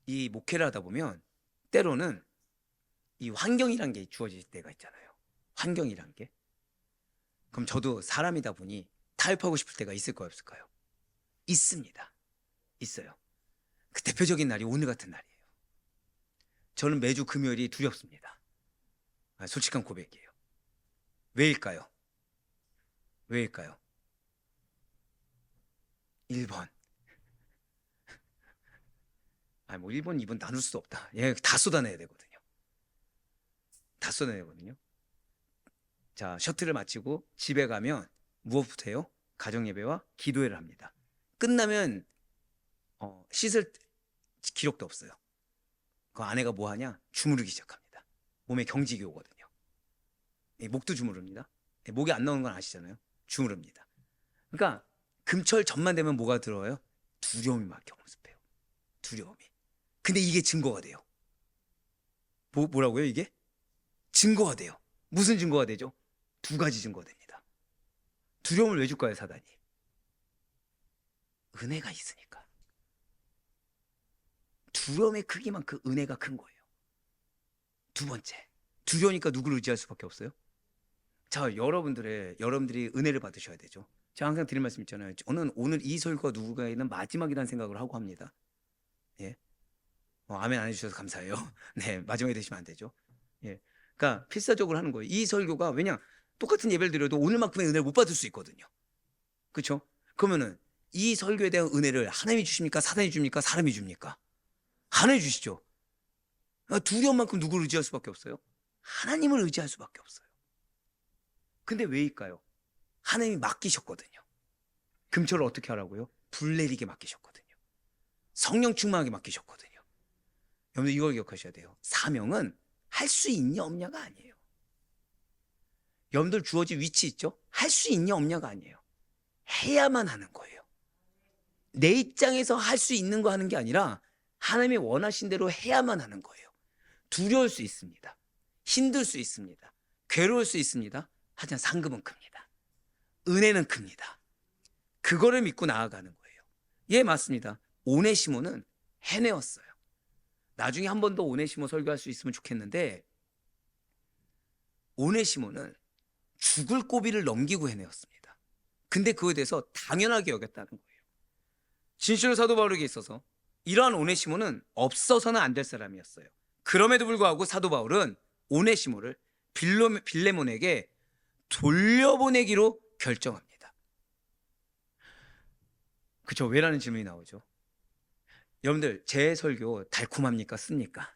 S1: 이 목회를 하다 보면 때로는 이 환경이란 게 주어질 때가 있잖아요. 환경이란 게. 그럼 저도 사람이다 보니 타협하고 싶을 때가 있을까요 없을까요? 있습니다. 있어요. 그 대표적인 날이 오늘 같은 날이에요. 저는 매주 금요일이 두렵습니다. 솔직한 고백이에요. 왜일까요? 왜일까요? 1번. 뭐 1번, 2번 나눌 수 없다. 예, 다 쏟아내야 되거든요. 다 쏟아내야 되거든요. 자, 셔틀을 마치고 집에 가면 무엇부터 해요? 가정예배와 기도회를 합니다. 끝나면 씻을 기록도 없어요. 그 아내가 뭐 하냐? 주무르기 시작합니다. 몸에 경직이 오거든요. 목도 주무릅니다. 목이 안 나오는 건 아시잖아요. 주무릅니다. 그러니까 금철 전만 되면 뭐가 들어와요? 두려움이 막 경습해요. 두려움이. 근데 이게 증거가 돼요. 뭐라고요 이게? 증거가 돼요. 무슨 증거가 되죠? 두 가지 증거가 됩니다. 두려움을 왜 줄까요 사단이? 은혜가 있으니까. 두려움의 크기만 그 은혜가 큰 거예요. 두 번째, 두려우니까 누구를 의지할 수밖에 없어요? 자, 여러분들이 은혜를 받으셔야 되죠. 제가 항상 드린 말씀 있잖아요. 저는 오늘 이 설교가 누군가에는 마지막이라는 생각을 하고 합니다. 예, 아멘 안 해주셔서 감사해요. 네, 마지막에 되시면 안 되죠. 예, 그러니까 필사적으로 하는 거예요. 이 설교가 왜냐 똑같은 예배를 드려도 오늘만큼의 은혜를 못 받을 수 있거든요. 그렇죠? 그러면은 이 설교에 대한 은혜를 하나님이 주십니까? 사단이 줍니까? 사람이 줍니까? 하나님이 주시죠. 두려운 만큼 누구를 의지할 수밖에 없어요? 하나님을 의지할 수밖에 없어요. 근데 왜일까요? 하나님이 맡기셨거든요. 금초를 어떻게 하라고요? 불 내리게 맡기셨거든요. 성령 충만하게 맡기셨거든요. 여러분들 이걸 기억하셔야 돼요. 사명은 할 수 있냐 없냐가 아니에요. 여러분들 주어진 위치 있죠? 할 수 있냐 없냐가 아니에요. 해야만 하는 거예요. 내 입장에서 할 수 있는 거 하는 게 아니라 하나님이 원하신 대로 해야만 하는 거예요. 두려울 수 있습니다. 힘들 수 있습니다. 괴로울 수 있습니다. 하지만 상급은 큽니다. 은혜는 큽니다. 그거를 믿고 나아가는 거예요. 예, 맞습니다. 오네시모는 해내었어요. 나중에 한 번 더 오네시모 설교할 수 있으면 좋겠는데, 오네시모는 죽을 고비를 넘기고 해내었습니다. 근데 그거에 대해서 당연하게 여겼다는 거예요. 진실로 사도 바울에게 있어서 이러한 오네시모는 없어서는 안 될 사람이었어요. 그럼에도 불구하고 사도 바울은 오네시모를 빌레몬에게 돌려보내기로 결정합니다. 그쵸? 왜라는 질문이 나오죠. 여러분들, 제 설교 달콤합니까? 씁니까?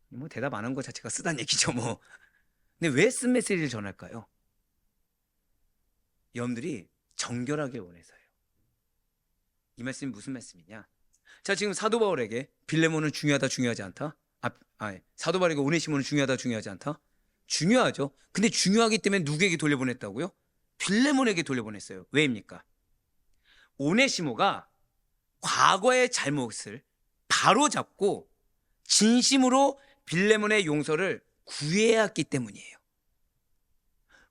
S1: 뭐 대답 안 한 것 자체가 쓰다는 얘기죠 뭐. 근데 왜 쓴 메시지를 전할까요? 여러분들이 정결하게 원해서요. 이 말씀이 무슨 말씀이냐? 자, 지금 사도 바울에게 빌레몬은 중요하다, 중요하지 않다? 사도 바울에게 오네시모는 중요하다, 중요하지 않다? 중요하죠. 근데 중요하기 때문에 누구에게 돌려보냈다고요? 빌레몬에게 돌려보냈어요. 왜입니까? 오네시모가 과거의 잘못을 바로잡고 진심으로 빌레몬의 용서를 구해야 했기 때문이에요.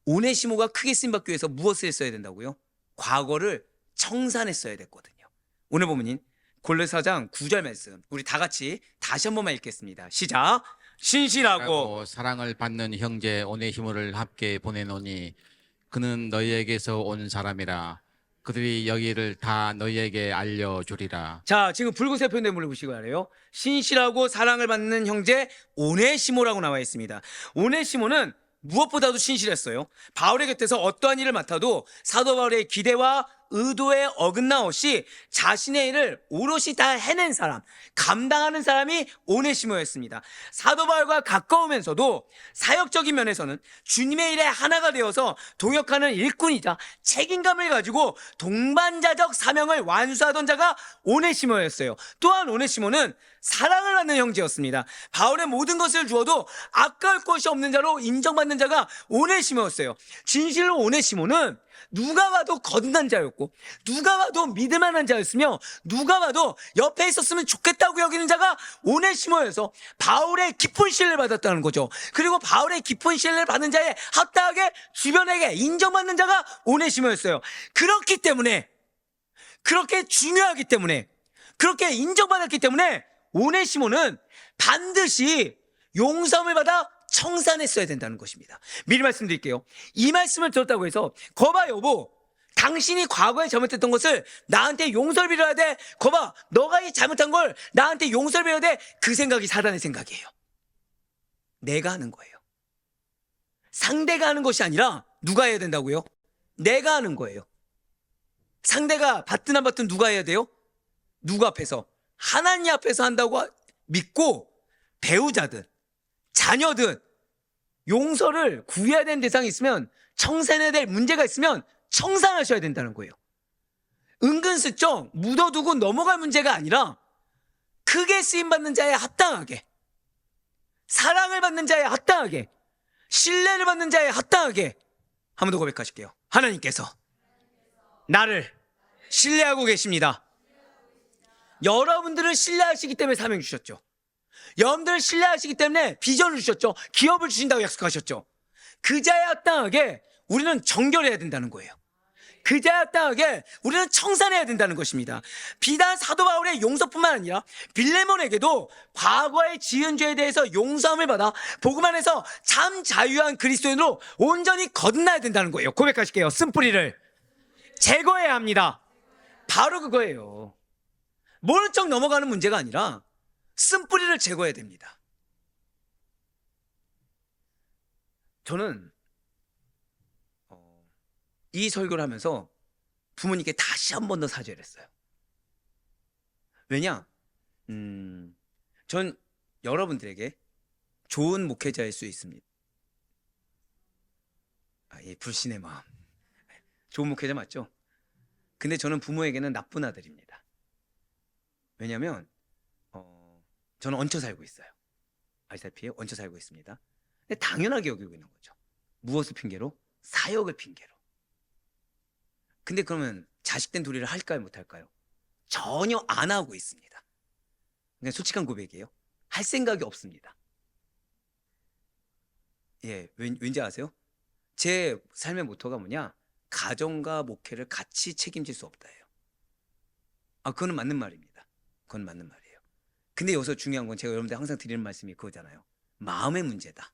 S1: 오네시모가 크게 쓰임받기 위해서 무엇을 했어야 된다고요? 과거를 청산했어야 됐거든요. 오늘 본문인 골로새 4장 9절 말씀, 우리 다 같이 다시 한 번만 읽겠습니다. 시작. 신실하고
S2: 사랑을 받는 형제 오네시모를 함께 보내노니 그는 너희에게서 온 사람이라. 그들이 여기를 다 너희에게 알려주리라.
S1: 자, 지금 붉은색 표현대문을 보시기 바래요. 신실하고 사랑을 받는 형제 오네시모라고 나와 있습니다. 오네시모는 무엇보다도 신실했어요. 바울의 곁에서 어떠한 일을 맡아도 사도 바울의 기대와 의도에 어긋나없이 자신의 일을 오롯이 다 해낸 사람, 감당하는 사람이 오네시모였습니다. 사도 바울과 가까우면서도 사역적인 면에서는 주님의 일에 하나가 되어서 동역하는 일꾼이자 책임감을 가지고 동반자적 사명을 완수하던 자가 오네시모였어요. 또한 오네시모는 사랑을 받는 형제였습니다. 바울의 모든 것을 주어도 아까울 것이 없는 자로 인정받는 자가 오네시모였어요. 진실로 오네시모는 누가 봐도 거듭난 자였고, 누가 봐도 믿을만한 자였으며, 누가 봐도 옆에 있었으면 좋겠다고 여기는 자가 오네시모여서 바울의 깊은 신뢰를 받았다는 거죠. 그리고 바울의 깊은 신뢰를 받는 자에 합당하게 주변에게 인정받는 자가 오네시모였어요. 그렇기 때문에, 그렇게 중요하기 때문에, 그렇게 인정받았기 때문에 오네시모는 반드시 용서함을 받아 청산했어야 된다는 것입니다. 미리 말씀드릴게요. 이 말씀을 들었다고 해서 거봐 여보, 당신이 과거에 잘못했던 것을 나한테 용서를 빌어야 돼. 거봐, 너가 이 잘못한 걸 나한테 용서를 빌어야 돼. 그 생각이 사단의 생각이에요. 내가 하는 거예요. 상대가 하는 것이 아니라 누가 해야 된다고요? 내가 하는 거예요. 상대가 받든 안 받든 누가 해야 돼요? 누구 앞에서? 하나님 앞에서 한다고 믿고, 배우자든 자녀든 용서를 구해야 되는 대상이 있으면, 청산해야 될 문제가 있으면 청산하셔야 된다는 거예요. 은근슬쩍 묻어두고 넘어갈 문제가 아니라 크게 쓰임받는 자에 합당하게, 사랑을 받는 자에 합당하게, 신뢰를 받는 자에 합당하게. 한 번 더 고백하실게요. 하나님께서 나를 신뢰하고 계십니다. 여러분들을 신뢰하시기 때문에 사명 주셨죠. 여러분들을 신뢰하시기 때문에 비전을 주셨죠. 기업을 주신다고 약속하셨죠. 그 자에 합당하게 우리는 정결해야 된다는 거예요. 그 자에 합당하게 우리는 청산해야 된다는 것입니다. 비단 사도 바울의 용서뿐만 아니라 빌레몬에게도 과거의 지은 죄에 대해서 용서함을 받아 복음 안에서 참 자유한 그리스도인으로 온전히 거듭나야 된다는 거예요. 고백하실게요. 쓴뿌리를 제거해야 합니다. 바로 그거예요. 모른 척 넘어가는 문제가 아니라 쓴뿌리를 제거해야 됩니다. 저는 이 설교를 하면서 부모님께 다시 한 번 더 사죄를 했어요. 왜냐? 전 여러분들에게 좋은 목회자일 수 있습니다. 예, 불신의 마음. 좋은 목회자 맞죠? 근데 저는 부모에게는 나쁜 아들입니다. 왜냐면 저는 얹혀 살고 있어요. 아시다시피 얹혀 살고 있습니다. 근데 당연하게 여기고 있는 거죠. 무엇을 핑계로? 사역을 핑계로. 근데 그러면 자식된 도리를 할까요, 못할까요? 전혀 안 하고 있습니다. 그냥 솔직한 고백이에요. 할 생각이 없습니다. 왠지 아세요? 제 삶의 모토가 뭐냐? 가정과 목회를 같이 책임질 수 없다예요. 그거는 맞는 말입니다. 그건 맞는 말이에요. 근데 여기서 중요한 건 제가 여러분들 항상 드리는 말씀이 그거잖아요. 마음의 문제다.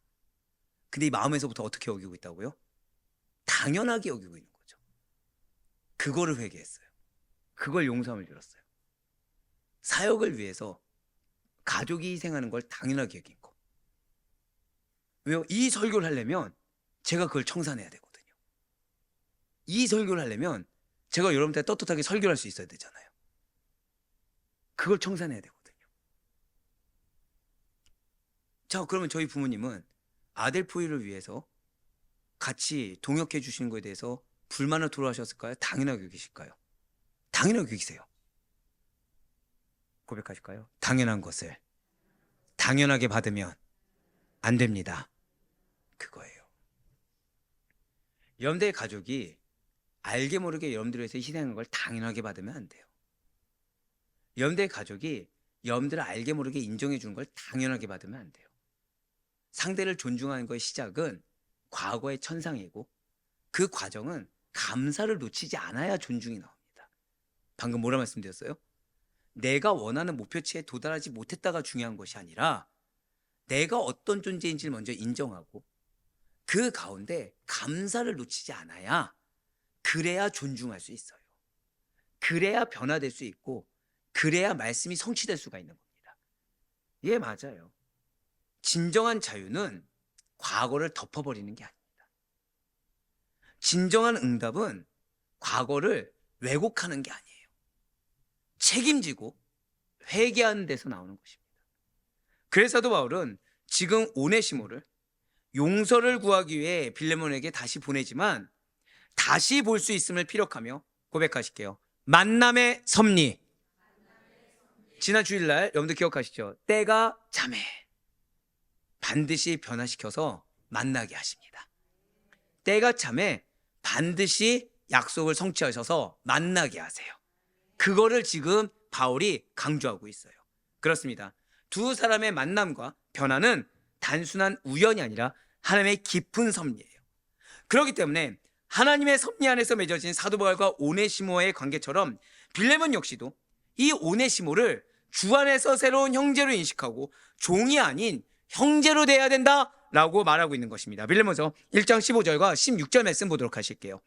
S1: 근데 이 마음에서부터 어떻게 여기고 있다고요? 당연하게 여기고 있는 거죠. 그거를 회개했어요. 그걸 용서함을 빌었어요. 사역을 위해서 가족이 희생하는 걸 당연하게 여긴 거. 왜요? 이 설교를 하려면 제가 그걸 청산해야 되거든요. 이 설교를 하려면 제가 여러분한테 떳떳하게 설교를 할 수 있어야 되잖아요. 그걸 청산해야 되거든요. 자, 그러면 저희 부모님은 아들 포유를 위해서 같이 동역해 주시는 거에 대해서 불만을 토로하셨을까요? 당연하게 여기실까요? 당연하게 여기세요. 고백하실까요? 당연한 것을 당연하게 받으면 안 됩니다. 그거예요. 여러분들의 가족이 알게 모르게 여러분들을 위해서 희생한 걸 당연하게 받으면 안 돼요. 여러분들의 가족이 여러분들을 알게 모르게 인정해 주는 걸 당연하게 받으면 안 돼요. 상대를 존중하는 거의 시작은 과거의 천상이고 그 과정은 감사를 놓치지 않아야 존중이 나옵니다. 방금 뭐라 말씀드렸어요? 내가 원하는 목표치에 도달하지 못했다가 중요한 것이 아니라 내가 어떤 존재인지를 먼저 인정하고 그 가운데 감사를 놓치지 않아야 그래야 존중할 수 있어요. 그래야 변화될 수 있고 그래야 말씀이 성취될 수가 있는 겁니다. 예, 맞아요. 진정한 자유는 과거를 덮어버리는 게 아닙니다. 진정한 응답은 과거를 왜곡하는 게 아니에요. 책임지고 회개하는 데서 나오는 것입니다. 그래서 사도 바울은 지금 오네시모를 용서를 구하기 위해 빌레몬에게 다시 보내지만 다시 볼 수 있음을 피력하며 고백하실게요. 만남의 섭리. 지난 주일날 여러분들 기억하시죠? 때가 참에 반드시 변화시켜서 만나게 하십니다. 때가 참에 반드시 약속을 성취하셔서 만나게 하세요. 그거를 지금 바울이 강조하고 있어요. 그렇습니다. 두 사람의 만남과 변화는 단순한 우연이 아니라 하나님의 깊은 섭리예요. 그렇기 때문에 하나님의 섭리 안에서 맺어진 사도 바울과 오네시모의 관계처럼 빌레몬 역시도 이 오네시모를 주 안에서 새로운 형제로 인식하고 종이 아닌 형제로 돼야 된다라고 말하고 있는 것입니다. 빌레몬서 1장 15절과 16절 말씀 보도록 하실게요.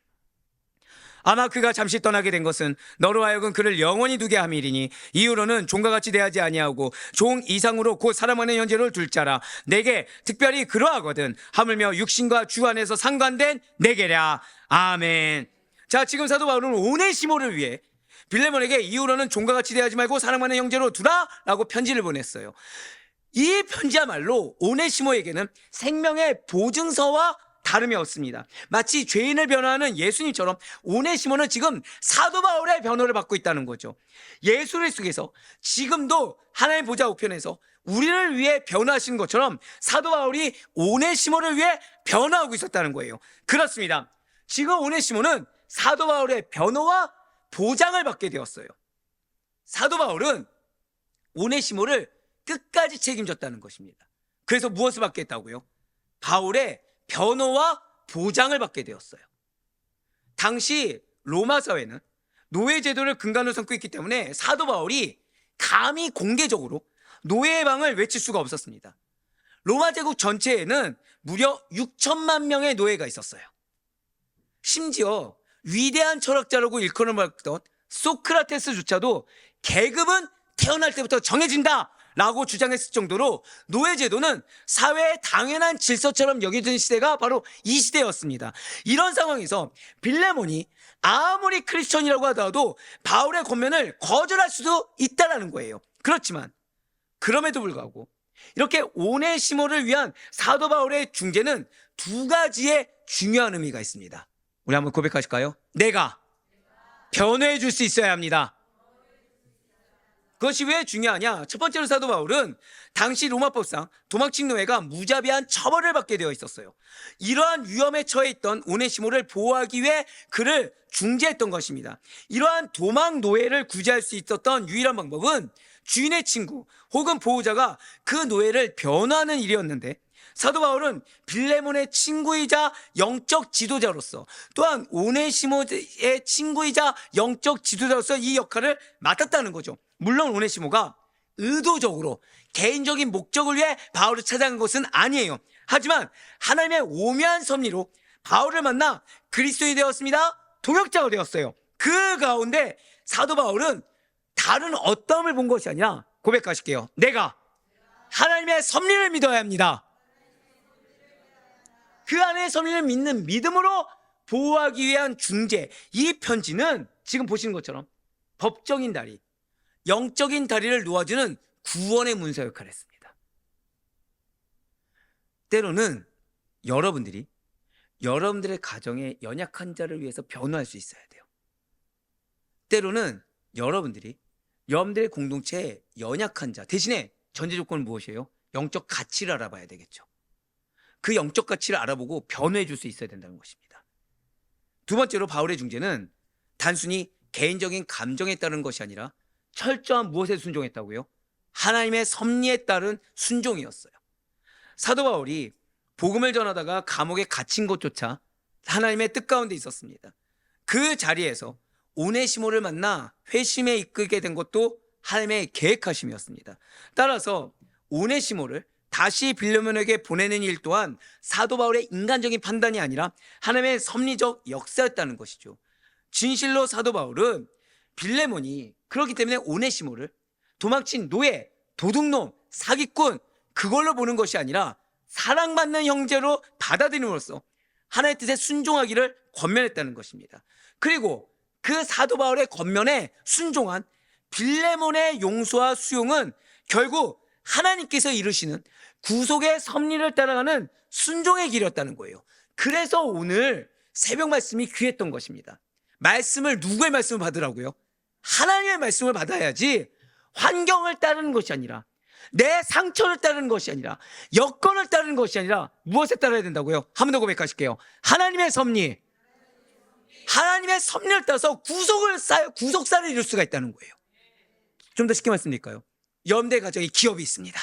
S1: 아마 그가 잠시 떠나게 된 것은 너로 하여금 그를 영원히 두게 함이리니 이후로는 종과 같이 대하지 아니하고 종 이상으로 곧 사랑하는 형제를 둘 자라. 내게 특별히 그러하거든 하물며 육신과 주 안에서 상관된 내게랴. 아멘. 자, 지금 사도 바울은 오네시모를 위해 빌레몬에게 이후로는 종과 같이 대하지 말고 사랑하는 형제로 두라 라고 편지를 보냈어요. 이 편지야말로 오네시모에게는 생명의 보증서와 다름이 없습니다. 마치 죄인을 변호하는 예수님처럼 오네시모는 지금 사도 바울의 변호를 받고 있다는 거죠. 예수를 속에서 지금도 하나님 보좌 우편에서 우리를 위해 변호하시는 것처럼 사도 바울이 오네시모를 위해 변호하고 있었다는 거예요. 그렇습니다. 지금 오네시모는 사도 바울의 변호와 보장을 받게 되었어요. 사도 바울은 오네시모를 끝까지 책임졌다는 것입니다. 그래서 무엇을 받게 했다고요? 바울의 변호와 보장을 받게 되었어요. 당시 로마 사회는 노예 제도를 근간으로 삼고 있기 때문에 사도 바울이 감히 공개적으로 노예의 방을 외칠 수가 없었습니다. 로마 제국 전체에는 무려 6천만 명의 노예가 있었어요. 심지어 위대한 철학자라고 일컬어 받던 소크라테스조차도 계급은 태어날 때부터 정해진다 라고 주장했을 정도로 노예제도는 사회의 당연한 질서처럼 여겨진 시대가 바로 이 시대였습니다. 이런 상황에서 빌레몬이 아무리 크리스천이라고 하더라도 바울의 권면을 거절할 수도 있다는 거예요. 그렇지만 그럼에도 불구하고 이렇게 오네시모를 위한 사도 바울의 중재는 두 가지의 중요한 의미가 있습니다. 우리 한번 고백하실까요? 내가 변호해 줄 수 있어야 합니다. 그것이 왜 중요하냐? 첫 번째로 사도 바울은 당시 로마법상 도망친 노예가 무자비한 처벌을 받게 되어 있었어요. 이러한 위험에 처해 있던 오네시모를 보호하기 위해 그를 중재했던 것입니다. 이러한 도망 노예를 구제할 수 있었던 유일한 방법은 주인의 친구 혹은 보호자가 그 노예를 변호하는 일이었는데, 사도 바울은 빌레몬의 친구이자 영적 지도자로서, 또한 오네시모의 친구이자 영적 지도자로서 이 역할을 맡았다는 거죠. 물론 오네시모가 의도적으로 개인적인 목적을 위해 바울을 찾아간 것은 아니에요. 하지만 하나님의 오묘한 섭리로 바울을 만나 그리스도인이 되었습니다. 동역자가 되었어요. 그 가운데 사도 바울은 다른 어떠함을 본 것이 아니라 고백하실게요. 내가 하나님의 섭리를 믿어야 합니다. 그 안에 섭리를 믿는 믿음으로 보호하기 위한 중재. 이 편지는 지금 보시는 것처럼 법적인 다리, 영적인 다리를 놓아주는 구원의 문서 역할을 했습니다. 때로는 여러분들이 여러분들의 가정에 연약한 자를 위해서 변호할 수 있어야 돼요. 때로는 여러분들이 여러분들의 공동체에 연약한 자, 대신에 전제 조건은 무엇이에요? 영적 가치를 알아봐야 되겠죠. 그 영적 가치를 알아보고 변호해 줄 수 있어야 된다는 것입니다. 두 번째로 바울의 중재는 단순히 개인적인 감정에 따른 것이 아니라 철저한 무엇에 순종했다고요? 하나님의 섭리에 따른 순종이었어요. 사도 바울이 복음을 전하다가 감옥에 갇힌 것조차 하나님의 뜻 가운데 있었습니다. 그 자리에서 오네시모를 만나 회심에 이끌게 된 것도 하나님의 계획하심이었습니다. 따라서 오네시모를 다시 빌레몬에게 보내는 일 또한 사도 바울의 인간적인 판단이 아니라 하나님의 섭리적 역사였다는 것이죠. 진실로 사도 바울은 빌레몬이 그렇기 때문에 오네시모를 도망친 노예, 도둑놈, 사기꾼, 그걸로 보는 것이 아니라 사랑받는 형제로 받아들임으로써 하나님의 뜻에 순종하기를 권면했다는 것입니다. 그리고 그 사도 바울의 권면에 순종한 빌레몬의 용서와 수용은 결국 하나님께서 이루시는 구속의 섭리를 따라가는 순종의 길이었다는 거예요. 그래서 오늘 새벽 말씀이 귀했던 것입니다. 말씀을, 누구의 말씀을 받으라고요? 하나님의 말씀을 받아야지 환경을 따르는 것이 아니라, 내 상처를 따르는 것이 아니라, 여건을 따르는 것이 아니라 무엇에 따라야 된다고요? 한 번 더 고백하실게요. 하나님의 섭리, 하나님의 섭리를 따라서 구속사를 이룰 수가 있다는 거예요. 좀 더 쉽게 말씀드릴까요? 여러분들 가정에 기업이 있습니다.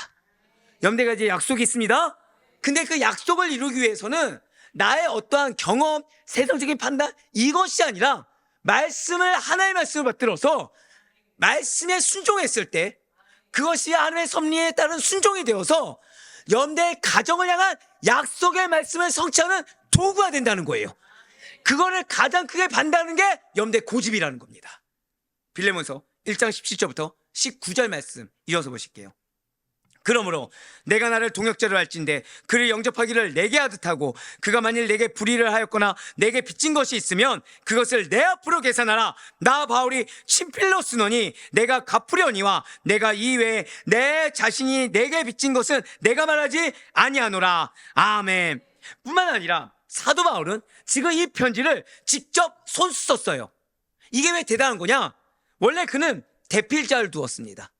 S1: 여러분들 가정에 약속이 있습니다. 근데 그 약속을 이루기 위해서는 나의 어떠한 경험, 세상적인 판단, 이것이 아니라 말씀을, 하나님의 말씀을 받들어서 말씀에 순종했을 때 그것이 하나님의 섭리에 따른 순종이 되어서 여러분들의 가정을 향한 약속의 말씀을 성취하는 도구가 된다는 거예요. 그거를 가장 크게 반다는 게 여러분들의 고집이라는 겁니다. 빌레몬서 1장 17절부터 19절 말씀 이어서 보실게요. 그러므로 내가 나를 동역자로 할진대 그를 영접하기를 내게 하듯 하고, 그가 만일 내게 불의를 하였거나 내게 빚진 것이 있으면 그것을 내 앞으로 계산하라. 나 바울이 친필로 쓰노니 내가 갚으려니와 내가 이외에 내 자신이 내게 빚진 것은 내가 말하지 아니하노라. 아멘. 뿐만 아니라 사도 바울은 지금 이 편지를 직접 손수 썼어요. 이게 왜 대단한 거냐? 원래 그는 대필자를 두었습니다.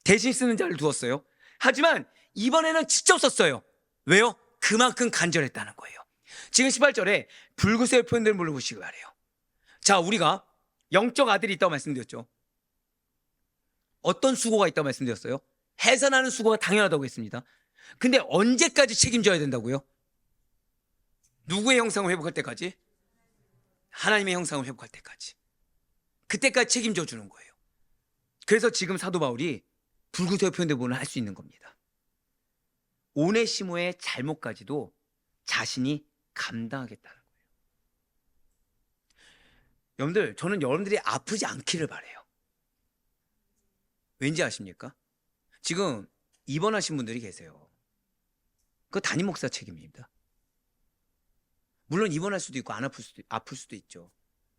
S1: 대신 쓰는 자를 두었어요. 하지만 이번에는 직접 썼어요. 왜요? 그만큼 간절했다는 거예요. 지금 18절에 불구세의 표현들을 물어보시기 바래요. 자, 우리가 영적 아들이 있다고 말씀드렸죠. 어떤 수고가 있다고 말씀드렸어요? 해산하는 수고가 당연하다고 했습니다. 근데 언제까지 책임져야 된다고요? 누구의 형상을 회복할 때까지? 하나님의 형상을 회복할 때까지. 그때까지 책임져 주는 거예요. 그래서 지금 사도 바울이 불구세의 표현대본을 할 수 있는 겁니다. 오네시모의 잘못까지도 자신이 감당하겠다는 거예요. 여러분들, 저는 여러분들이 아프지 않기를 바라요. 왠지 아십니까? 지금 입원하신 분들이 계세요. 그거 담임 목사 책임입니다. 물론 입원할 수도 있고 안 아플 수도 있죠.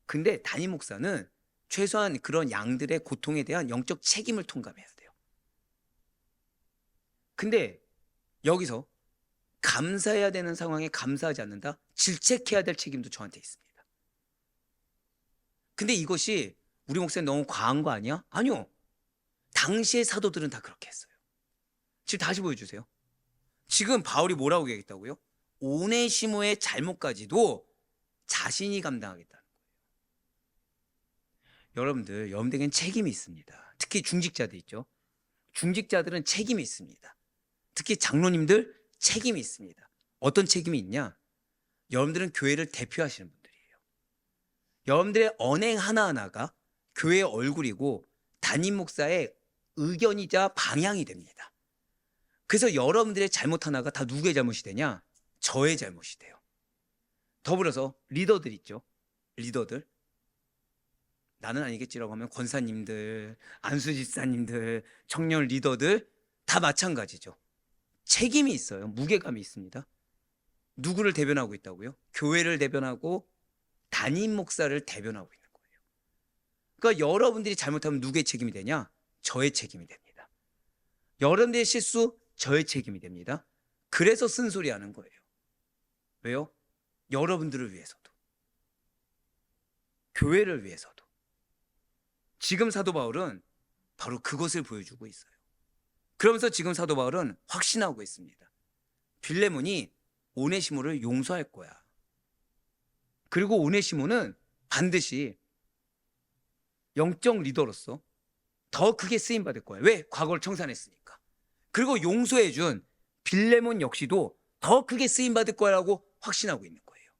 S1: 근데 담임 목사는 최소한 그런 양들의 고통에 대한 영적 책임을 통감해야 돼요. 근데 여기서 감사해야 되는 상황에 감사하지 않는다? 질책해야 될 책임도 저한테 있습니다. 근데 이것이 우리 목사님 너무 과한 거 아니야? 아니요. 당시의 사도들은 다 그렇게 했어요. 지금 다시 보여주세요. 지금 바울이 뭐라고 얘기했다고요? 오네시모의 잘못까지도 자신이 감당하겠다는 거예요. 여러분들에겐 책임이 있습니다. 특히 중직자들 있죠. 중직자들은 책임이 있습니다. 특히 장로님들 책임이 있습니다. 어떤 책임이 있냐? 여러분들은 교회를 대표하시는 분들이에요. 여러분들의 언행 하나하나가 교회의 얼굴이고 담임 목사의 의견이자 방향이 됩니다. 그래서 여러분들의 잘못 하나가 다 누구의 잘못이 되냐? 저의 잘못이 돼요. 더불어서 리더들 있죠. 리더들. 나는 아니겠지라고 하면 권사님들, 안수집사님들, 청년 리더들 다 마찬가지죠. 책임이 있어요. 무게감이 있습니다. 누구를 대변하고 있다고요? 교회를 대변하고 담임 목사를 대변하고 있는 거예요. 그러니까 여러분들이 잘못하면 누구의 책임이 되냐? 저의 책임이 됩니다. 여러분들의 실수 저의 책임이 됩니다. 그래서 쓴소리 하는 거예요. 왜요? 여러분들을 위해서도, 교회를 위해서도. 지금 사도 바울은 바로 그것을 보여주고 있어요. 그러면서 지금 사도 바울은 확신하고 있습니다. 빌레몬이 오네시모를 용서할 거야. 그리고 오네시모는 반드시 영적 리더로서 더 크게 쓰임받을 거야. 왜? 과거를 청산했으니까. 그리고 용서해준 빌레몬 역시도 더 크게 쓰임받을 거라고 확신하고 있는 거예요.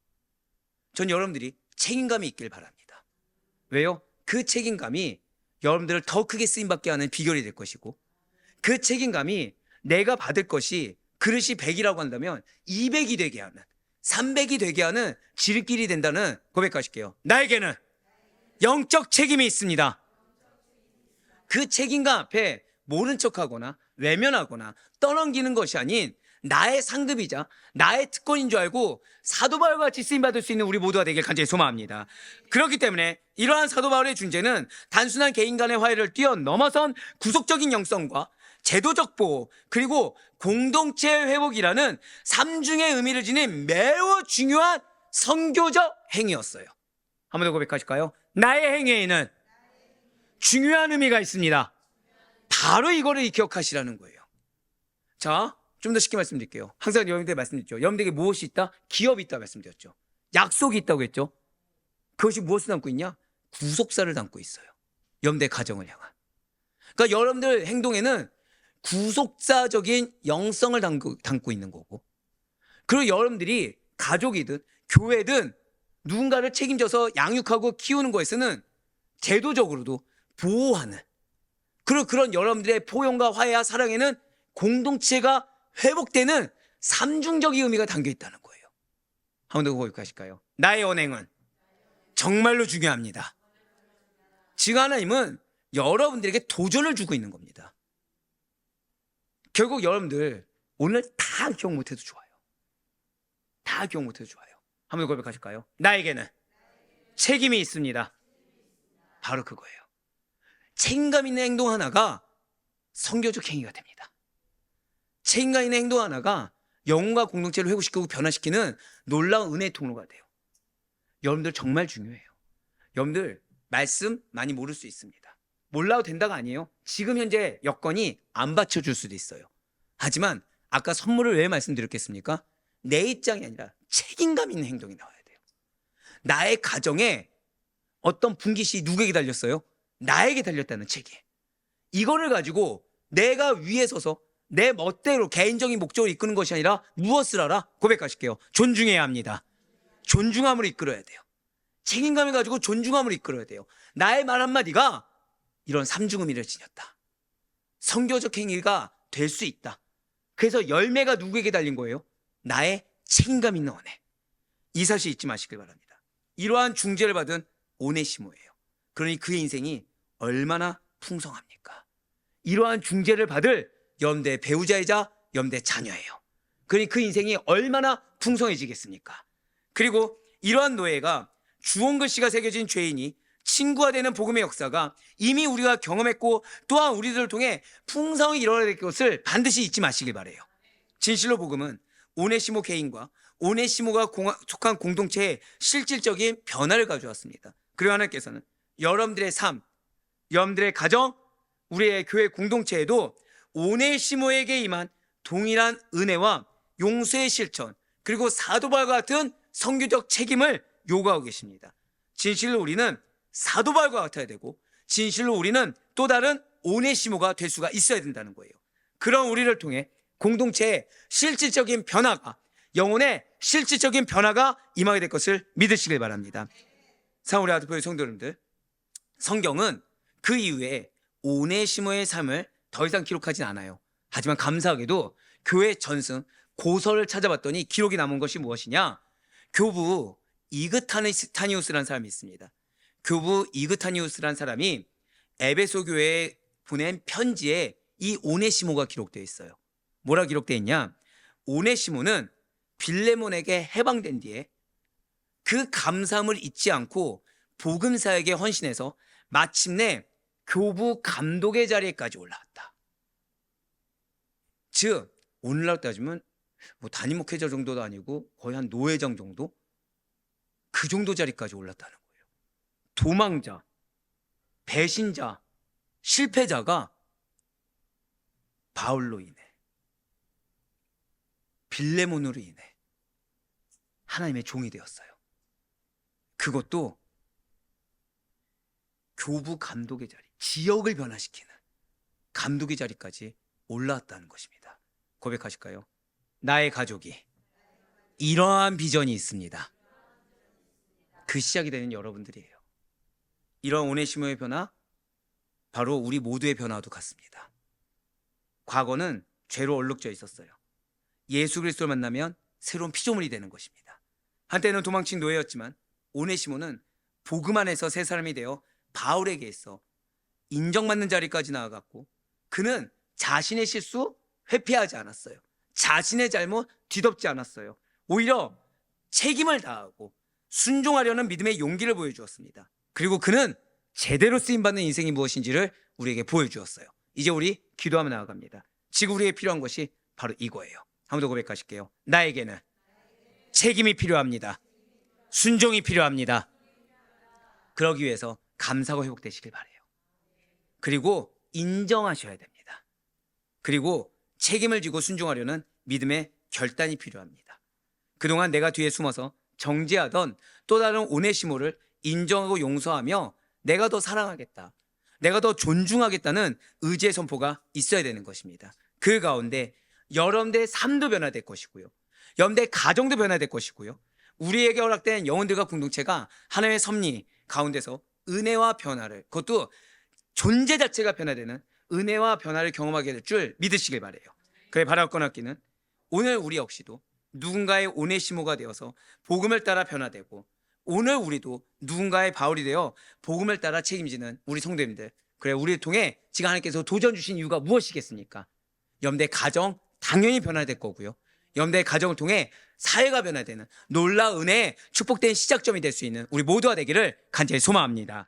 S1: 전 여러분들이 책임감이 있길 바랍니다. 왜요? 그 책임감이 여러분들을 더 크게 쓰임받게 하는 비결이 될 것이고, 그 책임감이 내가 받을 것이 그릇이 100이라고 한다면 200이 되게 하는, 300이 되게 하는 지름길이 된다는 고백하실게요. 나에게는 영적 책임이 있습니다. 그 책임감 앞에 모른 척하거나 외면하거나 떠넘기는 것이 아닌 나의 상급이자 나의 특권인 줄 알고 사도 바울과 같이 쓰임받을 수 있는 우리 모두가 되길 간절히 소망합니다. 그렇기 때문에 이러한 사도 바울의 존재는 단순한 개인 간의 화해를 뛰어넘어선 구속적인 영성과 제도적 보호, 그리고 공동체 회복이라는 삼중의 의미를 지닌 매우 중요한 선교적 행위였어요. 한 번 더 고백하실까요? 나의 행위에는 중요한 의미가 있습니다. 바로 이거를 기억하시라는 거예요. 자, 좀 더 쉽게 말씀드릴게요. 항상 여러분들 말씀드렸죠. 여러분들에게 무엇이 있다? 기업이 있다 말씀드렸죠. 약속이 있다고 했죠. 그것이 무엇을 담고 있냐? 구속사를 담고 있어요. 여러분들의 가정을 향한. 그러니까 여러분들 행동에는 구속사적인 영성을 담고 있는 거고, 그리고 여러분들이 가족이든 교회든 누군가를 책임져서 양육하고 키우는 거에서는 제도적으로도 보호하는, 그리고 그런 여러분들의 포용과 화해와 사랑에는 공동체가 회복되는 삼중적인 의미가 담겨 있다는 거예요. 한 번 더 고백하실까요? 나의 언행은 정말로 중요합니다. 지금 하나님은 여러분들에게 도전을 주고 있는 겁니다. 결국 여러분들 오늘 다 기억 못해도 좋아요. 다 기억 못해도 좋아요. 한 번 더 고백하실까요? 나에게는 책임이 있습니다. 바로 그거예요. 책임감 있는 행동 하나가 선교적 행위가 됩니다. 책임감 있는 행동 하나가 영혼과 공동체를 회복시키고 변화시키는 놀라운 은혜의 통로가 돼요. 여러분들 정말 중요해요. 여러분들 말씀 많이 모를 수 있습니다. 몰라도 된다가 아니에요. 지금 현재 여건이 안 받쳐줄 수도 있어요. 하지만 아까 선물을 왜 말씀드렸겠습니까? 내 입장이 아니라 책임감 있는 행동이 나와야 돼요. 나의 가정에 어떤 분깃이 누구에게 달렸어요? 나에게 달렸다는 책임. 이거를 가지고 내가 위에 서서 내 멋대로 개인적인 목적을 이끄는 것이 아니라 무엇을 알아? 고백하실게요. 존중해야 합니다. 존중함으로 이끌어야 돼요. 책임감을 가지고 존중함으로 이끌어야 돼요. 나의 말 한마디가 이런 삼중 의미를 지녔다. 선교적 행위가 될 수 있다. 그래서 열매가 누구에게 달린 거예요? 나의 책임감 있는 은혜. 이 사실 잊지 마시길 바랍니다. 이러한 중재를 받은 오네시모예요. 그러니 그의 인생이 얼마나 풍성합니까? 이러한 중재를 받을 여러분들의 배우자이자 여러분들의 자녀예요. 그러니 그 인생이 얼마나 풍성해지겠습니까? 그리고 이러한 노예가 주홍글씨가 새겨진 죄인이 친구가 되는 복음의 역사가 이미 우리가 경험했고, 또한 우리들을 통해 풍성히 일어나야 될 것을 반드시 잊지 마시길 바라요. 진실로 복음은 오네시모 개인과 오네시모가 속한 공동체에 실질적인 변화를 가져왔습니다. 그리고 하나님께서는 여러분들의 삶, 여러분들의 가정, 우리의 교회 공동체에도 오네시모에게 임한 동일한 은혜와 용서의 실천, 그리고 사도 바울과 같은 선교적 책임을 요구하고 계십니다. 진실로 우리는 사도 바울과 같아야 되고, 진실로 우리는 또 다른 오네시모가 될 수가 있어야 된다는 거예요. 그런 우리를 통해 공동체의 실질적인 변화가, 영혼의 실질적인 변화가 임하게 될 것을 믿으시길 바랍니다. 사랑하는 우리 아드포의 성도 여러분들, 성경은 그 이후에 오네시모의 삶을 더 이상 기록하진 않아요. 하지만 감사하게도 교회 전승 고서를 찾아봤더니 기록이 남은 것이 무엇이냐? 교부 이그타니우스라는 사람이 있습니다. 교부 이그타니우스라는 사람이 에베소 교회에 보낸 편지에 이 오네시모가 기록되어 있어요. 뭐라 기록되어 있냐? 오네시모는 빌레몬에게 해방된 뒤에 그 감사함을 잊지 않고 복음사에게 헌신해서 마침내 교부 감독의 자리에까지 올라왔다. 즉 오늘날 따지면 뭐 담임 목회자 정도도 아니고 거의 한 노회장 정도? 그 정도 자리까지 올랐다는 거예요. 도망자, 배신자, 실패자가 바울로 인해, 빌레몬으로 인해 하나님의 종이 되었어요. 그것도 교부 감독의 자리, 지역을 변화시키는 감독의 자리까지 올라왔다는 것입니다. 고백하실까요? 나의 가족이 이러한 비전이 있습니다. 그 시작이 되는 여러분들이에요. 이러한 오네시모의 변화, 바로 우리 모두의 변화도 같습니다. 과거는 죄로 얼룩져 있었어요. 예수 그리스도를 만나면 새로운 피조물이 되는 것입니다. 한때는 도망친 노예였지만 오네시모는 복음 안에서 새 사람이 되어 바울에게 있어 인정받는 자리까지 나아갔고, 그는 자신의 실수 회피하지 않았어요. 자신의 잘못 뒤덮지 않았어요. 오히려 책임을 다하고 순종하려는 믿음의 용기를 보여주었습니다. 그리고 그는 제대로 쓰임받는 인생이 무엇인지를 우리에게 보여주었어요. 이제 우리 기도하며 나아갑니다. 지금 우리에게 필요한 것이 바로 이거예요. 한 번 더 고백하실게요. 나에게는 책임이 필요합니다. 순종이 필요합니다. 그러기 위해서 감사가 회복되시길 바라요. 그리고 인정하셔야 됩니다. 그리고 책임을 지고 순종하려는 믿음의 결단이 필요합니다. 그동안 내가 뒤에 숨어서 정죄하던 또 다른 오네시모를 인정하고 용서하며 내가 더 사랑하겠다, 내가 더 존중하겠다는 의지의 선포가 있어야 되는 것입니다. 그 가운데 여러분들의 삶도 변화될 것이고요, 여러분들의 가정도 변화될 것이고요, 우리에게 허락된 영혼들과 공동체가 하나님의 섭리 가운데서 은혜와 변화를, 그것도 존재 자체가 변화되는 은혜와 변화를 경험하게 될 줄 믿으시길 바라요. 그래, 바랄 건 없기는 오늘 우리 역시도 누군가의 오네시모가 되어서 복음을 따라 변화되고, 오늘 우리도 누군가의 바울이 되어 복음을 따라 책임지는 우리 성도님들, 그래, 우리를 통해 지금 하나님께서 도전 주신 이유가 무엇이겠습니까? 여러분들의 가정 당연히 변화될 거고요, 여러분들의 가정을 통해 사회가 변화되는 놀라운 은혜의 축복된 시작점이 될 수 있는 우리 모두가 되기를 간절히 소망합니다.